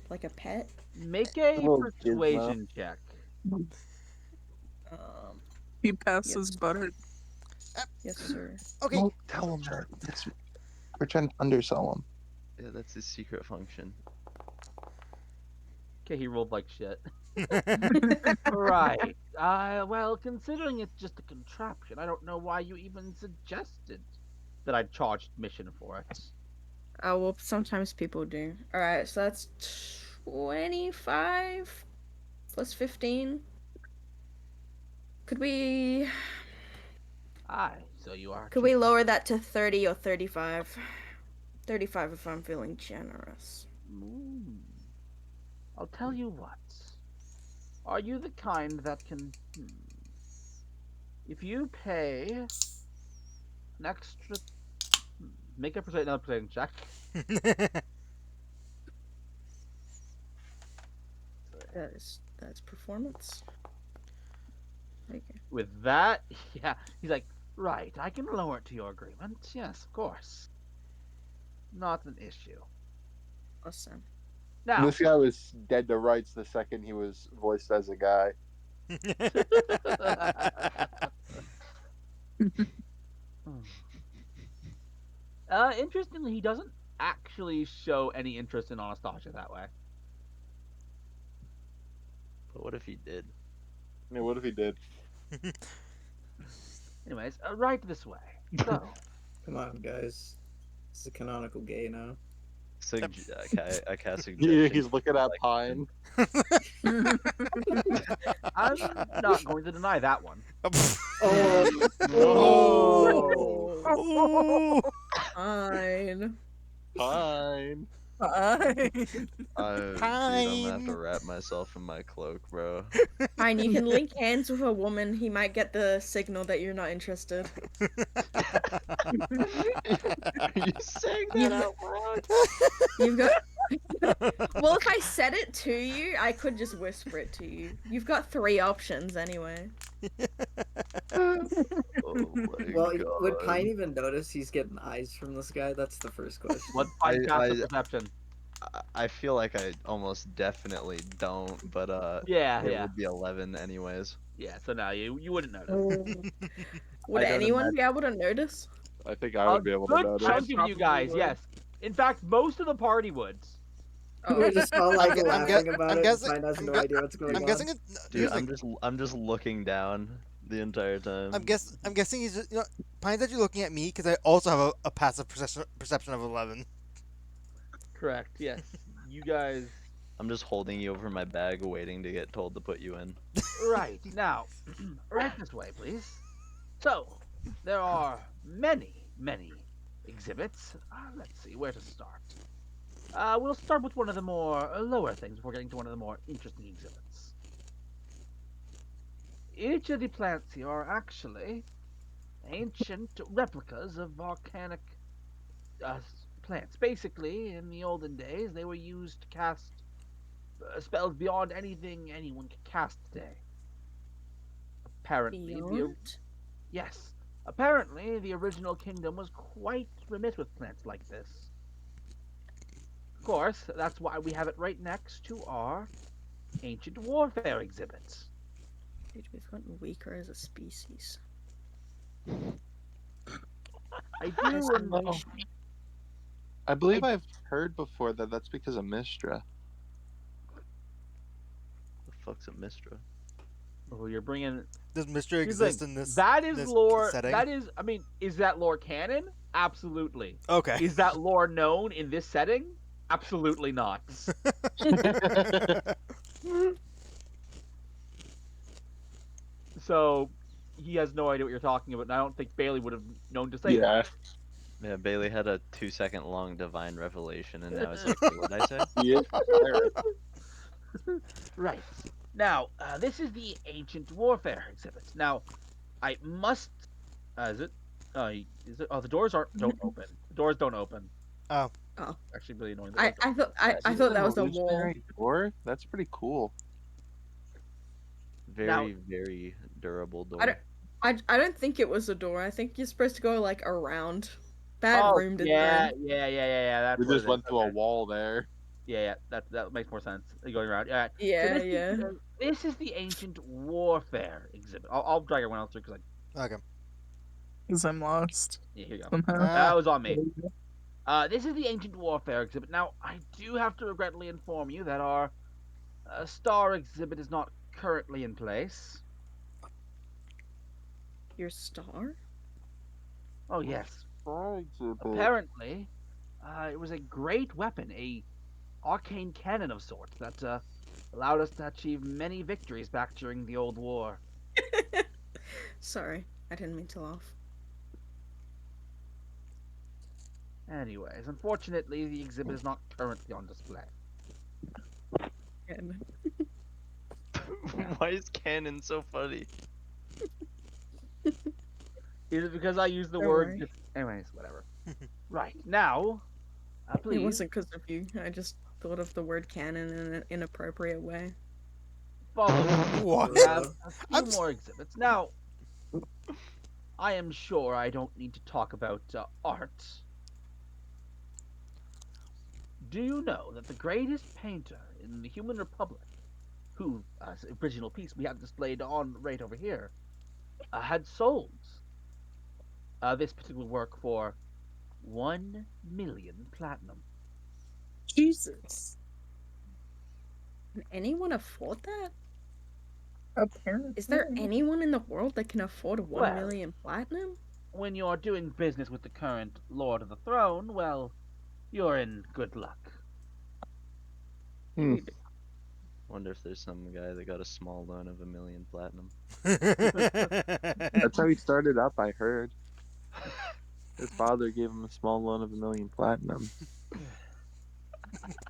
like a pet. Make a little persuasion check. Um, He passes Yes. butter. yes, sir. Okay. Don't tell him that. We're trying to undersell him. Yeah, that's his secret function. Okay, he rolled like shit. Right. Well, considering it's just a contraption, I don't know why you even suggested that I charged admission for it. Oh, well, sometimes people do. Alright, so that's 25 plus 15. Could we So you are. could we lower that to 30 or 35? 35 if I'm feeling generous. I'll tell you what. Are you the kind that can? If you pay an extra, make another persuasion check. That's performance. Okay. With that, yeah, he's like, right. I can lower it to your agreement. Yes, of course. Not an issue. Awesome. Now, This guy was dead to rights the second he was voiced as a guy. interestingly, he doesn't actually show any interest in Anastasia that way. But what if he did? I mean, what if he did? Anyways, right this way. So, Come on, guys. It's a canonical gay now. I cast Yeah, suggestion. he's looking at Pine. I'm not going to deny that one. Oh, Oh. Fine. Pine. Hi. Dude, I'm gonna have to wrap myself in my cloak, bro. Fine, you can link hands with a woman. He might get the signal that you're not interested. Are you saying that out loud? You've got Well, if I said it to you, I could just whisper it to you. You've got three options anyway. Oh my Well, would Pine god. even notice he's getting eyes from this guy? That's the first question. What's I fine passive I perception? I feel like I almost definitely don't, but Yeah, it yeah, would be 11 anyways. yeah. So now you wouldn't notice. Would I don't anyone imagine. be able to notice? I think I A would be able to good notice. chunk of you probably guys, would. yes. In fact, most of the party would. Oh, We're just all like I'm, laughing about I'm it, and guessing. Pine has no idea what's going I'm on. guessing it. Dude, Here's the thing. I'm just looking down the entire time. I'm guessing he's just, Pine's actually looking at me because I also have a passive perception of 11. Correct. Yes. You guys. I'm just holding you over my bag, waiting to get told to put you in. Right now, right this way, please. So, there are many, many exhibits. Let's see where to start. We'll start with one of the more lower things before getting to one of the more interesting exhibits. Each of the plants here are actually ancient replicas of volcanic plants. Basically, in the olden days, they were used to cast spells beyond anything anyone could cast today. Apparently, beyond? yes, apparently the original kingdom was quite remit with plants like this. Of course, that's why we have it right next to our ancient warfare exhibit. Dude, we've gotten weaker as a species. I As do, a and Oh, nation. I believe I I've heard before that that's because of Mistra. The fuck's a Mistra? oh, you're bringing. Does mystery Here's the thing. exist in That is this lore. setting? That is. I mean, is that lore canon? Absolutely. Okay. Is that lore known in this setting? Absolutely not. So he has no idea what you're talking about, and I don't think Bailey would have known to say Yeah. Yeah, Bailey had a 2 second long divine revelation, and now he's like, "Wait, what'd I say?" He is a pirate. that. Right. Now, this is the ancient warfare exhibit. Now, I must. Is it? Is it? Oh, the doors don't open. The doors don't open. Oh. Oh. Actually, really annoying. The I, doors don't I thought I, This I is thought an that was a wall. illusionary door? That's pretty cool. Now- Very, very durable I door. don't I don't think it was a door. I think you're supposed to go like around. Bad Oh, room yeah, design. yeah. That's We what just it is. went through a Okay. wall there. Yeah. That makes more sense. Going around. Yeah. So Yeah, this yeah. this is the ancient warfare exhibit. I'll drag everyone else through because Okay. Because I'm lost yeah, here you go. somehow. That Ah. was on me. This is the ancient warfare exhibit. Now, I do have to regretfully inform you that our star exhibit is not currently in place. Your star? Oh yes. Star exhibit. Apparently, it was a great weapon, a arcane cannon of sorts that allowed us to achieve many victories back during the old war. Sorry, I didn't mean to laugh. Anyways, unfortunately, the exhibit is not currently on display. Again. Why is canon so funny? Is it because I use the Don't word? worry. Anyways, whatever. Right now, please. It wasn't because of you. I just thought of the word cannon in an inappropriate way. Follow me. What? We have a few I'm s- more exhibits. Now, I am sure I don't need to talk about art. Do you know that the greatest painter in the human republic, who, as original piece we have displayed on right over here, had sold this particular work for 1 million platinum? Jesus. Can anyone afford that? Apparently. Is there anyone in the world that can afford one Well- million platinum? When you're doing business with the current Lord of the Throne, well, you're in good luck. Wonder if there's some guy that got a small loan of 1 million platinum. That's how he started up, I heard. His father gave him a small loan of 1 million platinum.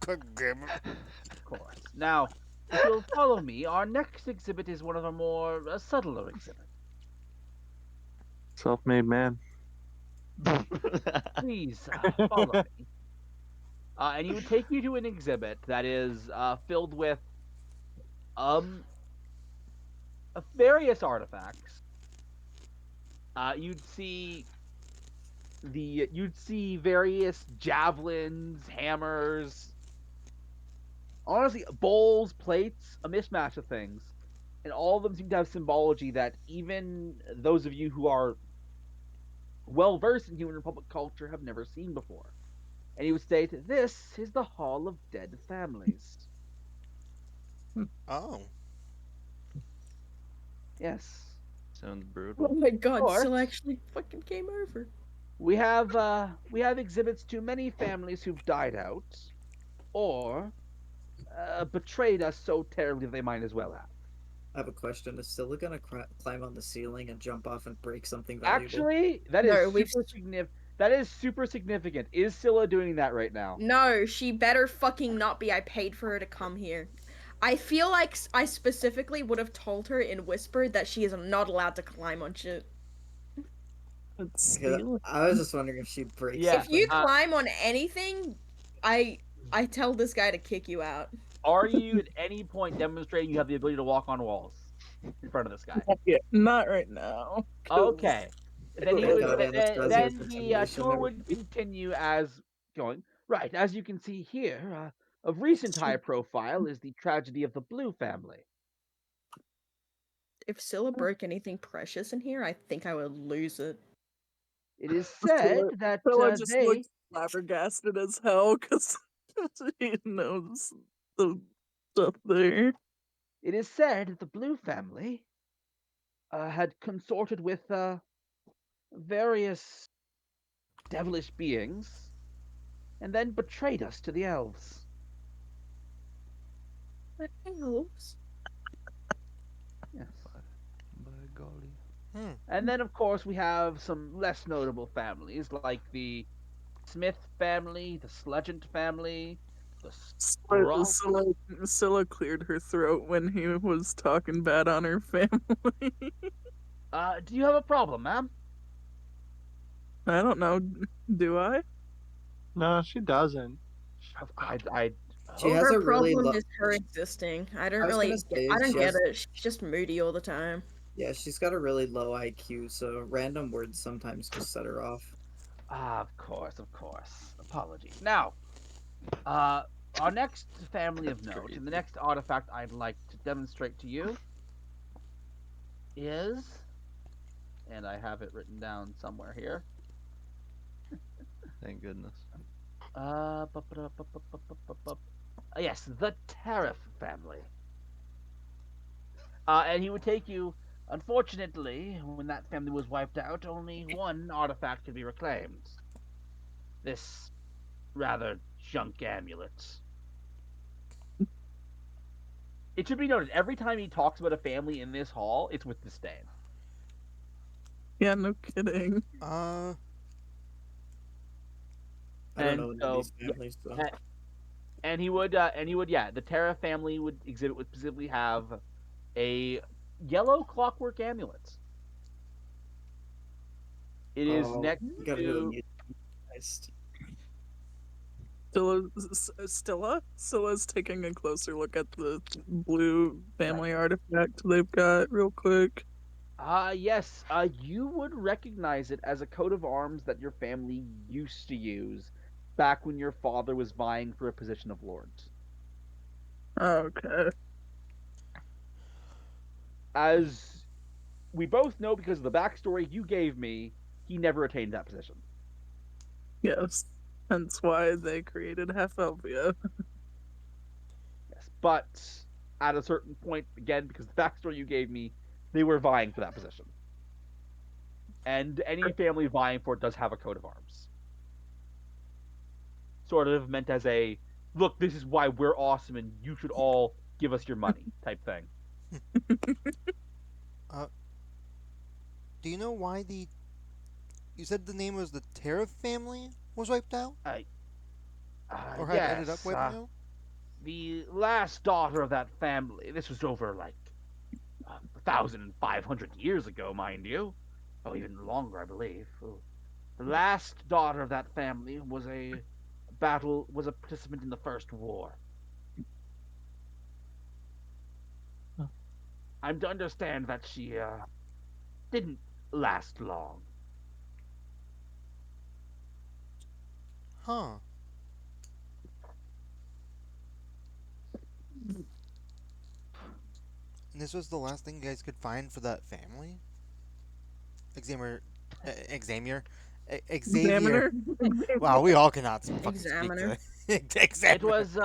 God damn it. Of course. Now, if you'll follow me, our next exhibit is one of our more subtler exhibits. Self-made man. Please follow me. And he would take you to an exhibit that is filled with um various artifacts. You'd see various javelins, hammers, honestly, bowls, plates, a mismatch of things, and all of them seem to have symbology that even those of you who are well versed in human Republic culture have never seen before. And he would state, "This is the Hall of Dead Families." Oh. Yes, Sounds Oh brutal. my of god, course. Sylla actually fucking came over. We have exhibits to many families who've died out, or betrayed us so terribly they might as well have. I have a question. Is Scylla gonna climb on the ceiling and jump off and break something valuable? Actually, that is No, super significant. That is super significant. Is Scylla doing that right now? no, she better fucking not be. I paid for her to come here. I feel like I specifically would have told her in whisper that she is not allowed to climb on shit. It's Because stealing. I was just wondering if she breaks Yeah. If you something. climb on anything, I I tell this guy to kick you out. Are you at any point demonstrating you have the ability to walk on walls in front of this guy? Yeah, not right now. Cause Okay. Then he Thank would. uh, God Anastasia has The intimidation tour now. would continue as going right. As you can see here, of recent high profile is the tragedy of the Blue family. If Scylla broke anything precious in here, I think I would lose it. It is said Philip, that Philip just they. looks flabbergasted as hell because he knows the stuff there. It is said that the Blue family had consorted with various devilish beings and then betrayed us to the elves. Elves? Yes. By golly. Hmm. And then, of course, we have some less notable families like the Smith family, the Sledgent family, the Scroff. Scylla cleared her throat when he was talking bad on her family. Do you have a problem, ma'am? I don't know. Do I? No, she doesn't. I She hope. has Her a really problem low. is her existing. I don't I was gonna really say I don't she get has. it. She's just moody all the time. Yeah, she's got a really low IQ, so random words sometimes just set her off. Of course, of course. Apologies. Now, uh, our next family of That's note, and the crazy. next artifact I'd like to demonstrate to you is, and I have it written down somewhere here. Thank goodness. Yes, the Tariff family. And he would take you. Unfortunately, when that family was wiped out, only one artifact could be reclaimed. This rather junk amulet. It should be noted every time he talks about a family in this hall, it's with disdain. Yeah, no kidding. Uh. I don't And know any of so, these yeah, families, so yeah, the Terra family exhibit would specifically have a yellow clockwork amulet. It is oh, next you gotta hear the to. music. Christ. Scylla's taking a closer look at the blue family artifact they've got real quick. Yes, you would recognize it as a coat of arms that your family used to use back when your father was vying for a position of lords. Okay. As we both know because of the backstory you gave me, he never attained that position. Yes. Hence why they created Half Elvia. Yes, but at a certain point, again, because the backstory you gave me, they were vying for that position. And any family vying for it does have a coat of arms. Sort of meant as a look, this is why we're awesome and you should all give us your money type thing. Uh. Do you know why the? You said the name was the Tariff family was wiped out, Uh, or had ended up yes, wiping out. the last daughter of that family, this was over like 1,500 years ago, mind you. Oh, even longer, I believe. Oh. The last daughter of that family was a battle was a participant in the First War. I'm to understand that she didn't last long. Huh. And this was the last thing you guys could find for that family? Xavier. Xavier? Xavier. Examiner. Wow, we all cannot fucking speak Examiner. today. It Examiner. was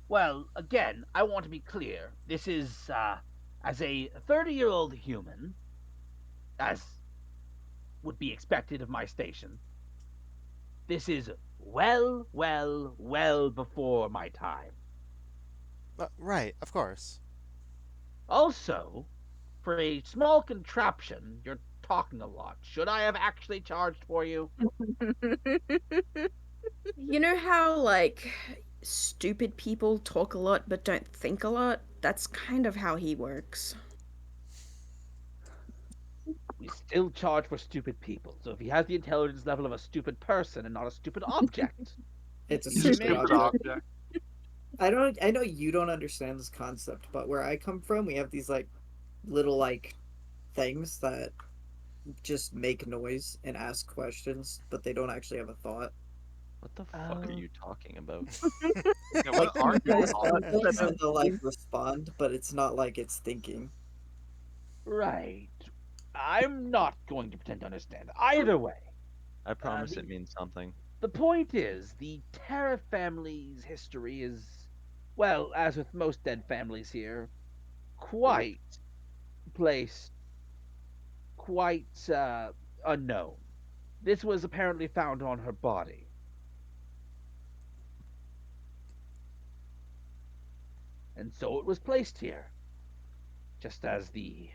well, again, I want to be clear. This is as a 30-year-old human, as would be expected of my station. This is well before my time. Right, of course. Also, for a small contraption, you're talking a lot. Should I have actually charged for you? You know how, like, stupid people talk a lot but don't think a lot? That's kind of how he works. We still charge for stupid people. So if he has the intelligence level of a stupid person and not a stupid object, It's a he stupid may Stupid object. object. I know you don't understand this concept, but where I come from, we have these like little like things that just make noise and ask questions, but they don't actually have a thought. What the fuck are Uh, you talking about? Yeah, Like what are you press talking buttons about? and they'll like respond, but it's not like it's thinking. right. I'm not going to pretend to understand. Either way, I promise the it means something. the point is, the Terra family's history is, well, as with most dead families here, quite placed, quite unknown. This was apparently found on her body, and so it was placed here, just as the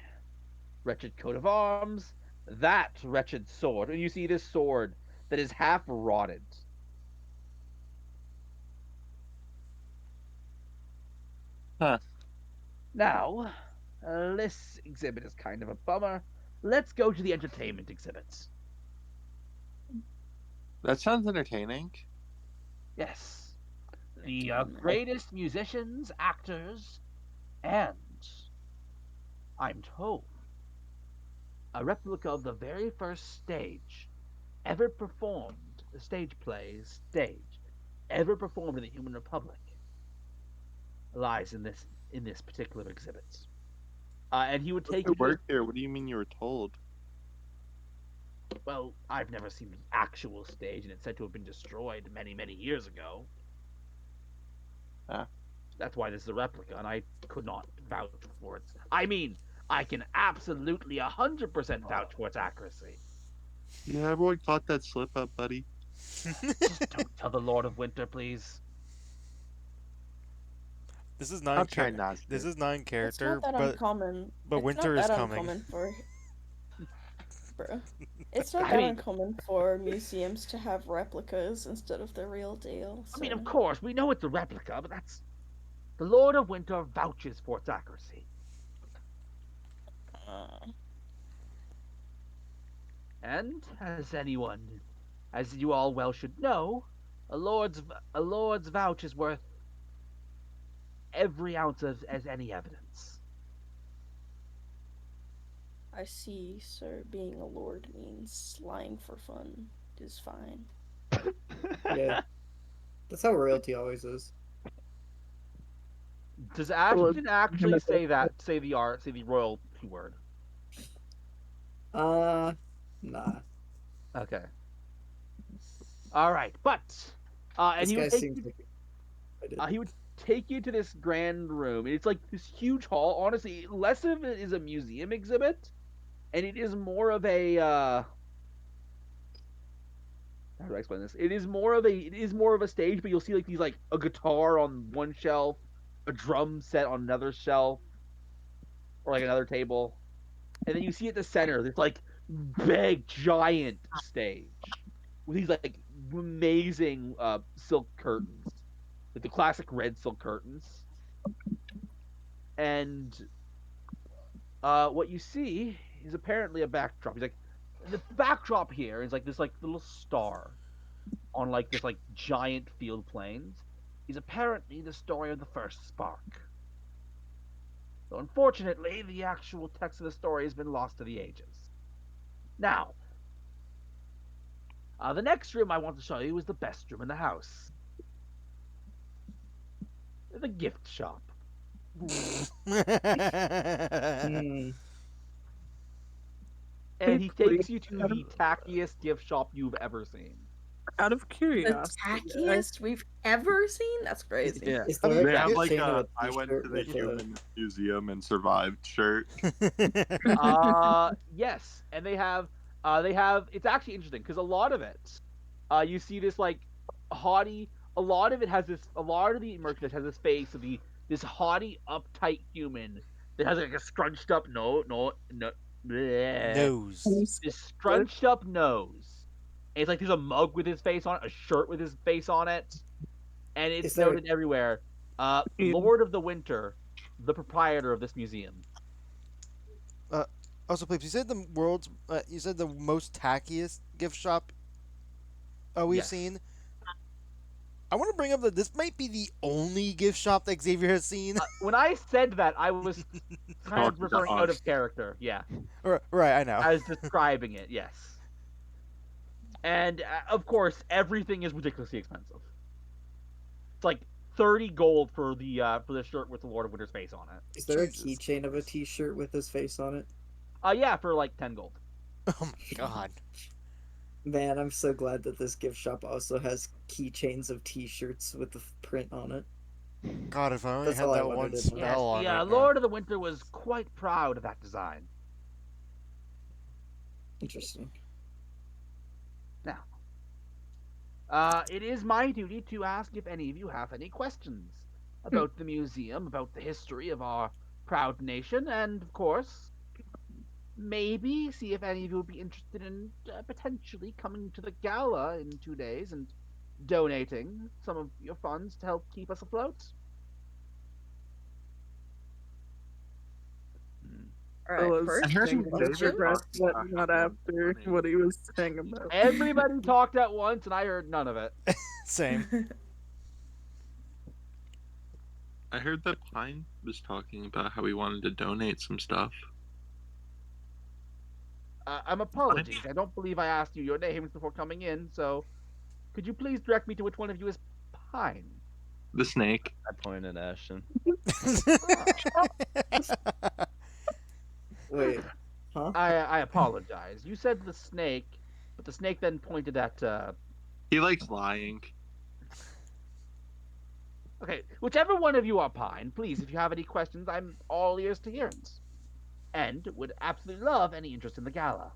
wretched coat of arms, that wretched sword, and you see this sword that is half rotted. Huh. Now, this exhibit is kind of a bummer. Let's go to the entertainment exhibits. That sounds entertaining. Yes, the Entertainment. greatest musicians, actors, and, I'm told, a replica of the very first stage ever performed, the stage play stage, ever performed in the human republic, lies in this particular exhibit. And he would If take I you to this. work here, what do you mean you were told? Well, I've never seen the actual stage, and it's said to have been destroyed many years ago. Ah. That's why this is a replica, and I could not vouch for it. I mean, I can absolutely 100% vouch for its accuracy. Yeah, everyone caught that slip up, buddy. Just don't tell the Lord of Winter, please. This is I'll try not This to. is not in It's not character, that uncommon. but It's winter not is that coming. uncommon for bro. It's not I that mean, uncommon for museums to have replicas instead of the real deal. I mean, of So course, we know it's a replica, but that's the Lord of Winter vouches for its accuracy. uh, And as you all well should know, a lord's vouch is worth every ounce of as any evidence. I see, sir. Being a lord means lying for fun is fine. Yeah, that's how royalty always is. Does Well, Ashton actually say that? Say the royal word. Uh, nah. Okay. All right, but and This he guy would take seems you. like I did. He would take you to this grand room. It's like this huge hall. Honestly, less of it is a museum exhibit, and it is more of a. How do I explain this? It is more of a stage, but you'll see like these like a guitar on one shelf, a drum set on another shelf, or like another table, and then you see at the center this like big giant stage with these like amazing silk curtains, like the classic red silk curtains, and what you see is apparently a backdrop. He's like, the backdrop here is like this like little star, on like this like giant field plains is apparently the story of the first spark. Though unfortunately, the actual text of the story has been lost to the ages. Now, the next room I want to show you is the best room in the house, the gift shop. Hmm. And Hey, he please, takes you to out of, the tackiest gift shop you've ever seen. out of The curiosity, tackiest we've ever seen? That's crazy. Yeah. Is I there mean, a They have like keychain of a a I went T-shirt to the with a? human museum and survived shirt. Yes, and they have it's actually interesting because a lot of it you see this like haughty, a lot of it has this, a lot of the merchandise has this face of the this haughty uptight human that has like a scrunched up bleh, Nose. this scrunched up nose. And it's like there's a mug with his face on it, a shirt with his face on it, and Is it's there? noted everywhere. Yeah. Lord of the Winter, the proprietor of this museum. Uh, also, please, you said the world's. You said the most tackiest gift shop we've Yes. seen. I want to bring up that this might be the only gift shop that Xavier has seen. When I said that, I was kind of Talking to referring out us. of character. Yeah, Right, I know. I was describing it. Yes, and of course, everything is ridiculously expensive. It's like 30 gold for the shirt with the Lord of Winter's face on it. Is there a Jesus keychain of a Christ. T-shirt with his face on it? Yeah, for like 10 gold. Oh my god. Man, I'm so glad that this gift shop also has keychains of T-shirts with the print on it. God, if I only That's had all I that wanted one to know. Yes, spell on the right now. Lord of the Winter was quite proud of that design. Interesting. Now, it is my duty to ask if any of you have any questions about the museum, about the history of our proud nation, and of course, maybe see if any of you would be interested in potentially coming to the gala in 2 days and donating some of your funds to help keep us afloat. Hmm. All right, Fellas, I first heard think about Xavier question. regret, talking but about not having after money. what he was saying about. Everybody talked at once, and I heard none of it. Same. I heard that Pine was talking about how he wanted to donate some stuff. I'm apologies. I don't believe I asked you your names before coming in, so could you please direct me to which one of you is Pine? The snake. I pointed at Ashton. Wait, huh? I apologize. You said the snake, but the snake then pointed at He likes lying. okay, whichever one of you are Pine, please, if you have any questions, I'm all ears to hear it. And would absolutely love any interest in the gala.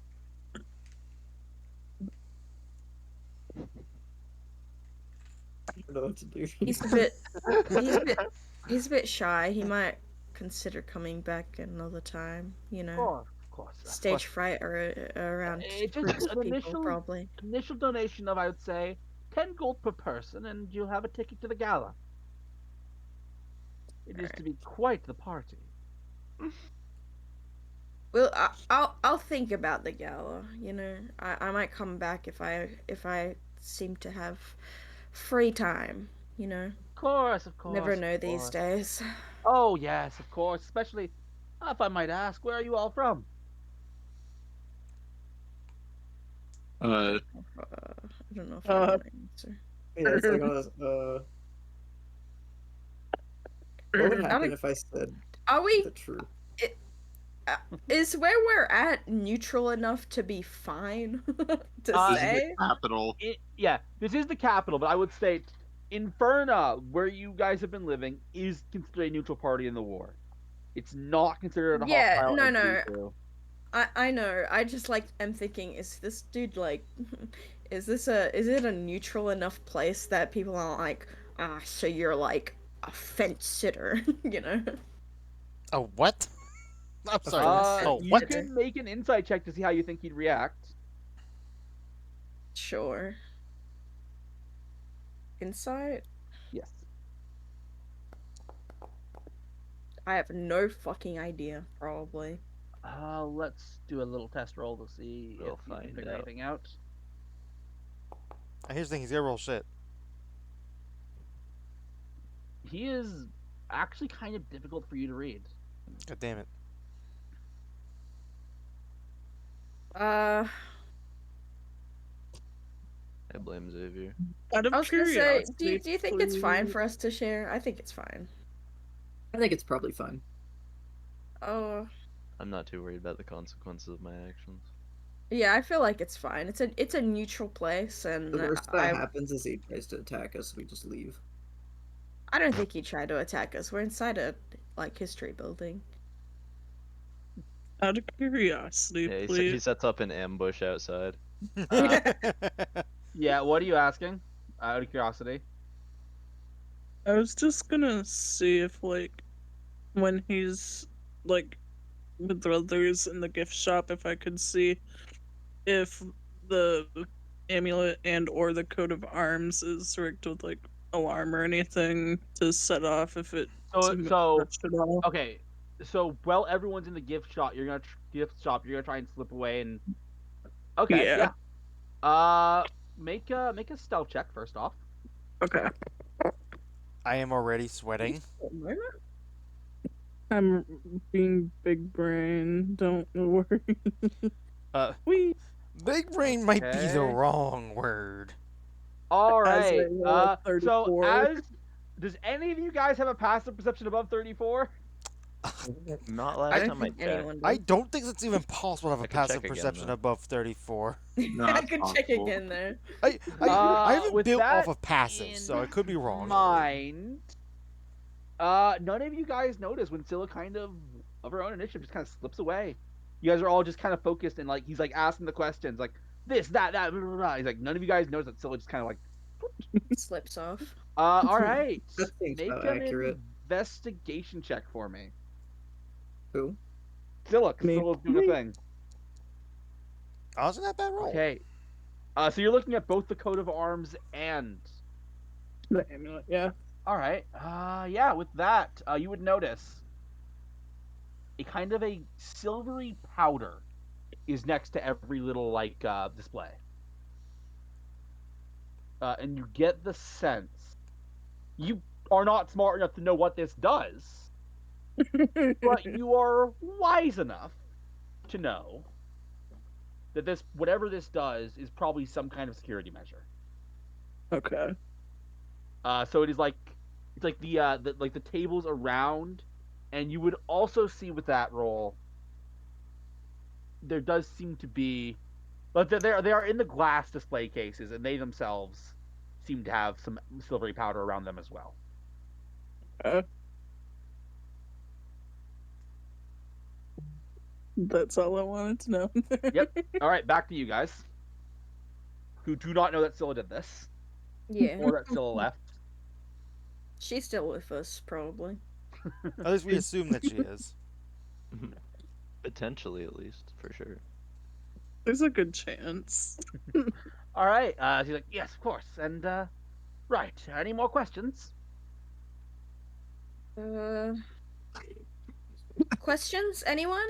I don't know what to do. He's a bit. He's a bit. He's a bit shy. He might consider coming back another time. You know, Of course, of stage course. fright or around It's just groups of an people, probably. initial donation of I would say 10 gold per person, and you'll have a ticket to the gala. It is to be quite the party. Well, I'll think about the gala. You know, I might come back if I seem to have free time. You know, Of never course, know of these course. days. Oh yes, of course. Especially, if I might ask, where are you all from? Uh, I don't know if I Uh, want to answer. Yeah, it's like what would happen Like, if I said are we? the truth? Uh, is where we're at neutral enough to be fine to this is the say? capital. Yeah, this is the capital, but I would state Inferna, where you guys have been living, is considered a neutral party in the war. It's not considered a Yeah, hostile no, entity. no. So. I know. I just like am thinking, is this dude like, is it a neutral enough place that people are like, ah, so you're like a fence sitter, you know? Oh, what? I'm sorry. Offense. Oh, You what? can make an insight check to see how you think he'd react. Sure. Insight? Yes. I have no fucking idea, probably. Let's do a little test roll to see We'll if you can find figure out. anything out. Here's the thing: he's gonna roll shit. He is actually kind of difficult for you to read. God damn it! Uh, I blame Xavier. Out I of was gonna say, curiosity, do you think it's fine please. for us to share? I think it's fine. I think it's probably fine. Oh, I'm not too worried about the consequences of my actions. yeah, I feel like it's fine. It's a neutral place, The and worst that happens is he tries to attack us. We just leave. I don't think he tried to attack us. We're inside a like history building. Out of curiosity, Yeah, please. he sets up an ambush outside. Uh, yeah. What are you asking? Out of curiosity. I was just gonna see if, like, when he's, like, with the others in the gift shop, if I could see if the amulet and or the coat of arms is rigged with, like, alarm or anything to set off if it So to so rush at all. okay. So while everyone's in the gift shop, gift shop. You're gonna try and slip away and okay, Yeah. yeah. Make a stealth check first off. Okay. I am already sweating. I'm being big brain. Don't worry. Uh, We big brain might be the Okay. wrong word. All as right. a roll of So 34. as does any of you guys have a passive perception above 34? Not I last don't time I think checked. anyone I does. don't think it's even possible to have I a can check passive again perception though. above 34. No, I it's could check possible. again there. I haven't With built off that of passives, in so I could be wrong. mind, none of you guys notice when Scylla kind of her own initiative just kind of slips away. You guys are all just kind of focused and like he's like asking the questions like this, that, blah, blah, blah. He's like none of you guys notice that Scylla just kind of like Slips off. all right. That seems Make about an accurate. investigation check for me. Who? Scylla, because Me. Scylla's doing a thing. Honestly, not bad roll. Okay. So you're looking at both the coat of arms and The amulet, yeah. all right. Yeah, with that, you would notice a kind of a silvery powder is next to every little like display. And you get the sense you are not smart enough to know what this does, but you are wise enough to know that this whatever this does is probably some kind of security measure. Okay. So it is like it's like the tables around, and you would also see with that roll there does seem to be, but they are in the glass display cases, and they themselves seem to have some silvery powder around them as well. Uh, that's all I wanted to know. Yep. All right, back to you guys, who do not know that Scylla did this Yeah. or that Scylla left. She's still with us, probably. At least we assume that she is. Potentially, at least, for sure. There's a good chance. All right. She's like, yes, of course. And right. Any more questions? Uh, questions? Anyone?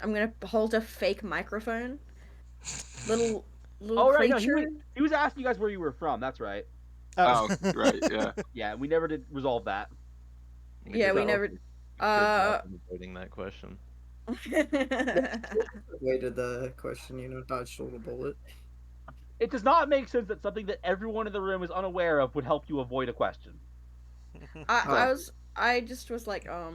I'm gonna hold a fake microphone. Little Oh right, no, creature. he was asking you guys where you were from. That's right. Oh, right, yeah. Yeah, we never did resolve that. Yeah, we So- never. Good Uh. job in avoiding that question. Avoided the question, dodged a little bullet. It does not make sense that something that everyone in the room is unaware of would help you avoid a question. I just was like, uh,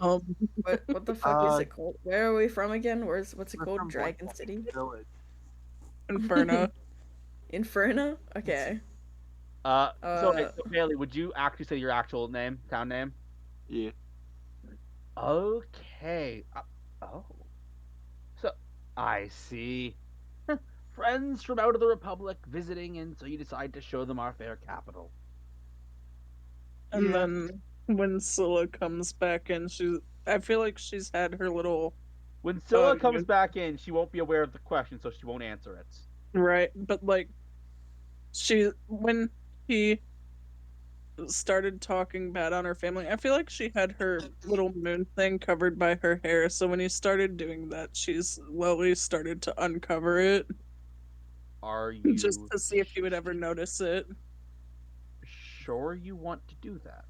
Um, what the fuck is it called? Where are we from again? What's it We're called? from Dragon Black City? Village. Inferno. Inferno? Okay. So Bailey, would you actually say your actual name, town name? Yeah. Okay. Oh. So, I see. Friends from out of the Republic visiting, and so you decide to show them our fair capital. And Yeah. then when Sylla comes back in, I feel like she's had her little When Sylla comes you- back in, she won't be aware of the question, so she won't answer it. right, but like when he started talking bad on her family, I feel like she had her little moon thing covered by her hair. So when he started doing that, she's slowly started to uncover it. Are Just you to see if you would ever notice it. sure you want to do that?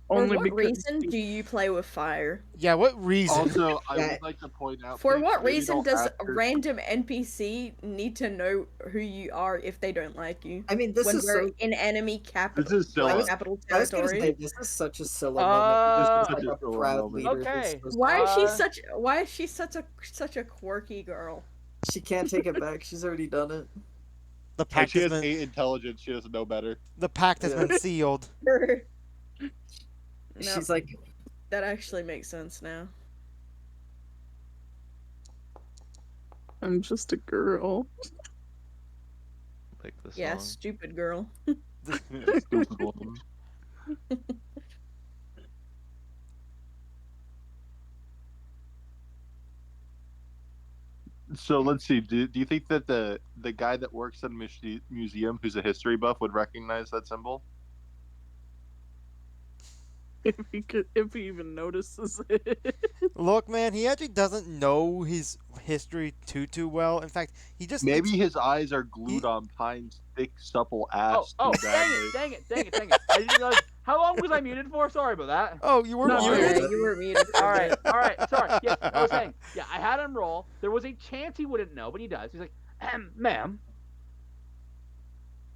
For Only what because reason do you play with fire? Yeah, what reason? Also, I Yeah. would like to point out For things. what Maybe reason don't does ask a her. random NPC need to know who you are if they don't like you? I mean, this When is we're so. in enemy capital, This is Sylla. capital I was gonna territory. say this is such a Sylla moment. This is Uh, She's such like a a Sylla proud moment. leader. Who's Okay. supposed Why is she such a quirky girl? she can't take it back. She's already done it. The Like pact she has has been 8 intelligence. She doesn't know better. the pact has Yeah. been sealed. No, She's like, that actually makes sense now. I'm just a girl. Like the Yeah, song. stupid girl. Stupid woman. So let's see. Do you think that the guy that works at a museum, who's a history buff, would recognize that symbol? If he even notices it. Look, man, he actually doesn't know his history too well. In fact, he just Maybe thinks his eyes are glued on Pine's thick, supple ass oh, too badly. dang it. I didn't realize. How long was I muted for? Sorry about that. Oh, you were No, Oh, you're yeah, muted? you were muted for All a right, bit. all right. Sorry. Yes, I was saying. Yeah, I had him roll. There was a chance he wouldn't know, but he does. He's like, ma'am,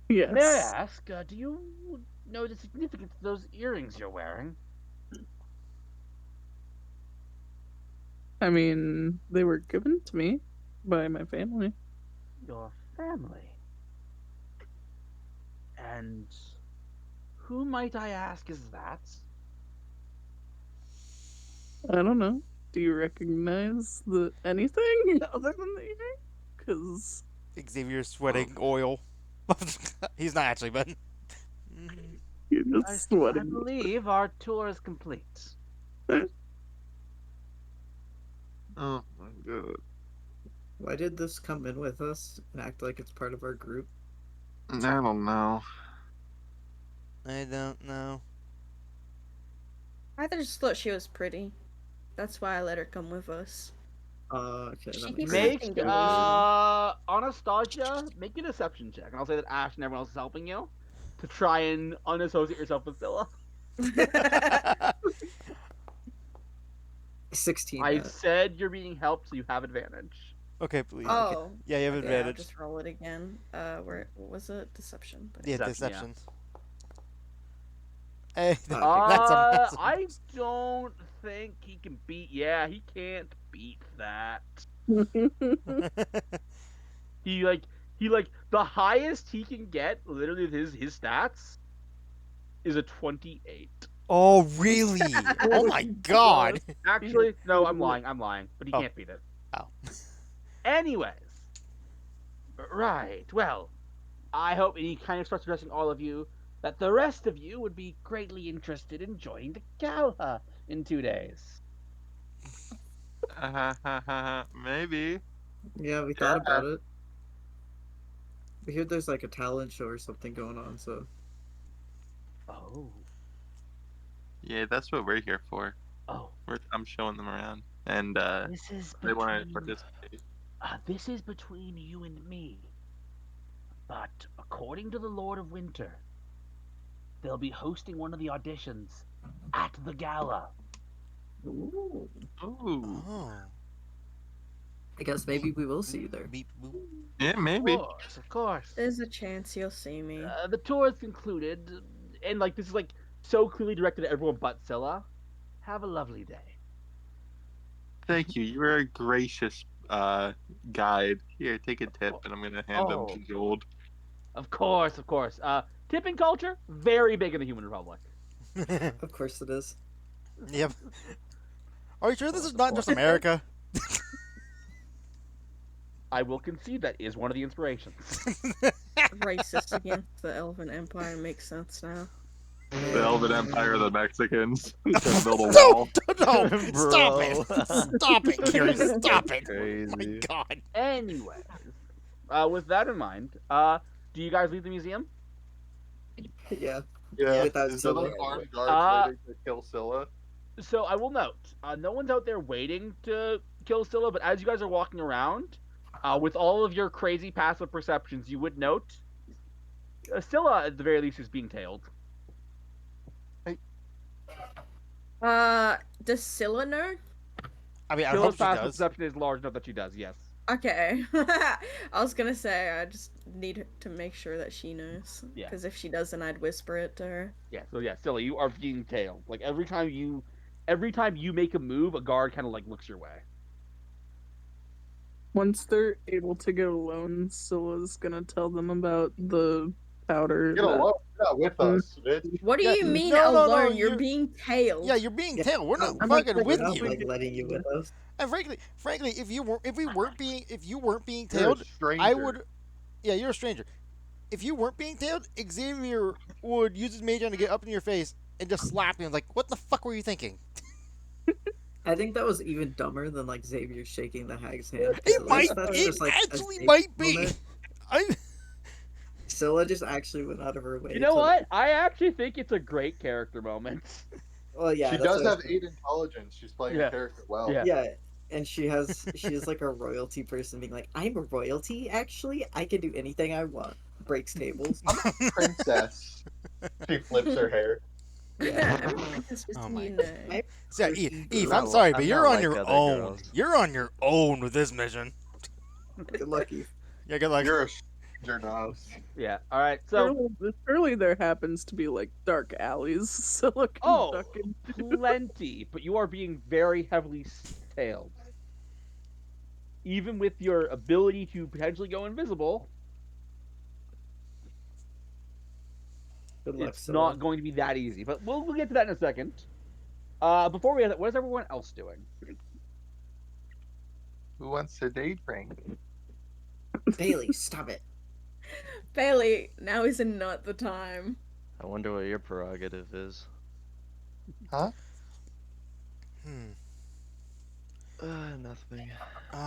Yes. may I ask, do you know the significance of those earrings you're wearing? I mean, they were given to me by my family. Your family. And who, might I ask, is that? I don't know. Do you recognize anything other than the earring? Because Xavier's sweating oil. He's not actually, but you're I, just I sweating. believe our tour is complete. Oh my god. why did this come in with us and act like it's part of our group? I don't know. I don't know. I just thought she was pretty. That's why I let her come with us. Okay, She that keeps makes sense. acting Make delusional. Anastasia, make a deception check, and I'll say that Ash and everyone else is helping you to try and unassociate yourself with Sylla. 16. I said you're being helped, so you have advantage. Okay, please. Oh. Yeah, you have Okay, I'll advantage. just roll it again. What was it? Deception. Yeah, Deception, yeah. deception. Hey, Okay. that's a I don't think he can beat. Yeah, he can't beat that. He like the highest he can get, literally with his stats, is a 28. Oh, really? Oh my god. Actually, no, I'm lying, but he Oh. can't beat it. Oh. Anyways, right. Well, I hope, and he kind of starts addressing all of you, that the rest of you would be greatly interested in joining the gala in 2 days. Maybe. Yeah, we thought about it. We hear there's like a talent show or something going on, so Oh, Yeah, that's what we're here for. oh. I'm showing them around, and This is they want to between participate. this is between you and me. But according to the Lord of Winter, they'll be hosting one of the auditions at the gala. ooh. Ooh, Oh. I guess maybe we will see you there. Beep boop. yeah, maybe. Of course. There's a chance you'll see me. The tour is concluded, and like this is like so clearly directed at everyone but Sylla. Have a lovely day. Thank you. You were a gracious guide. Here, take a tip, and I'm gonna hand them Oh. some gold. Of course. Tipping culture, very big in the Human Republic. Of course it is. Yep. Are you sure this is not just America? I will concede that is one of the inspirations. Racist against the Elven Empire makes sense now. The Elven Empire, the Mexicans, to build a No, wall. no, stop Bro. it. Stop it, Kiri, stop it. Oh my Crazy. god. Anyways, with that in mind, do you guys leave the museum? Yeah. Yeah, Without is there Sylla. like armed guards waiting to kill Sylla? So I will note, no one's out there waiting to kill Sylla, but as you guys are walking around, With all of your crazy passive perceptions, you would note Sylla, at the very least, is being tailed. Does Sylla know? I mean, I would Scylla's hope she passive does. perception is large enough that she does, yes. Okay. I was gonna say I just need to make sure that she knows. Yeah. Because if she doesn't, I'd whisper it to her. Yeah, so yeah, Sylla, you are being tailed. Like every time you make a move, a guard kind of like looks your way. Once they're able to get alone, Scylla's gonna tell them about the powder Get that. alone. You're not with us, bitch. What do Yeah, you mean no, no, no. alone? You're being tailed. Yeah, you're being Yeah, tailed. We're not we're fucking we're with not you. like letting you with us. And frankly, if you weren't being You're a tailed, stranger. I would. Yeah, you're a stranger. If you weren't being tailed, Xavier would use his mage hand to get up in your face and just slap you. And like, what the fuck were you thinking? I think that was even dumber than like Xavier shaking the hag's hand. It might. That's It just like a actually safe might be. moment. I. Scylla just actually went out of her way. You know to, what? I actually think it's a great character moment. Well, yeah, she that's does what I have was- 8 intelligence. She's playing Yeah. the character well. Yeah. Yeah, and she's like a royalty person being like, I'm a royalty. Actually, I can do anything I want. Breaks tables. Princess. She flips her hair. It's just Oh my- you know. I'm So, Christian Eve, girl. I'm sorry, but I'm you're not on like your other own. girls. You're on your own with this mission. Good luck, Eve. Yeah, good luck. You're a stranger now. Yeah. All right. So, Surely there happens to be like dark alleys Scylla can oh, duck into. plenty, but you are being very heavily tailed. Even with your ability to potentially go invisible, Good luck, it's Scylla. not going to be that easy. But we'll get to that in a second. Before we have that, what is everyone else doing? Who wants to date ring? Bailey, stop it. Bailey, now isn't not the time. I wonder what your prerogative is. Huh? Hmm. Nothing.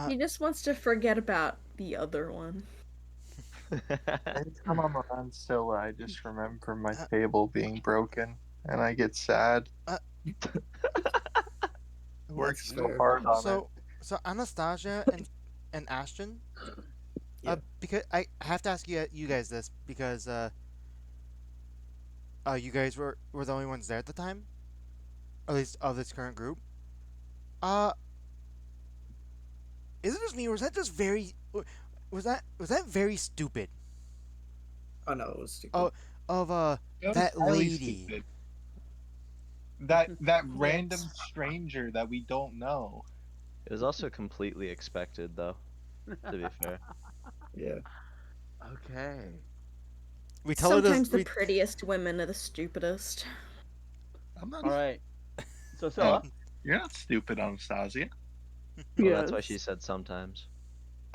He just wants to forget about the other one. Anytime I'm around Sylla, I just remember my table being broken, and I get sad. Worked so fair. hard on it. So Anastasia and Ashton. Yeah. Because I have to ask you guys this because you guys were the only ones there at the time, at least of this current group. Is it just me, or was that just very? Was that very stupid? Oh no, it was stupid. Oh, of It was that highly lady. stupid. That random stranger that we don't know. It was also completely expected, though. To be fair. Yeah. Okay. We tell her Sometimes this. the prettiest women are the stupidest. I'm not. All right. So, Sylla, You're not stupid, Anastasia. Well, that's why Yes. she said sometimes.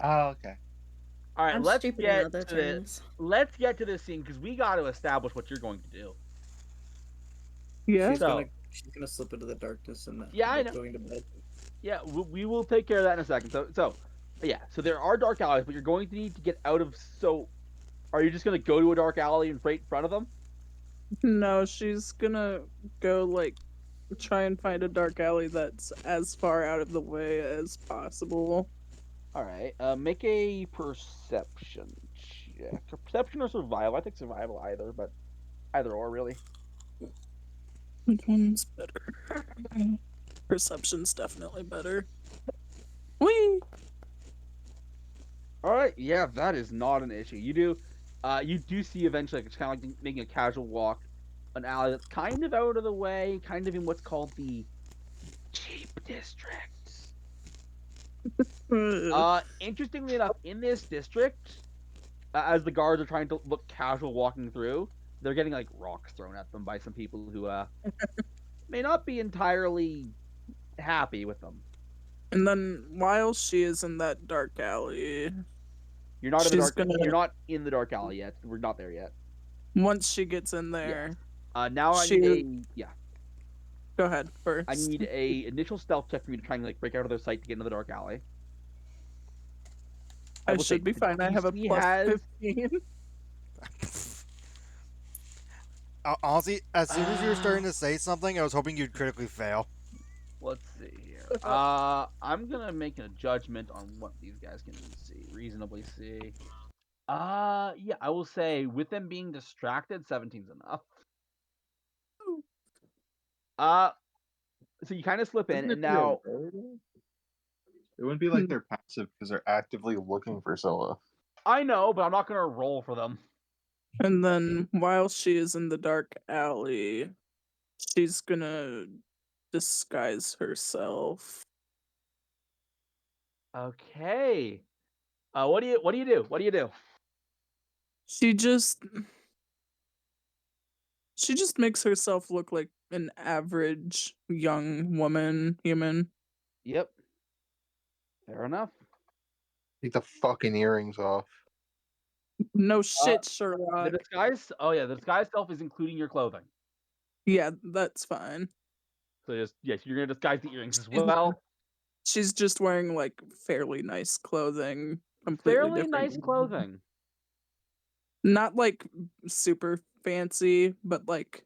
Oh, okay. all right, I'm let's stupid in get other to this. terms. Let's get to this scene because we got to establish what you're going to do. Yeah. So- She's gonna slip into the darkness and Yeah, I end up know. going to bed. Yeah, we will take care of that in a second. So yeah. So there are dark alleys, but you're going to need to get out of. So, are you just going to go to a dark alley and right in front of them? No, she's gonna go like try and find a dark alley that's as far out of the way as possible. All right. Make a perception check. Perception or survival? I think survival either, but either or really. Which one's better? Perception's definitely better. Whee! All right. Yeah, that is not an issue. You do see eventually, like, it's kind of like making a casual walk, an alley that's kind of out of the way, kind of in what's called the cheap district. Interestingly enough, in this district, as the guards are trying to look casual walking through, they're getting like rocks thrown at them by some people who may not be entirely happy with them. And then while she is in that dark alley, You're not in the She's dark. gonna- You're not in the dark alley yet. We're not there yet. once she gets in there, Now I She- need go ahead first. I need a initial stealth check for me to try and like break out of their sight to get into the dark alley. I will say should be the fine. I have a DC plus has- 15. Honestly, as soon as you were starting to say something, I was hoping you'd critically fail. Let's see here. I'm gonna make a judgment on what these guys can see, reasonably see. Yeah, I will say with them being distracted, 17's enough. Uh, so you kind of slip in, Doesn't and it be a now roll? It wouldn't be like they're passive because they're actively looking for Sylla. I know, but I'm not gonna roll for them. And then while she is in the dark alley, she's gonna disguise herself. Okay. What do you do? What do you do? She just makes herself look like an average young woman, human. Yep. Fair enough. Take the fucking earrings off. No Uh, shit, the Sherlock. disguise. Oh yeah, the disguise self is including your clothing. Yeah, that's fine. So just yes, you're gonna disguise the earrings as She's, well. she's just wearing like fairly nice clothing, completely Fairly different. nice clothing. Not like super fancy, but like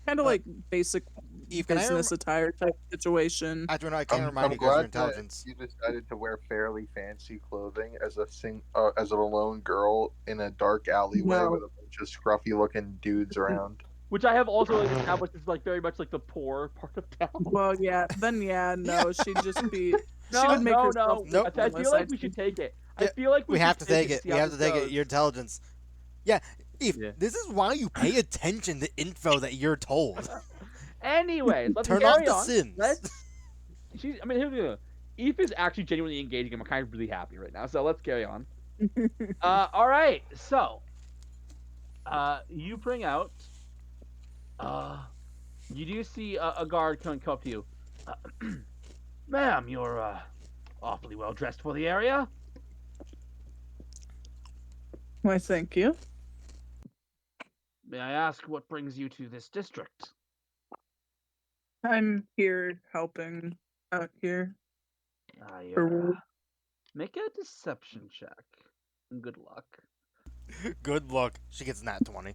kind of Uh, like basic Eve, can I business attire type situation. I don't know. I can't I'm remind you because your glad that intelligence. you decided to wear fairly fancy clothing as as a lone girl in a dark alleyway No. with a bunch of scruffy looking dudes around. Which I have also like established is like very much like the poor part of town. Well, yeah, then no, she'd just be. She No, would make no, herself no. Nope. look I feel homeless. like we should take it. I Yeah, feel like we we have should to take to it. see We how have this to take it. goes. Your intelligence. Yeah, Eve. Yeah. This is why you pay attention to info that you're told. Anyways, let's Turn off carry the on. Sims. She's. I mean, here's the thing. Eve is actually genuinely engaging. I'm kind of really happy right now. So let's carry on. All right. So, you bring out. You do see a guard come up to you. Ma'am, you're awfully well dressed for the area. Why, thank you. May I ask what brings you to this district? I'm here helping out here. For Make a deception check. And good luck. Good luck. She gets nat 20.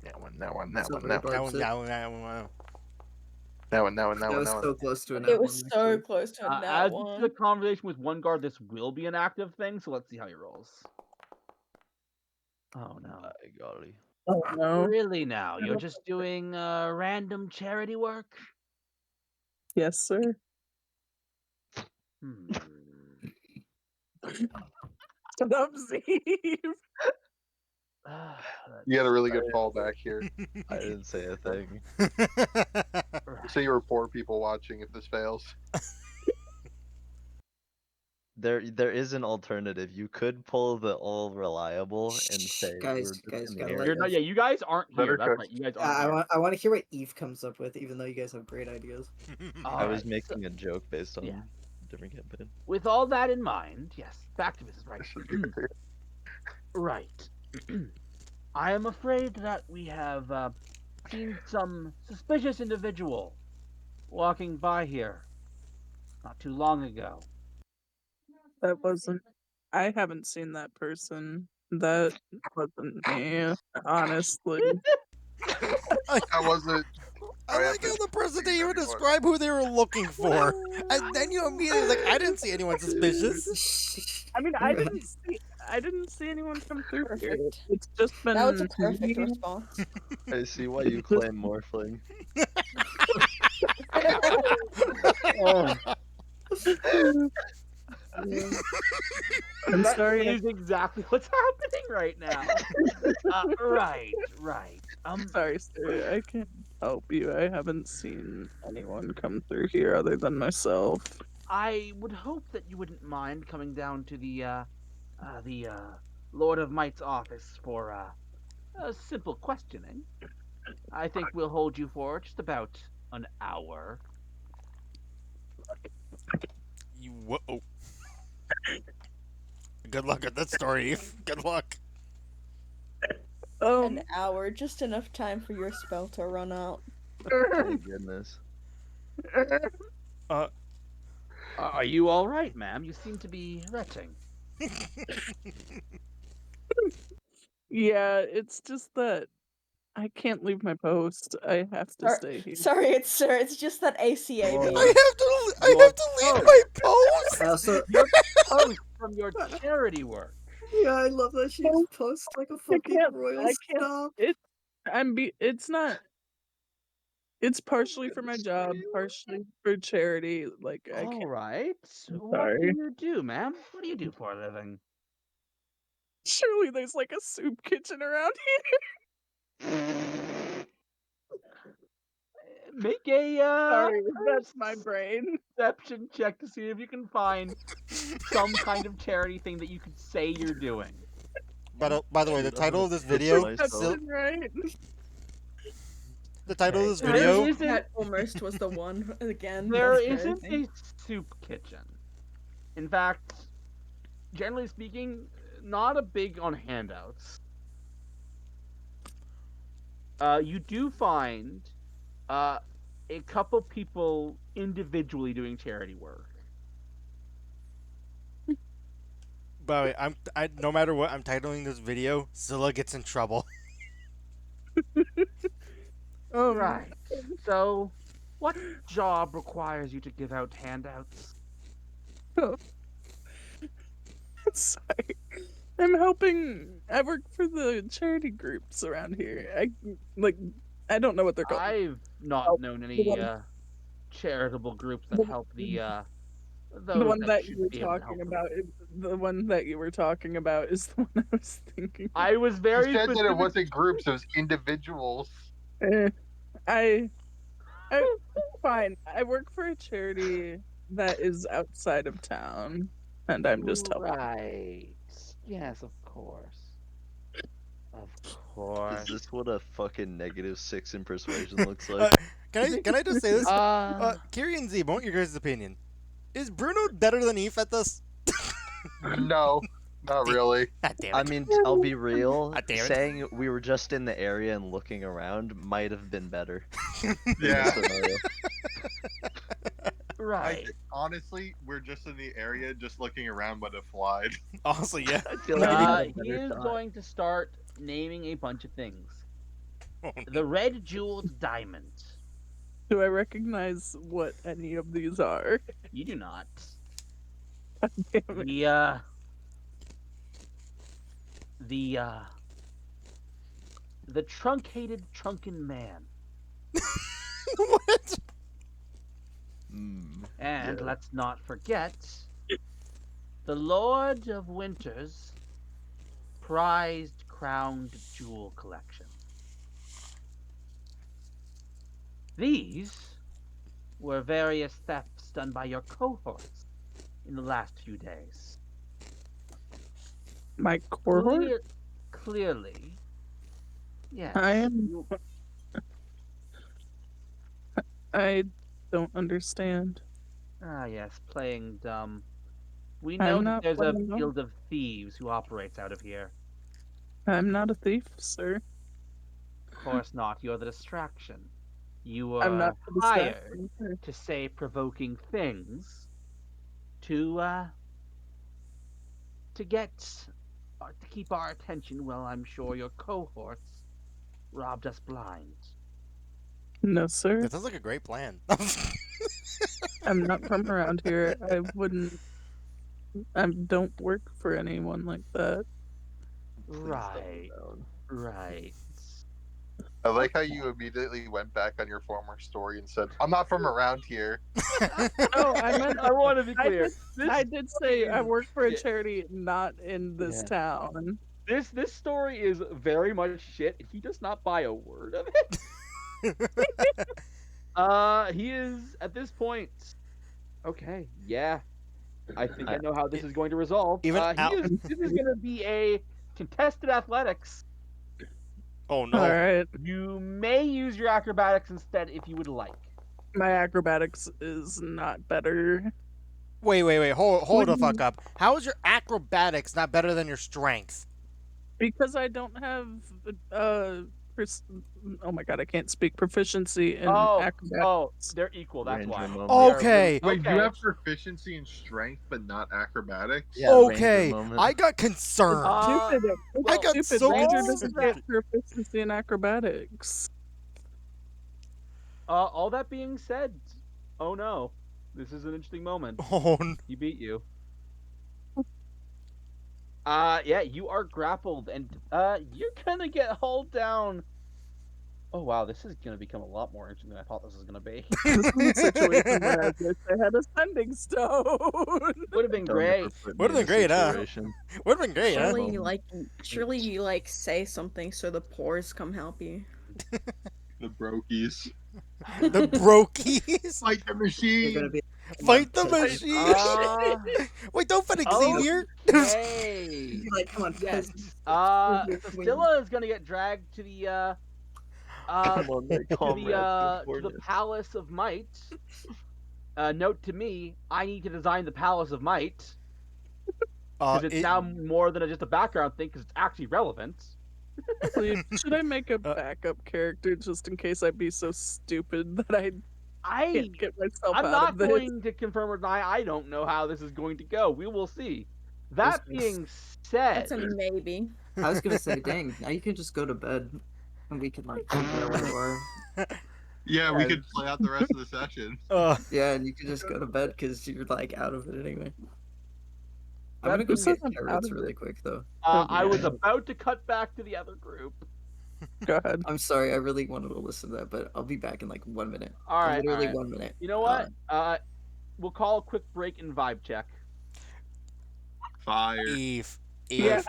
That one, that one, that So one, that one, That one, it. that one, that one. that one, that one, that That one, was that so one. close to an It out was one, so actually. close to a nat As you the one. conversation with one guard, this will be an active thing, so let's see how he rolls. Oh no. By golly. Oh no. Really now? You're just doing random charity work? Yes, sir. Hmm. Shut up, Steve. You got a really good fallback here. I didn't say a thing. Say you were poor people watching if this fails. There is an alternative. You could pull the all reliable and say Guys, we're just guys, gonna gotta hear let You're it. not, yeah, you guys aren't Better here. That's cook. right. You guys I aren't here. want to hear what Eve comes up with, even though you guys have great ideas. I was Alright, making a joke based on yeah. different campaign. With all that in mind, yes, back to business, right? I should give it to you. Right. I am afraid that we have seen some suspicious individual walking by here not too long ago. That wasn't. I haven't seen that person. That wasn't me, honestly. I, That wasn't. I like how the person didn't even describe who they were looking for. And then you immediately like, I didn't see anyone suspicious. I mean, I didn't see anyone come through here. Perfect. It's just been. That was a perfect me. response. I see why you claim Morphling. I'm That sorry. is exactly what's happening right now. Right. Sorry, sir. I can't help you. I haven't seen anyone come through here other than myself. I would hope that you wouldn't mind coming down to the Lord of Might's office for a simple questioning. I think we'll hold you for just about an hour. Whoa. Good luck at that story, Eve. Good luck. An hour, just enough time for your spell to run out. My goodness. Are you all right, ma'am? You seem to be retching. Yeah, it's just that I can't leave my post. I have to stay here. Sorry, it's just that ACA Oh. meme. I Your have to leave post. my post. I also, Your post from your charity work. yeah, I love that she just posts like a I fucking can't. royal I can't. snob. It's not. It's partially for my job, partially for charity. Like I All can't. right. What do Sorry. you do, ma'am? What do you do for a living? Surely there's like a soup kitchen around Make a here. Sorry, that's my brain. perception check to see if you can find some kind of charity thing that you could say you're doing. By the way, the Dude, I'm title gonna of this piss video, myself. That's right. the title of this There video, isn't- That almost was the one again. There That's isn't crazy. a soup kitchen. In fact, generally speaking, not a big on handouts. You do find a couple people individually doing charity work. by the way, no matter what I'm titling this video, Sylla gets in trouble. Right. So, what job requires you to give out handouts? Sorry. I'm helping. I work for the charity groups around here. I don't know what they're called. I've not known any charitable groups that help the The those one that you should were be able to help talking them. about, the one that you were talking about is the one I was thinking. I was You very said that specific. it wasn't groups; it was individuals. I fine. I work for a charity that is outside of town, and I'm just helping. Right. Yes, of course. Of course. Is this what a fucking -6 in persuasion looks like? Can I just say this? Uh, Kiri and Z, I want your guys' opinion. Is Bruno better than Eve at this? No, not really. God damn it. I mean, I'll be real. God damn it. Saying we were just in the area and looking around might have been better. in Yeah. this scenario. I right. think, honestly, we're just in the area, just looking around when it flied. Also, yeah. I feel like we had a He better is shot. going to start naming a bunch of things. Oh, The red jeweled diamond. Do I recognize what any of these are? You do not. Damn it. The truncated trunken man. What? Mm, And yeah. let's not forget the Lord of Winter's prized crowned jewel collection. These were various thefts done by your cohorts in the last few days. My cohort? Clearly, yes. I am- you- I don't understand. yes, playing dumb. We I'm know that not there's a playing dumb. guild of thieves who operates out of here. I'm not a thief, sir. Of course not. You're the distraction. You I'm were not the hired distraction, sir. to say provoking things to keep our attention. Well, I'm sure your cohorts robbed us blind. No, sir. That sounds like a great plan. I'm not from around here. I wouldn't. I don't work for anyone like that. Please Right. double down. Right. I like how you immediately went back on your former story and said, "I'm not from around here." No, I meant I want to be I clear. I did say I work for a shit. charity not in this Yeah. town. This story is very much shit. He does not buy a word of it. He is at this point. Okay, yeah. I think I know how this is going to resolve. Even out- This is going to be a contested athletics. Oh no. All right, You may use your acrobatics instead if you would like. my acrobatics is not better. Wait. Hold the fuck up. How is your acrobatics not better than your strength? Because I don't have oh my god, I can't speak proficiency in Oh, acrobatics. they're equal. That's Ranger why moment. we are really Okay. Wait, you okay. have proficiency in strength but not acrobatics? Yeah, ranger Okay. moment. I got It's concerned. stupid. It's I Well, got stupid. so Ranger all doesn't that get concerned. proficiency in acrobatics. all that being said, oh no, this is an interesting moment. Oh, no. He beat you. Yeah, you are grappled, and you're gonna get hauled down. Oh wow, this is gonna become a lot more interesting than I thought this was gonna be. This is a situation where I wish I had a sending stone. Would have been Don't ever great. put me Would have in been a great, huh? situation. Would have been great, huh? Surely Surely, moment. you like say something so the pores come help you. The brokies. The brokies. Fight the They're gonna machine! be Fight the come on, machine. Uh, Wait, don't fight Xavier. okay. Be like, come on, Yes. peasants. So Sylla is gonna get dragged to the Come on, my comrades to the Cornus. Palace of Might. Note to me, I need to design the Palace of Might because it's It, now more than just a background thing because it's actually relevant. Please, should I make a Uh, backup character just in case I be so stupid that I I can't get myself I'm out not of this? going to confirm or deny. I don't know how this is going to go. We will see. That being said, That's a maybe. I was gonna say, dang, now you can just go to bed, and we can like figure out where you are. Yeah, we Yeah. could play out the rest of the session. Yeah, and you can just go to bed because you're like out of it anyway. I'm That gonna go being get I'm out carrots of really it. quick though. I was Yeah. about to cut back to the other group. Go ahead. I'm sorry, I really wanted to listen to that, but I'll be back in like 1 minute. All right, all Literally right. 1 minute. You know what? We'll call a quick break and vibe check. Fire. Eve. Yeah,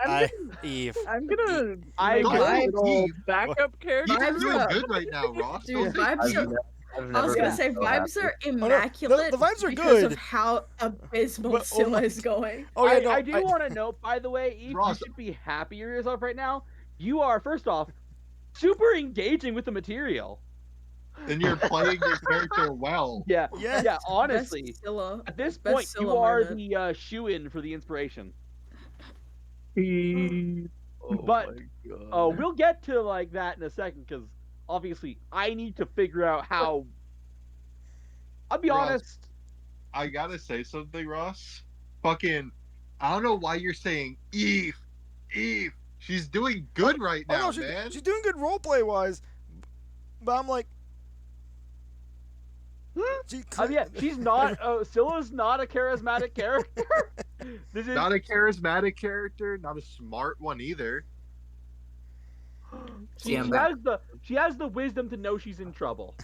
Eve. I'm gonna I make Don't a agree. hate little Eve. backup character. Eve's Vibes doing up. good right now, Ross. Dude, Don't hate vibes I've, are. ne- I've I was never gonna been say so vibes happy. are Oh, no, immaculate the vibes are because of good. how abysmal But, oh Sylla my- is going. Oh yeah, no. I do want to note, by the way, Eve, you Ross. should be happy with yourself right now. You are, first off, super engaging with the material. And you're playing your character well. Yeah, Yeah. yeah. Honestly, Best Sylla. at this best point, you Sylla are moment. the shoe-in for the inspiration. Oh But my god. we'll get to like that in a second because obviously I need to figure out how. I'll be Ross. honest. I gotta say something, Ross. Fucking, I don't know why you're saying Eve. Eve. She's doing good right Oh now, no, man. she's doing good roleplay wise. But I'm like, Yeah, she's not. Scylla's not a charismatic character. This is Not a charismatic character, not a smart one either. See, I'm back. she has the wisdom to know she's in trouble.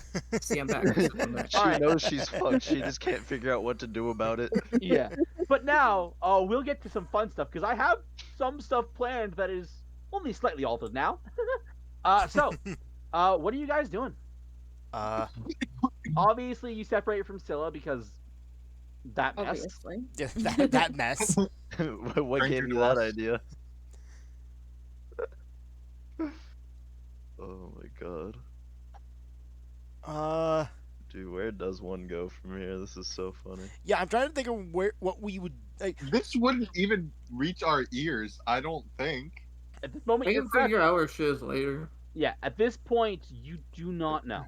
See, I'm back. I'm back. She Alright. knows she's fucked. She just can't figure out what to do about it. Yeah, but now we'll get to some fun stuff because I have some stuff planned that is only slightly altered now. So what are you guys doing? Obviously, you separate from Sylla because that mess. Obviously. yeah, that mess. What Ranger gave you that lost. idea? Oh my god. Dude, where does one go from here? This is so funny. Yeah, I'm trying to think of what we would like. This wouldn't even reach our ears, I don't think. At this moment, We you're can correct. figure out where she is later. Yeah, at this point, you do not know.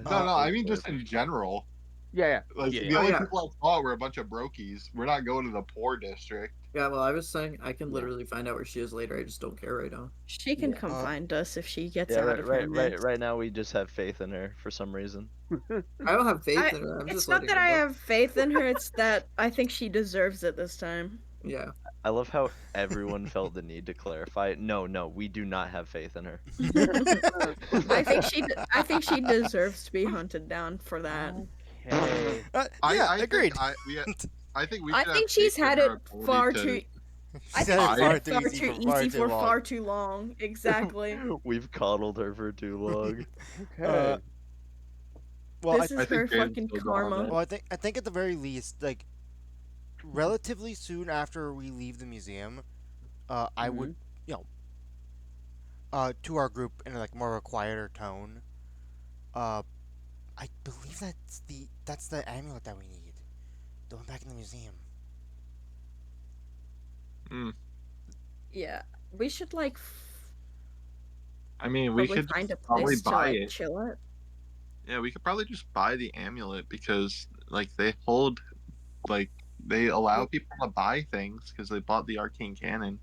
No, I mean just in general. Yeah. Like, Yeah. the only yeah. people I thought were a bunch of brokies. We're not going to the poor district. Yeah, well, I was saying I can literally find out where she is later. I just don't care right now. She can Yeah. come find us if she gets Yeah, out right, of her mess. right now we just have faith in her for some reason. I don't have faith in her. I'm It's just not letting that her I know. have faith in her, it's that I think she deserves it this time. Yeah. I love how everyone felt the need to clarify. No, we do not have faith in her. I think she deserves to be hunted down for that. Okay. Yeah, agreed. I think we I should think have she's faith in had her it ability far to- too. I She's think had she's it had far it too far too easy for far too long. Exactly. We've coddled her for too long. Okay. Well, This I is think her James fucking still got on karma. that. well, I think at the very least, like relatively soon after we leave the museum, I would, to our group in like more of a quieter tone. I believe that's the amulet that we need. The one back in the museum. Yeah, we should like. I mean, we Probably could find just a probably place to buy like it. chill at. Yeah, we could probably just buy the amulet because, like, they hold, like, they allow Well, people to buy things because they bought the arcane cannon.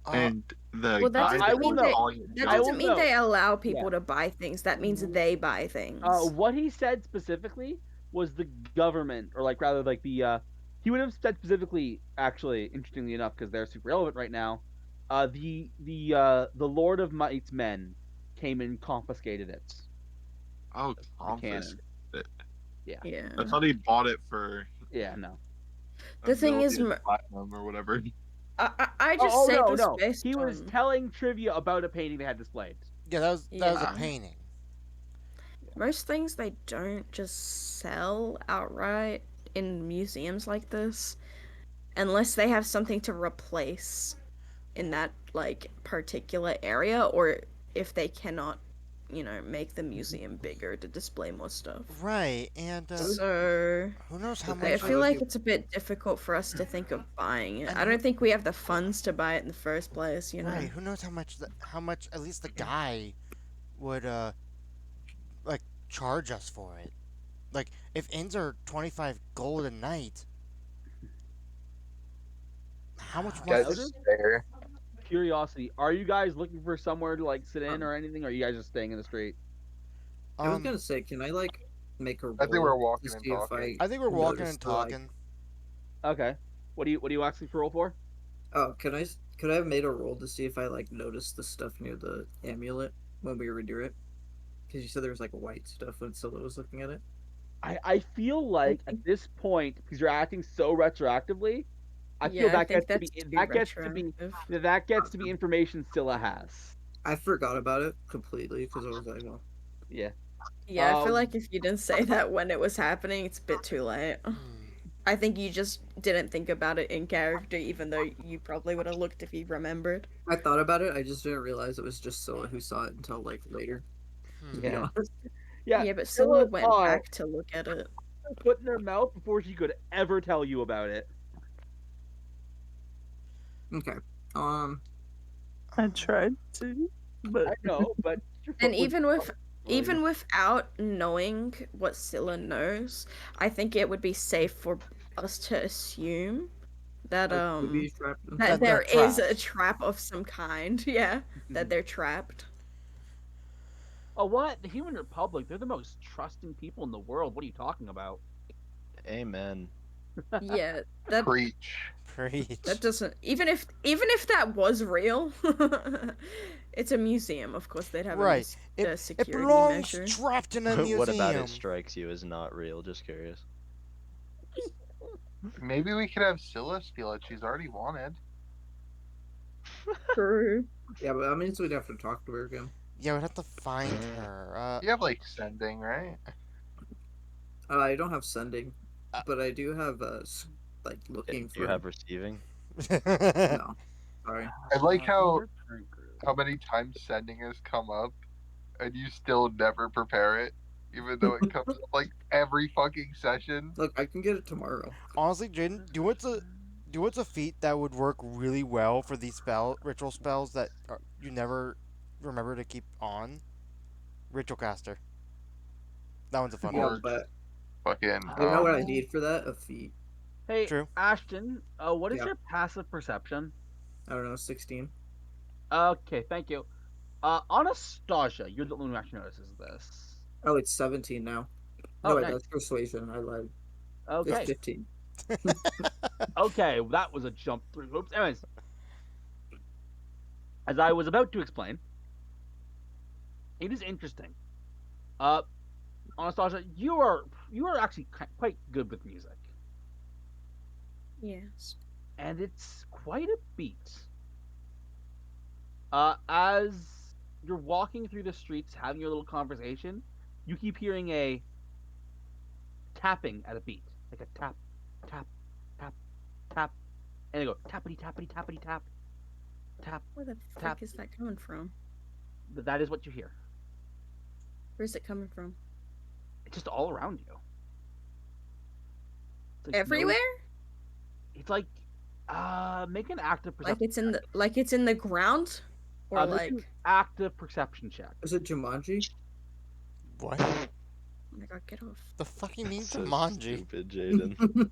uh, And the Well, that guy I doesn't that will mean was know. calling it that I Joe. will doesn't mean know. they allow Yeah. people to buy things. That means they buy things. What he said specifically was the government, or like rather like the he would have said specifically, actually, interestingly enough, because they're super relevant right now. The Lord of Might's men came and confiscated it, Oh, the cannon. confiscate it. Yeah, I Yeah. thought he bought it for yeah, no. a The thing is, million platinum or whatever. I just Oh say no, this no. based He was on telling trivia about a painting they had displayed. yeah, that was a yeah. painting. Most things they don't just sell outright in museums like this unless they have something to replace in that like particular area, or if they cannot, make the museum bigger to display more stuff. Right, and So who knows how The I thing much I feel would like do, it's a bit difficult for us to think of buying it. and I don't think we have the funds to buy it in the first place, right, who knows how much at least the guy would like charge us for it. Like if inns are 25 gold a night, how much Guys, Out must of fair. curiosity, are you guys looking for somewhere to like sit in or anything? Or are you guys just staying in the street? I was um gonna say, can I like make a I think we're roll to walking and see if talking. I I think we're walking notice and the like? talking. Okay. What are you asking for roll for? Oh, could I have made a roll to see if I like noticed the stuff near the amulet when we redo it? Because you said there was like white stuff when Scylla was looking at it. I feel I like at think, this point, because you're acting so retroactively, I feel yeah, I that think gets to that's be too retroactive. that gets to be information Scylla has. I forgot about it completely because I was like, well, Yeah. Yeah, I feel Um. like if you didn't say that when it was happening, it's a bit too late. Hmm. I think you just didn't think about it in character, even though you probably would have looked if you remembered. I thought about it. I just didn't realize it was just Scylla who saw it until like later. To be Yeah. Hmm. honest, Yeah. Yeah, but Scylla Scylla went thought back to look at it. put in her mouth before she could ever tell you about it. okay. Um, I tried to, but I know, but your And foot was even going. without knowing what Scylla knows, I think it would be safe for us to assume that I could be trapped that That they're there inside. is a trapped. trap of some kind. Yeah, that they're trapped. Oh, what? The Human Republic? They're the most trusting people in the world. What are you talking about? Amen. Yeah, that Preach. Preach. doesn't even if that was real, it's a museum. Of course, they'd have Right. a It security belongs measure. trapped in a What about it museum. strikes you as not real? Just curious. Maybe we could have Scylla steal it. She's already wanted. True. Yeah, but that means we'd have to talk to her again. Yeah, we'd have to find her. You have like sending, right? I don't have sending, Uh, but I do have like Do looking you for. have receiving? No, sorry. I like In how your current group. many times sending has come up, and you still never prepare it, even though it comes up like every fucking session. Look, I can get it tomorrow. Honestly, Jaden, do what's a feat that would work really well for these ritual spells that you never remember to keep on? Ritual caster. That one's a fun Yeah, one. Or but fucking you know what I Um, need for that? A feat. Hey, True. Ashton, what is Yeah, your passive perception? I don't know, 16. Okay, thank you. Anastasia, you're the one who actually notices this. Oh, it's 17 now. Oh, No, wait, nice. that's persuasion. I lied. It's Okay, 15. okay, that was a jump through hoops. Anyways, as I was about to explain, it is interesting. Uh, Anastasia, you are actually quite good with music, Yes. and it's quite a beat. As you're walking through the streets, having your little conversation, you keep hearing a tapping at a beat, like a tap, tap, tap, tap, and they go tappity tappity tappity tap, tap, Where the tap. frick is that coming from? That is what you hear. Where's it coming from? It's just all around you. It's like Everywhere? it's like make an active Like perception. it's in the ground, Or Make an like, active perception check. Is it Jumanji? What? oh my god, get off. The fucking mean So Jumanji. stupid, Jaden.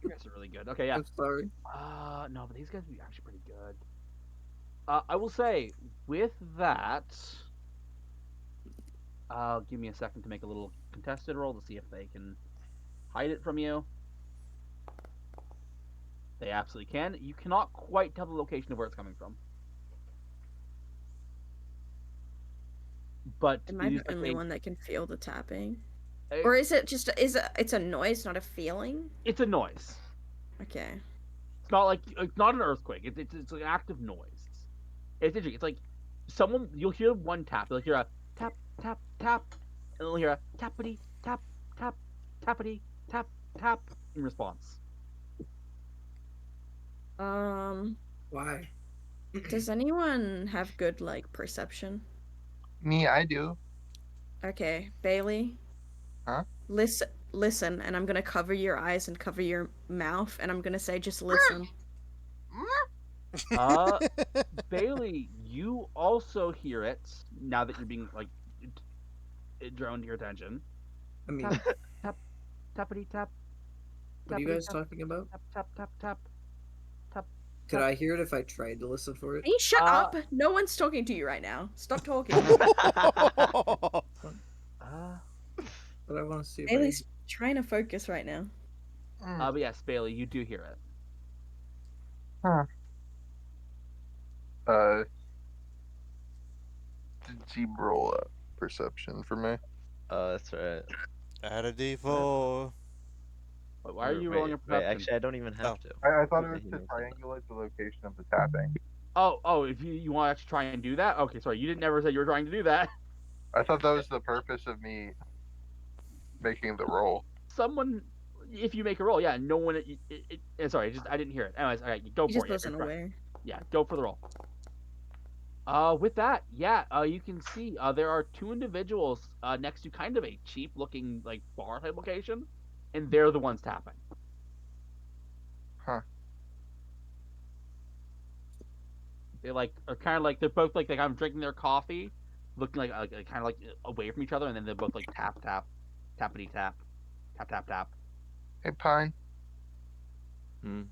You guys are really good. Okay, yeah. I'm sorry. No, but these guys would be actually pretty good. I will say, with that, give me a second to make a little contested roll to see if they can hide it from you. They absolutely can. You cannot quite tell the location of where it's coming from. But Am it I is the like only one that can feel the tapping? a, Or is it just it's a noise, not a feeling? it's a noise. Okay. It's not like it's not an earthquake. It's an active noise. It's interesting. It's like someone you'll hear one tap. You'll hear a tap tap tap, and you'll hear a tappity tap tap tappity tap tap in response. Um, Why? does anyone have good like perception? Me, I do. Okay, Bailey. Huh? Listen, and I'm gonna cover your eyes and cover your mouth, and I'm gonna say just listen. Uh, Bailey, you also hear it now that you're being like drawn to your attention. I mean, Tap tap tappity tap. what are you Tappity guys tap talking about? tap tap tap tap tap. Could tap. I hear it if I tried to listen for it? Can you shut Uh, up? No one's talking to you right now. Stop talking. uh, But I want to see if Bailey's trying to focus right now. but yes, Bailey, you do hear it. Huh. Did you roll a perception for me? That's right. Add a D4. Why are you rolling a Wait, perception? actually, I don't even have Oh. to. I thought it Yeah, was he to knows that. triangulate the location of the tapping. Oh, if you want to actually try and do that? Okay, sorry, you didn't ever say you were trying to do that. I thought that was the purpose of me making the roll. Someone, if you make a roll, yeah, no one. Sorry, I didn't hear it. Anyways, all right, go He for just it. wasn't aware. Yeah, go for the roll. With that, yeah, you can see there are two individuals next to kind of a cheap-looking like bar type location, and they're the ones tapping. Huh. They like are kind of like they're both like I'm drinking their coffee, looking like kind of like away from each other, and then they're both like tap tap, tappity tap, tap tap tap. Hey, Pine, Hmm.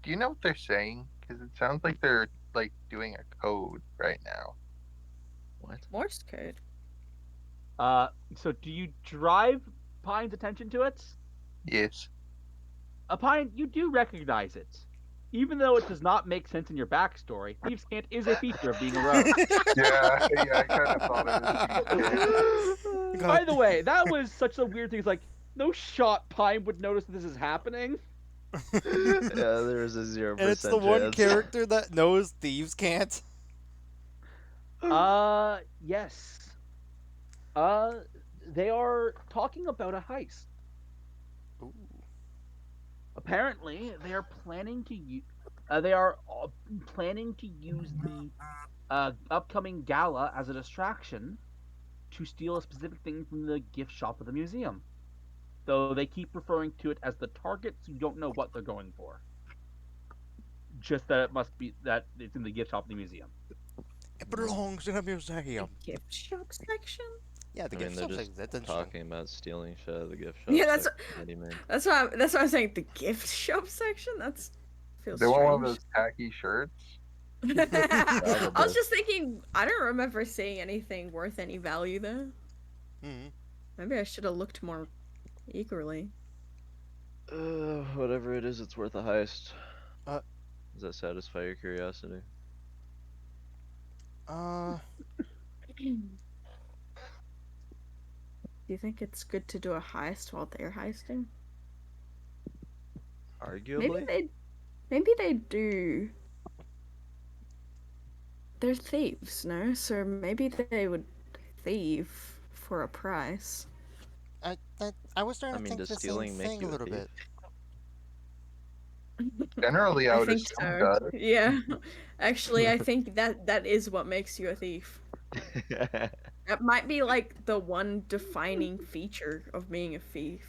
do you know what they're saying? Because it sounds like they're like doing a code right now. What? Morse code. So do you drive Pine's attention to it? Yes. Pine, you do recognize it. Even though it does not make sense in your backstory, Thieves' Cant is a feature of being a rogue. Yeah, I kind of thought it was. God. By the way, that was such a weird thing. It's like, no shot Pine would notice this is happening. Yeah, there is a 0% And it's the one chance. character that knows thieves can't. Yes. They are talking about a heist. Ooh. Apparently, they are planning to use. They are planning to use the upcoming gala as a distraction to steal a specific thing from the gift shop of the museum. Though they keep referring to it as the target, so you don't know what they're going for. Just that it must be that it's in the gift shop of the museum. It belongs in a museum. Gift shop section? Yeah, the I mean, gift they're shop just section. That's interesting. talking about stealing shit at the gift shop. Yeah, that's What do you mean? that's why I'm saying the gift shop section. That's feels They want one of strange. those tacky shirts. I was Probably. just thinking. I don't remember seeing anything worth any value there. Hmm. Maybe I should have looked more eagerly. Whatever it is, it's worth a heist. Uh. Does that satisfy your curiosity? Do you think it's good to do a heist while they're heisting? Arguably. Maybe they do. They're thieves, no? So maybe they would thieve for a price. I was starting I to mean, think does the same stealing make thing you a a little thief? bit. Generally, I I would think assume so. that. Yeah. Actually, I think that is what makes you a thief. That might be like the one defining feature of being a thief.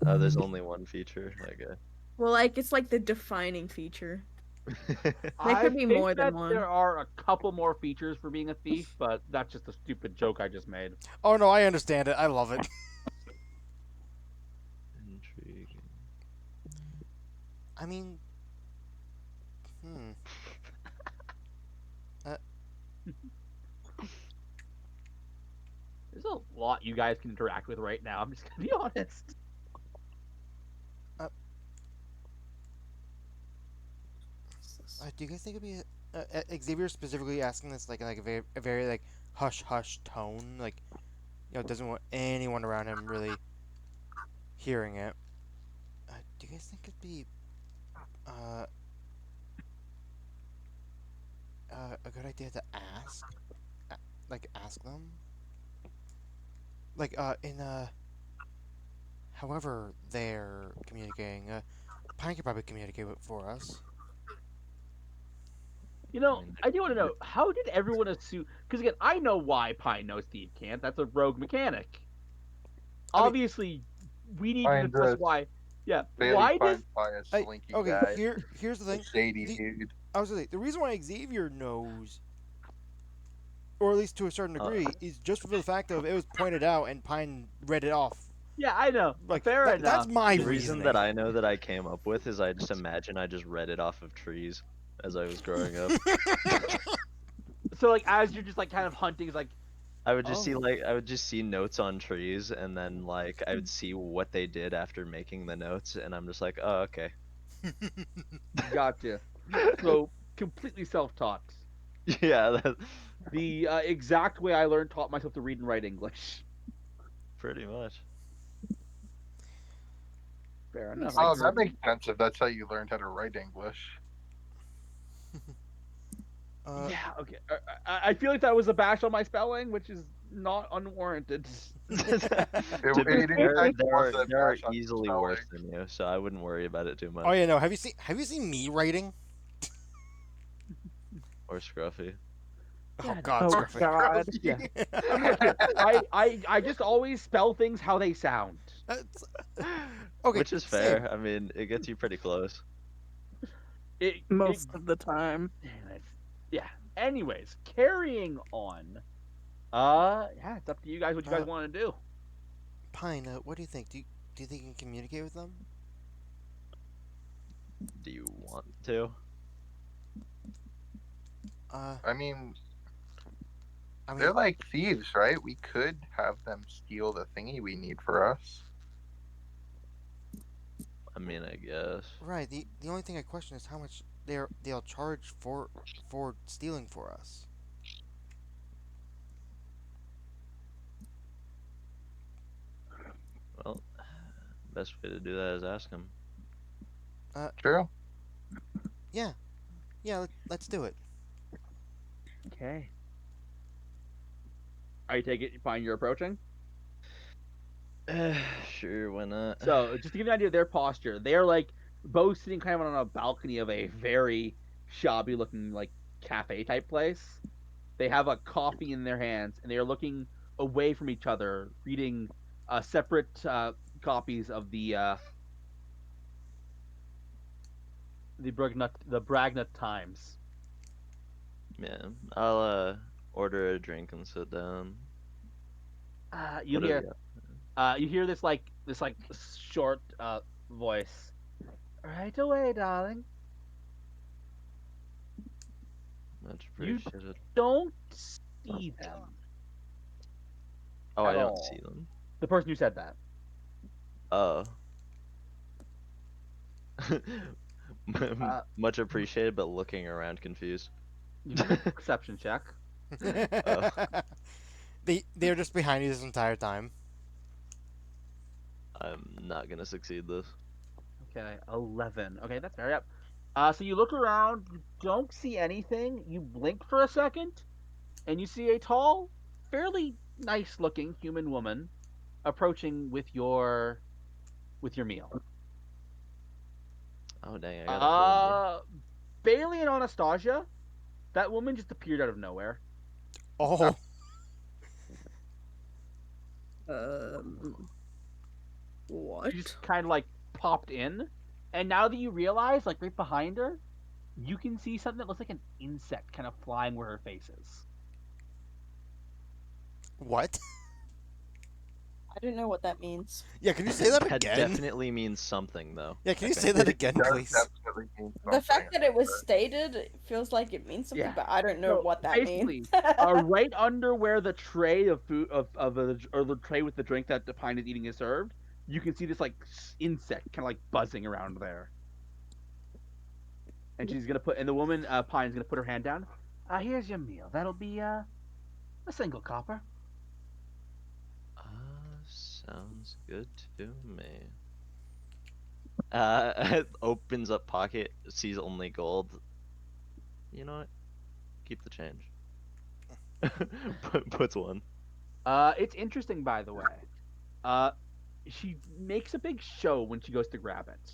There's only one feature. Okay. Well, like it's like the defining feature. There I could be think more than that one. there are a couple more features for being a thief, but that's just a stupid joke I just made. Oh no, I understand it. I love it. Intriguing. I mean, hmm. Uh, There's a lot you guys can interact with right now. I'm just gonna be honest. uh, do you guys think it'd be Xavier specifically asking this like in like a very like hush hush tone, like doesn't want anyone around him really hearing it. Do you guys think it'd be uh, a good idea to ask, uh, like ask them, like in however they're communicating. Pine could probably communicate for us. I mean, I do want to know how did everyone assume? Because again, I know why Pine knows Steve can't. That's a rogue mechanic. I mean, Obviously, we need to Find discuss the why. Yeah, Bailey why does finds by a I slinky okay. guy, Here's the a thing. shady The dude. I was gonna say the reason why Xavier knows, or at least to a certain uh, degree, is just for the fact of it was pointed out and Pine read it off. Yeah, I know. Like Fair that's enough. my the reason that reasoning. I know that I came up with is I just imagine I just read it off of trees as I was growing up. So like as you're just like kind of hunting, it's like, oh, I would just see notes on trees, and then like I would see what they did after making the notes, and I'm just like, oh, okay. gotcha. So completely self-taught. Yeah, The exact way I learned taught myself to read and write English. pretty much. Fair enough. Makes I Oh, sense. can. that makes sense if that's how you learned how to write English. uh, Yeah. Okay. I feel like that was a bash on my spelling, which is not unwarranted. To be It in fair, fact was a there are bash on your easily worse spelling. than you, so I wouldn't worry about it too oh much. yeah, no. Have you seen me writing? Or scruffy. Oh Yeah. No. God, Oh Scruffy. God. Yeah. I mean, look here. I just always spell things how they sound. That's- okay, Which is same. fair. I mean, it gets you pretty close. It Most of the time. anyways, yeah. Anyways, carrying on. Yeah, it's up to you guys what you guys Uh, want to do. Pine. What do you think? Do you think you can communicate with them? Do you want to? Uh, I mean, I they're mean, like thieves, right? We could have them steal the thingy we need for us. I mean, I guess. right. The only thing I question is how much they'll charge for stealing for us. Well, best way to do that is ask him. Uh, True. yeah, yeah. Let's do it. Okay. I take it. Fine. You're approaching. Sure, why not? So just to give you an idea of their posture, they're like both sitting kind of on a balcony of a very shabby looking like cafe type place. They have a coffee in their hands and they are looking away from each other, reading separate copies of the Bragnut Times. Yeah, I'll order a drink and sit down. You What have you hear got? this short voice. Right away, darling. Much You appreciated. don't see them Oh, I at don't see all. them. The person who said that. Oh. Uh, Much appreciated, but looking around confused. you can make a perception check. Oh, They're just behind you this entire time. I'm not gonna succeed this. Okay, 11. Okay, that's fair. Yep. So you look around, you don't see anything. You blink for a second, and you see a tall, fairly nice-looking human woman approaching with your meal. Oh dang, I got a whole meal. Uh, Bailey and Anastasia, that woman just appeared out of nowhere. Oh, Um, She what? just kind of like popped in, and now that you realize, like right behind her, you can see something that looks like an insect kind of flying where her face is. What? I don't know what that means. Yeah, can you say that That again? definitely means something, though. Yeah, can I you say think. that It again, does please? definitely mean The something. fact that it was stated feels like it means something, Yeah. but I don't know So what that means. basically, right under where the tray of food or the tray with the drink that the pine is eating is served, you can see this like insect kind of like buzzing around there. And she's gonna put, and the woman Pine's gonna put her hand down. Here's your meal. That'll be a single copper. Sounds good to me. Opens up pocket, sees only gold. You know what? Keep the change. Puts one. It's interesting, by the way. Uh, she makes a big show when she goes to grab it,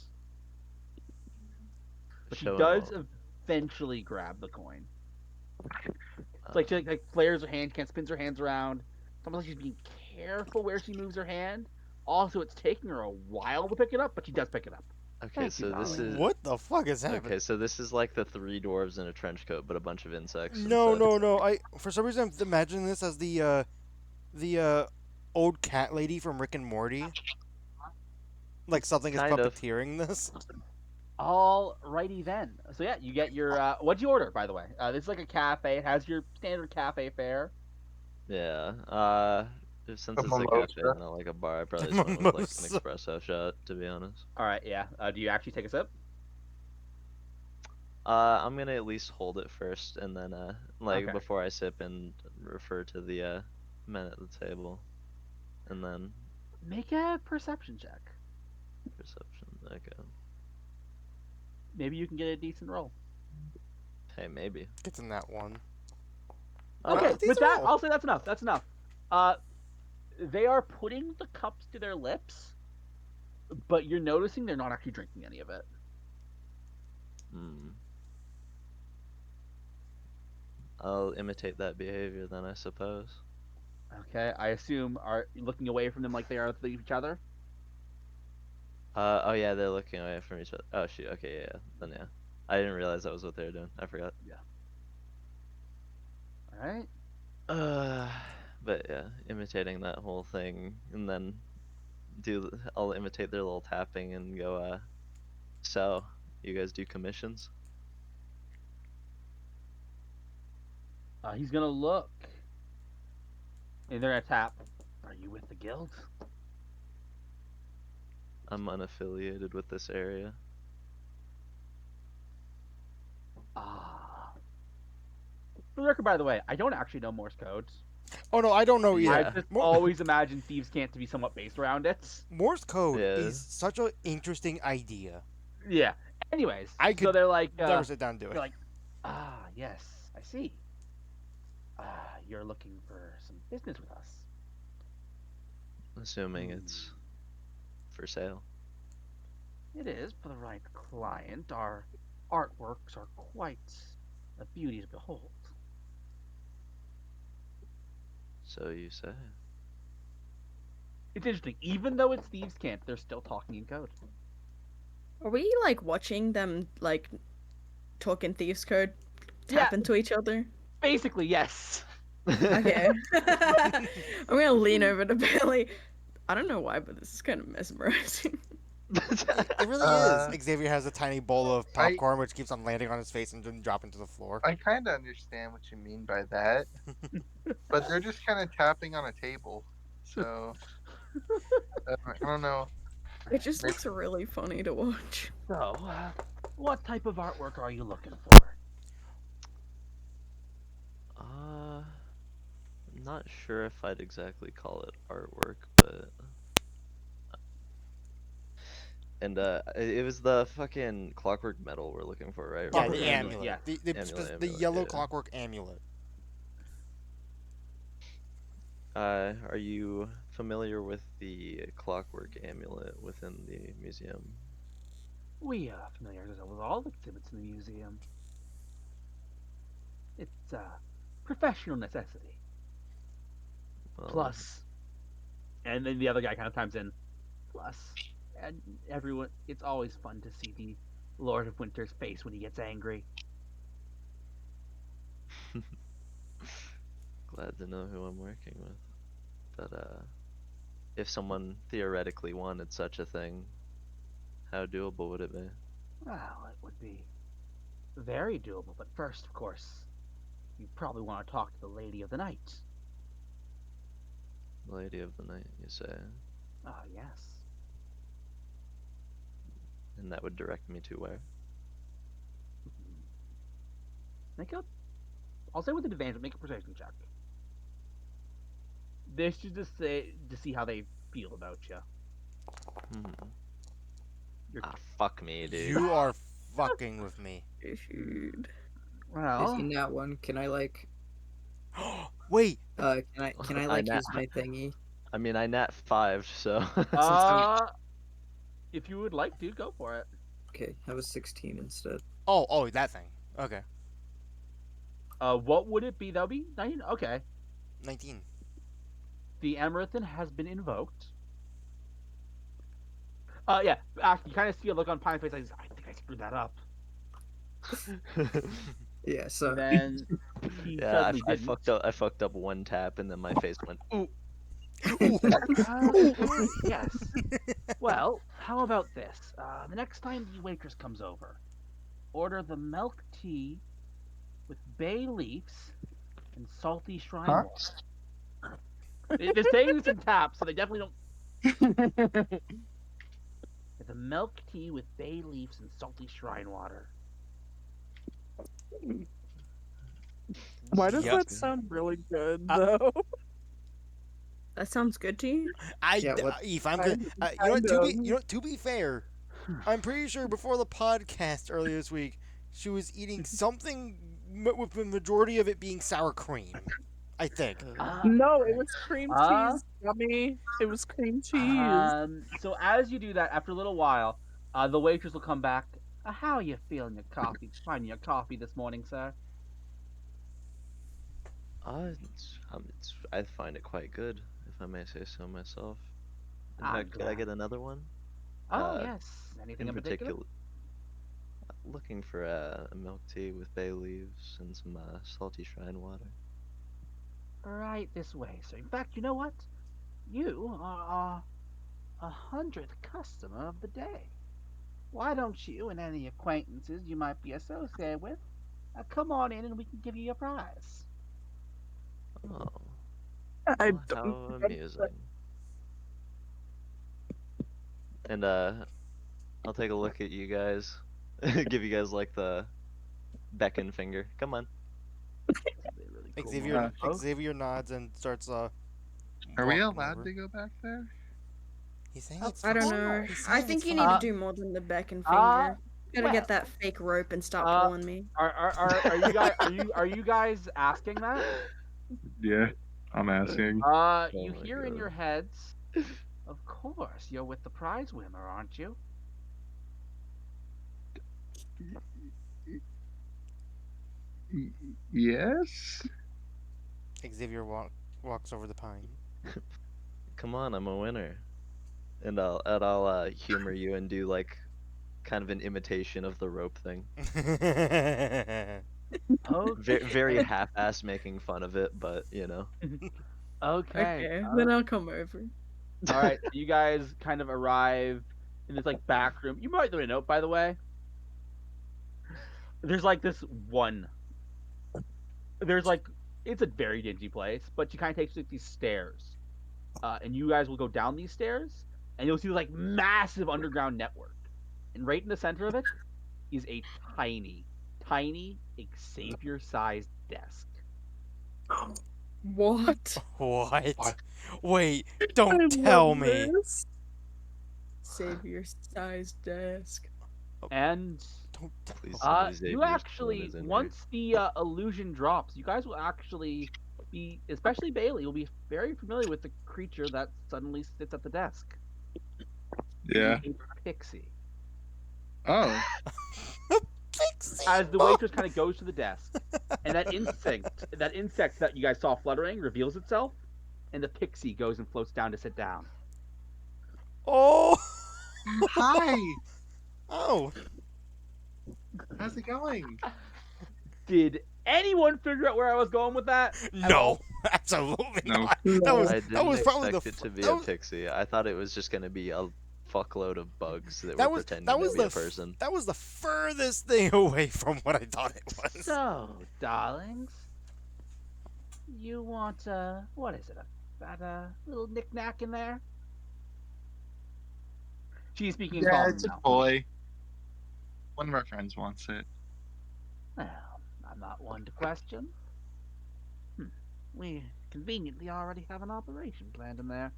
but she Showing does off. eventually grab the coin. It's like Uh, she like flares her hand, kind of spins her hands around. It's almost like she's being careful where she moves her hand. Also, it's taking her a while to pick it up, but she does pick it up. okay, Thank you, so this darling. is What the fuck is happening? okay. So this is like the three dwarves in a trench coat, but a bunch of insects No, inside. no, no. I for some reason I'm imagining this as the old cat lady from Rick and Morty. Like something is Kind of. puppeteering this. Alrighty then. So yeah, you get your what'd you order, by the way? This is like a cafe. It has your standard cafe fare. Yeah. Since The it's a cafe, mimosa. not like a bar, I probably The just went with like an mimosa. espresso shot, to be honest. All right, yeah. Do you actually take a sip? I'm gonna at least hold it first, and then like Okay. before I sip and refer to the men at the table, and then Make a perception check. perception. Okay. Maybe you can get a decent roll. Hey, maybe. Gets in that one. Okay, Decent with that, roll. I'll say that's enough. That's enough. Uh, they are putting the cups to their lips, but you're noticing they're not actually drinking any of it. Hmm. I'll imitate that behavior then, I suppose. Okay, I assume are looking away from them like they are with each other. Oh yeah, they're looking away from each other. Oh shoot. Okay, yeah. Then yeah. I didn't realize that was what they were doing. I forgot. Yeah. All right. Uh, but yeah, imitating that whole thing, and then I'll imitate their little tapping and go. So you guys do commissions? He's gonna look, and they're gonna tap. Are you with the guild? I'm unaffiliated with this area. Ah. For the record, by the way, I don't actually know Morse code. Oh no, I don't know either. I Yeah. just always imagined thieves' can't to be somewhat based around it. Morse code Yeah. is such an interesting idea. Yeah. Anyways, I so could they're like, never sit down and do they're it. like, yes, I see. You're looking for some business with us. Assuming it's for sale. It is for the right client. Our artworks are quite a beauty to behold. So you say. It's interesting. Even though it's thieves' camp, they're still talking in code. Are we like watching them like talk in thieves' code, tap Yeah. into each other? Basically, yes. Okay. I'm gonna lean over to Bailey. I don't know why, but this is kind of mesmerizing. It really Uh, is. Xavier has a tiny bowl of I- popcorn which keeps on landing on his face and then dropping to the floor. I kind of understand what you mean by that, but they're just kind of tapping on a table. So I don't know. It just looks really funny to watch. So, what type of artwork are you looking for? I'm not sure if I'd exactly call it artwork, but and it was the fucking clockwork metal we're looking for, right? Yeah, Clockwork the amulet, amulet. yes. Amulet, The amulet, yellow yeah. clockwork amulet. Are you familiar with the clockwork amulet within the museum? We are familiar with all exhibits in the museum. It's a professional necessity. Well, Plus, and then the other guy kind of chimes in. Plus, and everyone, it's always fun to see the Lord of Winter's face when he gets angry. Glad to know who I'm working with. But if someone theoretically wanted such a thing, how doable would it be? Well, it would be very doable, but first, of course, you probably want to talk to the Lady of the Night. Lady of the Night, you say? Ah, yes. And that would direct me to where? Make a. I'll say with advantage, make a perception check. This is just say to see how they feel about you. Hmm. You're, Ah, fuck me, dude. You are fucking with me. Dude. If you well, nat one, can I like Wait. can I I like nat. use my thingy? I mean, I nat 5, so. Since I'm if you would like to, go for it. okay, I was 16 instead. Oh, that thing. Okay. What would it be? That would be 19. Okay. 19. The Emerithan has been invoked. Yeah. Actually, you kind of see a look on Pine's face. Like, I think I screwed that up. Yeah, And so then he Yeah, suddenly I didn't. fucked up. I fucked up one tap, and then my face went. Ooh. Ooh. Okay. Yes. Well, how about this? The next time the waitress comes over, order the milk tea with bay leaves and salty shrine Huh? water. They're saying this in taps, so they definitely don't. The milk tea with bay leaves and salty shrine water. Why does Yep. that sound really good Uh, though? That sounds good to you? yeah, what If I'm good, Kind, you know what? kind of. To be fair, I'm pretty sure before the podcast earlier this week, she was eating something with the majority of it being sour cream. I think. Uh, No, it was cream uh, cheese, dummy. It was cream cheese. so as you do that, after a little while, the waitress will come back. How are you feeling finding your coffee this morning, sir? I find it quite good, if I may say so myself. In I'm fact, could I glad. get another one? Oh, Uh, yes. Anything in in particular? particular, looking for a milk tea with bay leaves and some salty shrine water. Right this way, sir. In fact, you know what? You are our 100th customer of the day. Why don't you and any acquaintances you might be associated with come on in and we can give you your prize? Oh, I well, how don't. amusing. And I'll take a look at you guys, give you guys like the beckon finger. Come on. This is a really cool moment. Oh, Xavier nods and starts Are we walking allowed over. to go back there? He's saying of it's I don't fine. know. He's I saying it's think you need to Uh, fine. do more than the beckon uh, finger. You gotta well, get that fake rope and stop uh, pulling me. are you guys asking that? Yeah, I'm asking. You Oh my hear in your god. heads, of course, you're with the prize winner, aren't you? Yes. Xavier walks over the pine. Come on, I'm a winner. And I'll humor you and do like kind of an imitation of the rope thing. Very Okay. half-ass making fun of it, but you know. Okay. Okay, then I'll come over. All right. So you guys kind of arrive in this like back room. You might want to note, by the way, there's like this one. There's like it's a very dingy place, but you kind of take like these stairs, and you guys will go down these stairs, and you'll see like massive underground network, and right in the center of it is a tiny Xavier-sized desk. What? What? What? Wait, I don't tell love me. this. Savior sized desk. And Don't Please tell tell me. me you Xavier's phone actually is in here. once the illusion drops, you guys will actually be, especially Bailey, will be very familiar with the creature that suddenly sits at the desk. It is Yeah. a pixie. Oh. Pixie As the boy. waitress kind of goes to the desk, and that insect that you guys saw fluttering reveals itself, and the pixie goes and floats down to sit down. Oh. Hi. Oh. How's it going? Did anyone figure out where I was going with that at No, all? absolutely No. not. No. I That didn't was probably expect it to be that a was pixie. I thought it was just gonna be a fuckload of bugs that were that was that pretending to was be the a person. that was the furthest thing away from what I thought it was. So, darlings, you want what is it? That little knickknack in there? She's speaking Yeah, common it's a now. toy. One of our friends wants it. Well, I'm not one to question. Hmm. We conveniently already have an operation planned in there.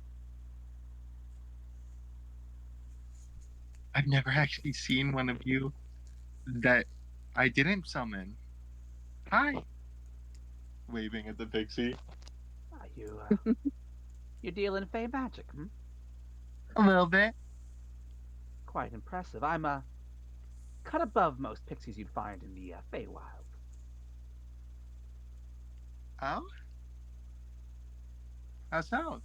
I've never actually seen one of you that I didn't summon. Hi. Waving at the pixie. Are you dealing Fey magic? Hmm? A little bit. Quite impressive. I'm cut above most pixies you'd find in the Feywild. Oh? How so?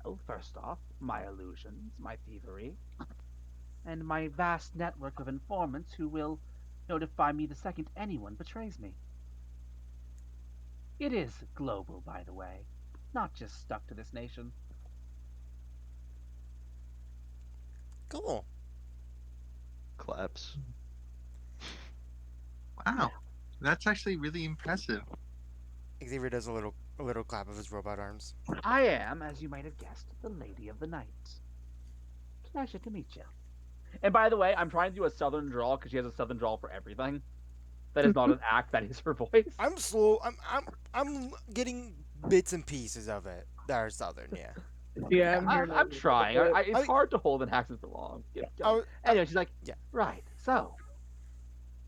Well, first off, my illusions, my thievery, and my vast network of informants who will notify me the second anyone betrays me. It is global, by the way, not just stuck to this nation. Cool. Claps. Wow. Well, That's actually really impressive. Xavier does a little clap of his robot arms. I am, as you might have guessed, the Lady of the Night. Pleasure to meet you. And by the way, I'm trying to do a southern drawl because she has a southern drawl for everything. That is not an act, that is her voice. I'm slow. I'm getting bits and pieces of it that are southern. Yeah. Yeah, Yeah, I'm hearing I'm a trying. little bit. It's hard to hold an accent for long. I, was- I Anyway, she's like, yeah. right, so.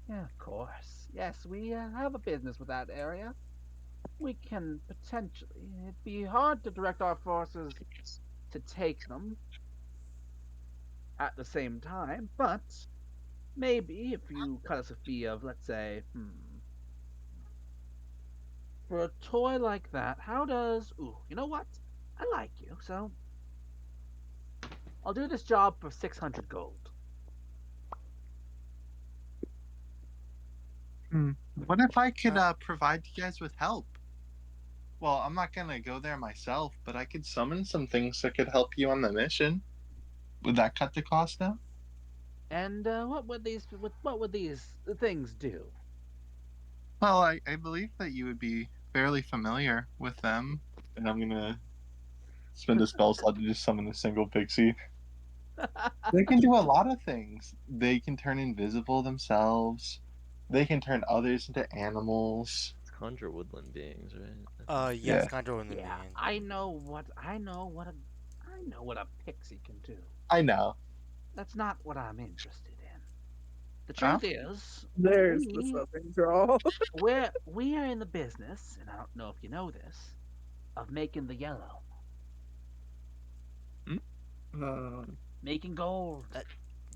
Yeah, of course. Yes, we have a business with that area. We can potentially. It'd be hard to direct our forces to take them at the same time, but maybe if you cut us a fee of, let's say, for a toy like that, how does. Ooh, you know what? I like you, so I'll do this job for 600 gold. Hmm. What if I could Uh, provide you guys with help? Well, I'm not gonna go there myself, but I could summon some things that could help you on the mission. Would that cut the cost down? And what would these things do? Well, I believe that you would be fairly familiar with them. And I'm gonna spend a spell slot to just summon a single pixie. They can do a lot of things. They can turn invisible themselves. They can turn others into animals. It's conjure woodland beings, right? I think. yes, Yeah, control in the Yeah, being. I know what a pixie can do. I know. That's not what I'm interested in. The Huh? truth is, There's the we southern drawl. we are in the business, and I don't know if you know this, of making the yellow, Hmm? making gold,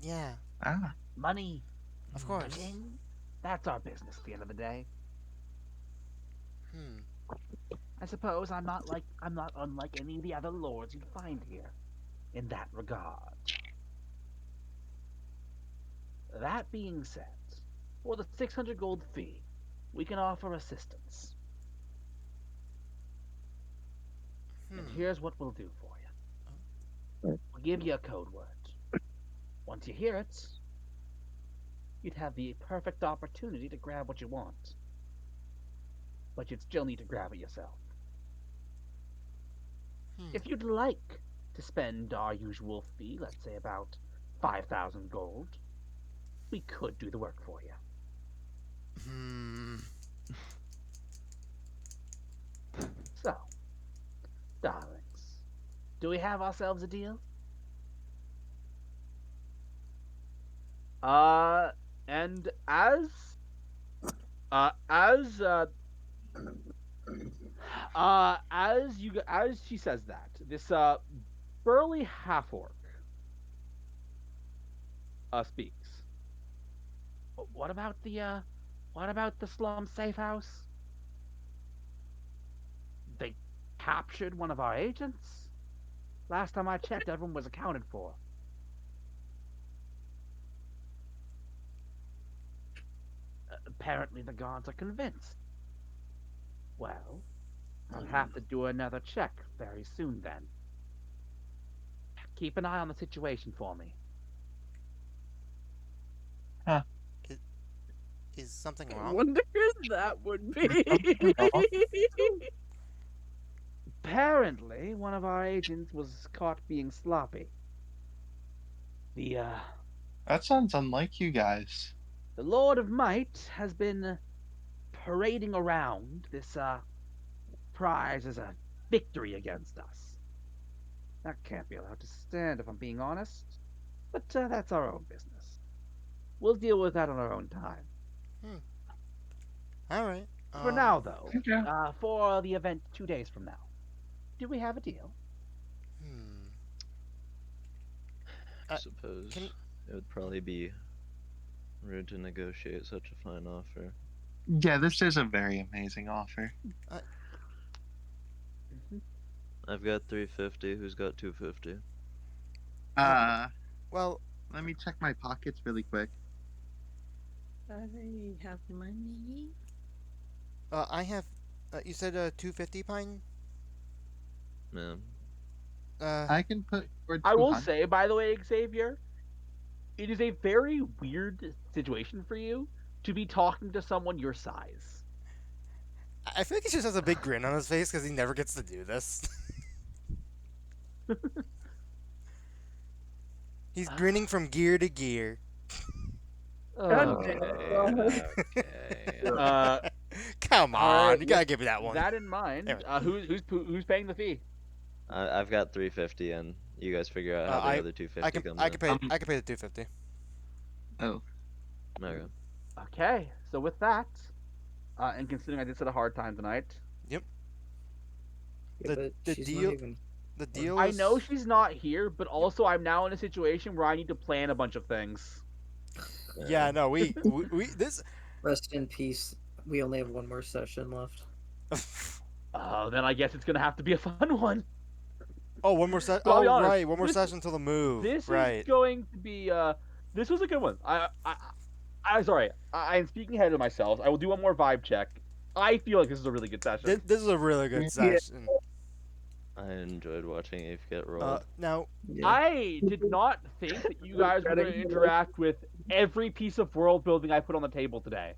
Yeah, Ah. money, of course. ka-ching. That's our business at the end of the day. Hmm. I suppose I'm not unlike any of the other lords you'd find here in that regard. That being said, for the 600 gold fee, we can offer assistance. And Hmm. here's what we'll do for you. We'll give you a code word. Once you hear it, you'd have the perfect opportunity to grab what you want. But you'd still need to grab it yourself. Hmm. If you'd like to spend our usual fee, let's say about 5,000 gold, we could do the work for you. Hmm. So, darlings, do we have ourselves a deal? Uh, and uh, as, uh, as she says that, this, burly half orc, speaks. What about the slum safe house? They captured one of our agents? Last time I checked, everyone was accounted for. apparently the gods are convinced. Well, I'll have to do another check very soon then. Keep an eye on the situation for me. Is, is something I wrong? wonder who that would be. Something wrong? Apparently, one of our agents was caught being sloppy. The uh That sounds unlike you guys. the Lord of Might has been parading around this prize as a victory against us. That can't be allowed to stand if I'm being honest. But that's our own business. We'll deal with that on our own time. All right. For now, though, Okay. for the event 2 days from now, do we have a deal? Hmm. I Uh, suppose can it would probably be rude to negotiate such a fine offer. Yeah, this is a very amazing offer. I've got 350. Who's got 250? well, Let me check my pockets really quick. I have money. I have. You said 250 pine. Yeah. I can put forward I will 200. say, by the way, Xavier, it is a very weird situation for you to be talking to someone your size. I feel like he just has a big grin on his face because he never gets to do this. He's grinning from gear to gear. God Oh. damn it, Okay. Ross. Okay. Uh, Come all on, right. you gotta With give me that one. that in mind, Anyway. who's paying the fee? I've got 350, and you guys figure out how the other 250 I can comes I in. can pay I can pay the 250. Oh. Okay. Okay, so with that, and considering I did set a hard time tonight, Yeah, The- but the she's deal- not even. The deal I is know she's not here, but also I'm now in a situation where I need to plan a bunch of things. Yeah, no, we this Rest in peace. We only have one more session left. Then I guess it's gonna have to be a fun one. Oh, one more session. But I'll be Oh, honest, right, one more this- session until the move. This Right. is going to be this was a good one. I sorry. I'm speaking ahead of myself. I will do one more vibe check. I feel like this is a really good session. This is a really good Yeah. session. I enjoyed watching Eve get rolled. Now, Yeah. I did not think that you guys were going to interact with every piece of world building I put on the table today.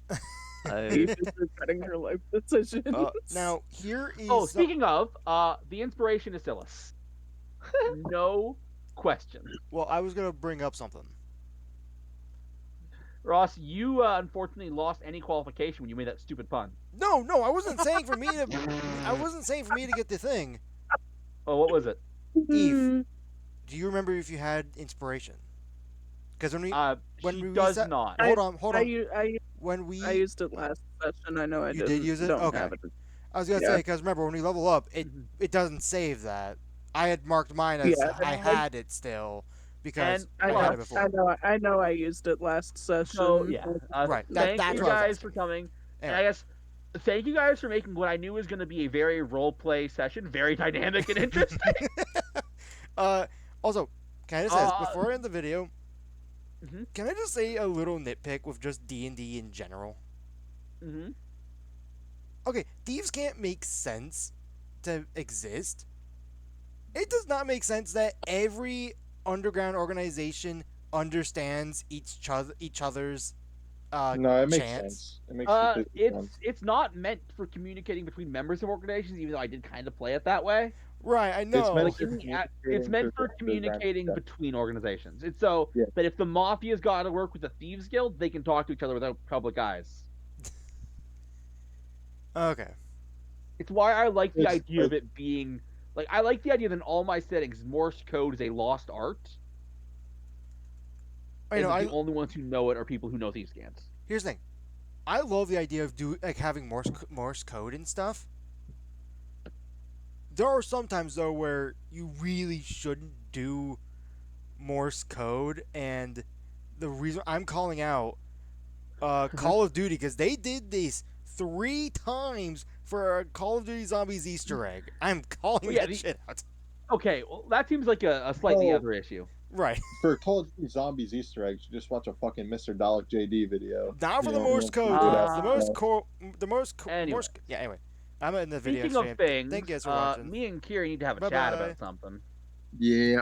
I Eve is regretting her life decisions. now here is. Oh, speaking of, the inspiration is Sylla. No question. Well, I was gonna bring up something. Ross, you unfortunately lost any qualification when you made that stupid pun. No, I wasn't saying for me to. I wasn't saying for me to get the thing. Oh, what was it? Eve, do you remember if you had inspiration? Because when we when She we does reset- not. hold on. I When we used it last session. I know I You didn't. did use it? Don't Okay. have it. I was gonna Yeah. say because remember when we level up, it doesn't save that. I had marked mine as Yeah, I had it still because And I had it plus- before. I know I used it last session. So yeah, Right, thank that's you what I was guys for asking. coming. And Anyway. I guess thank you guys for making what I knew was going to be a very role play session, very dynamic and interesting. Also, can I just say Uh, before I end the video, Mhm. can I just say a little nitpick with just D&D in general? Mm-hmm. Okay, thieves can't make sense to exist. It does not make sense that every underground organization understands each other's No, it makes chants. sense. It makes complete sense. It's not meant for communicating between members of organizations, even though I did kind of play it that way. Right, I know. meant Like for it's meant communicating for to communicating the between organizations. It's so Yeah. that if the mafia's got to work with the thieves guild, they can talk to each other without public eyes. Okay. It's why I like the It's idea of it being like I like the idea that in all my settings, Morse code is a lost art. I And know. that the only ones who know it are people who know thieves' scans. Here's the thing. I love the idea of having Morse code and stuff. There are some times though where you really shouldn't do Morse code, and the reason I'm calling out Call of Duty because they did this 3 times for a Call of Duty Zombies Easter egg. I'm calling Well, yeah, that shit out. Okay, well that seems like a slightly Oh. other issue. Right. For Call of Duty Zombies Easter eggs, you just watch a fucking Mr. Dalek JD video. Now for the You Morse don't code. need to The ask Morse stuff. code. The Morse. Anyway, Morse. Yeah. Anyway, I'm in the video speaking of stream. things, Thank you guys for watching. me and Kira need to have a Bye chat bye. about something. Yeah.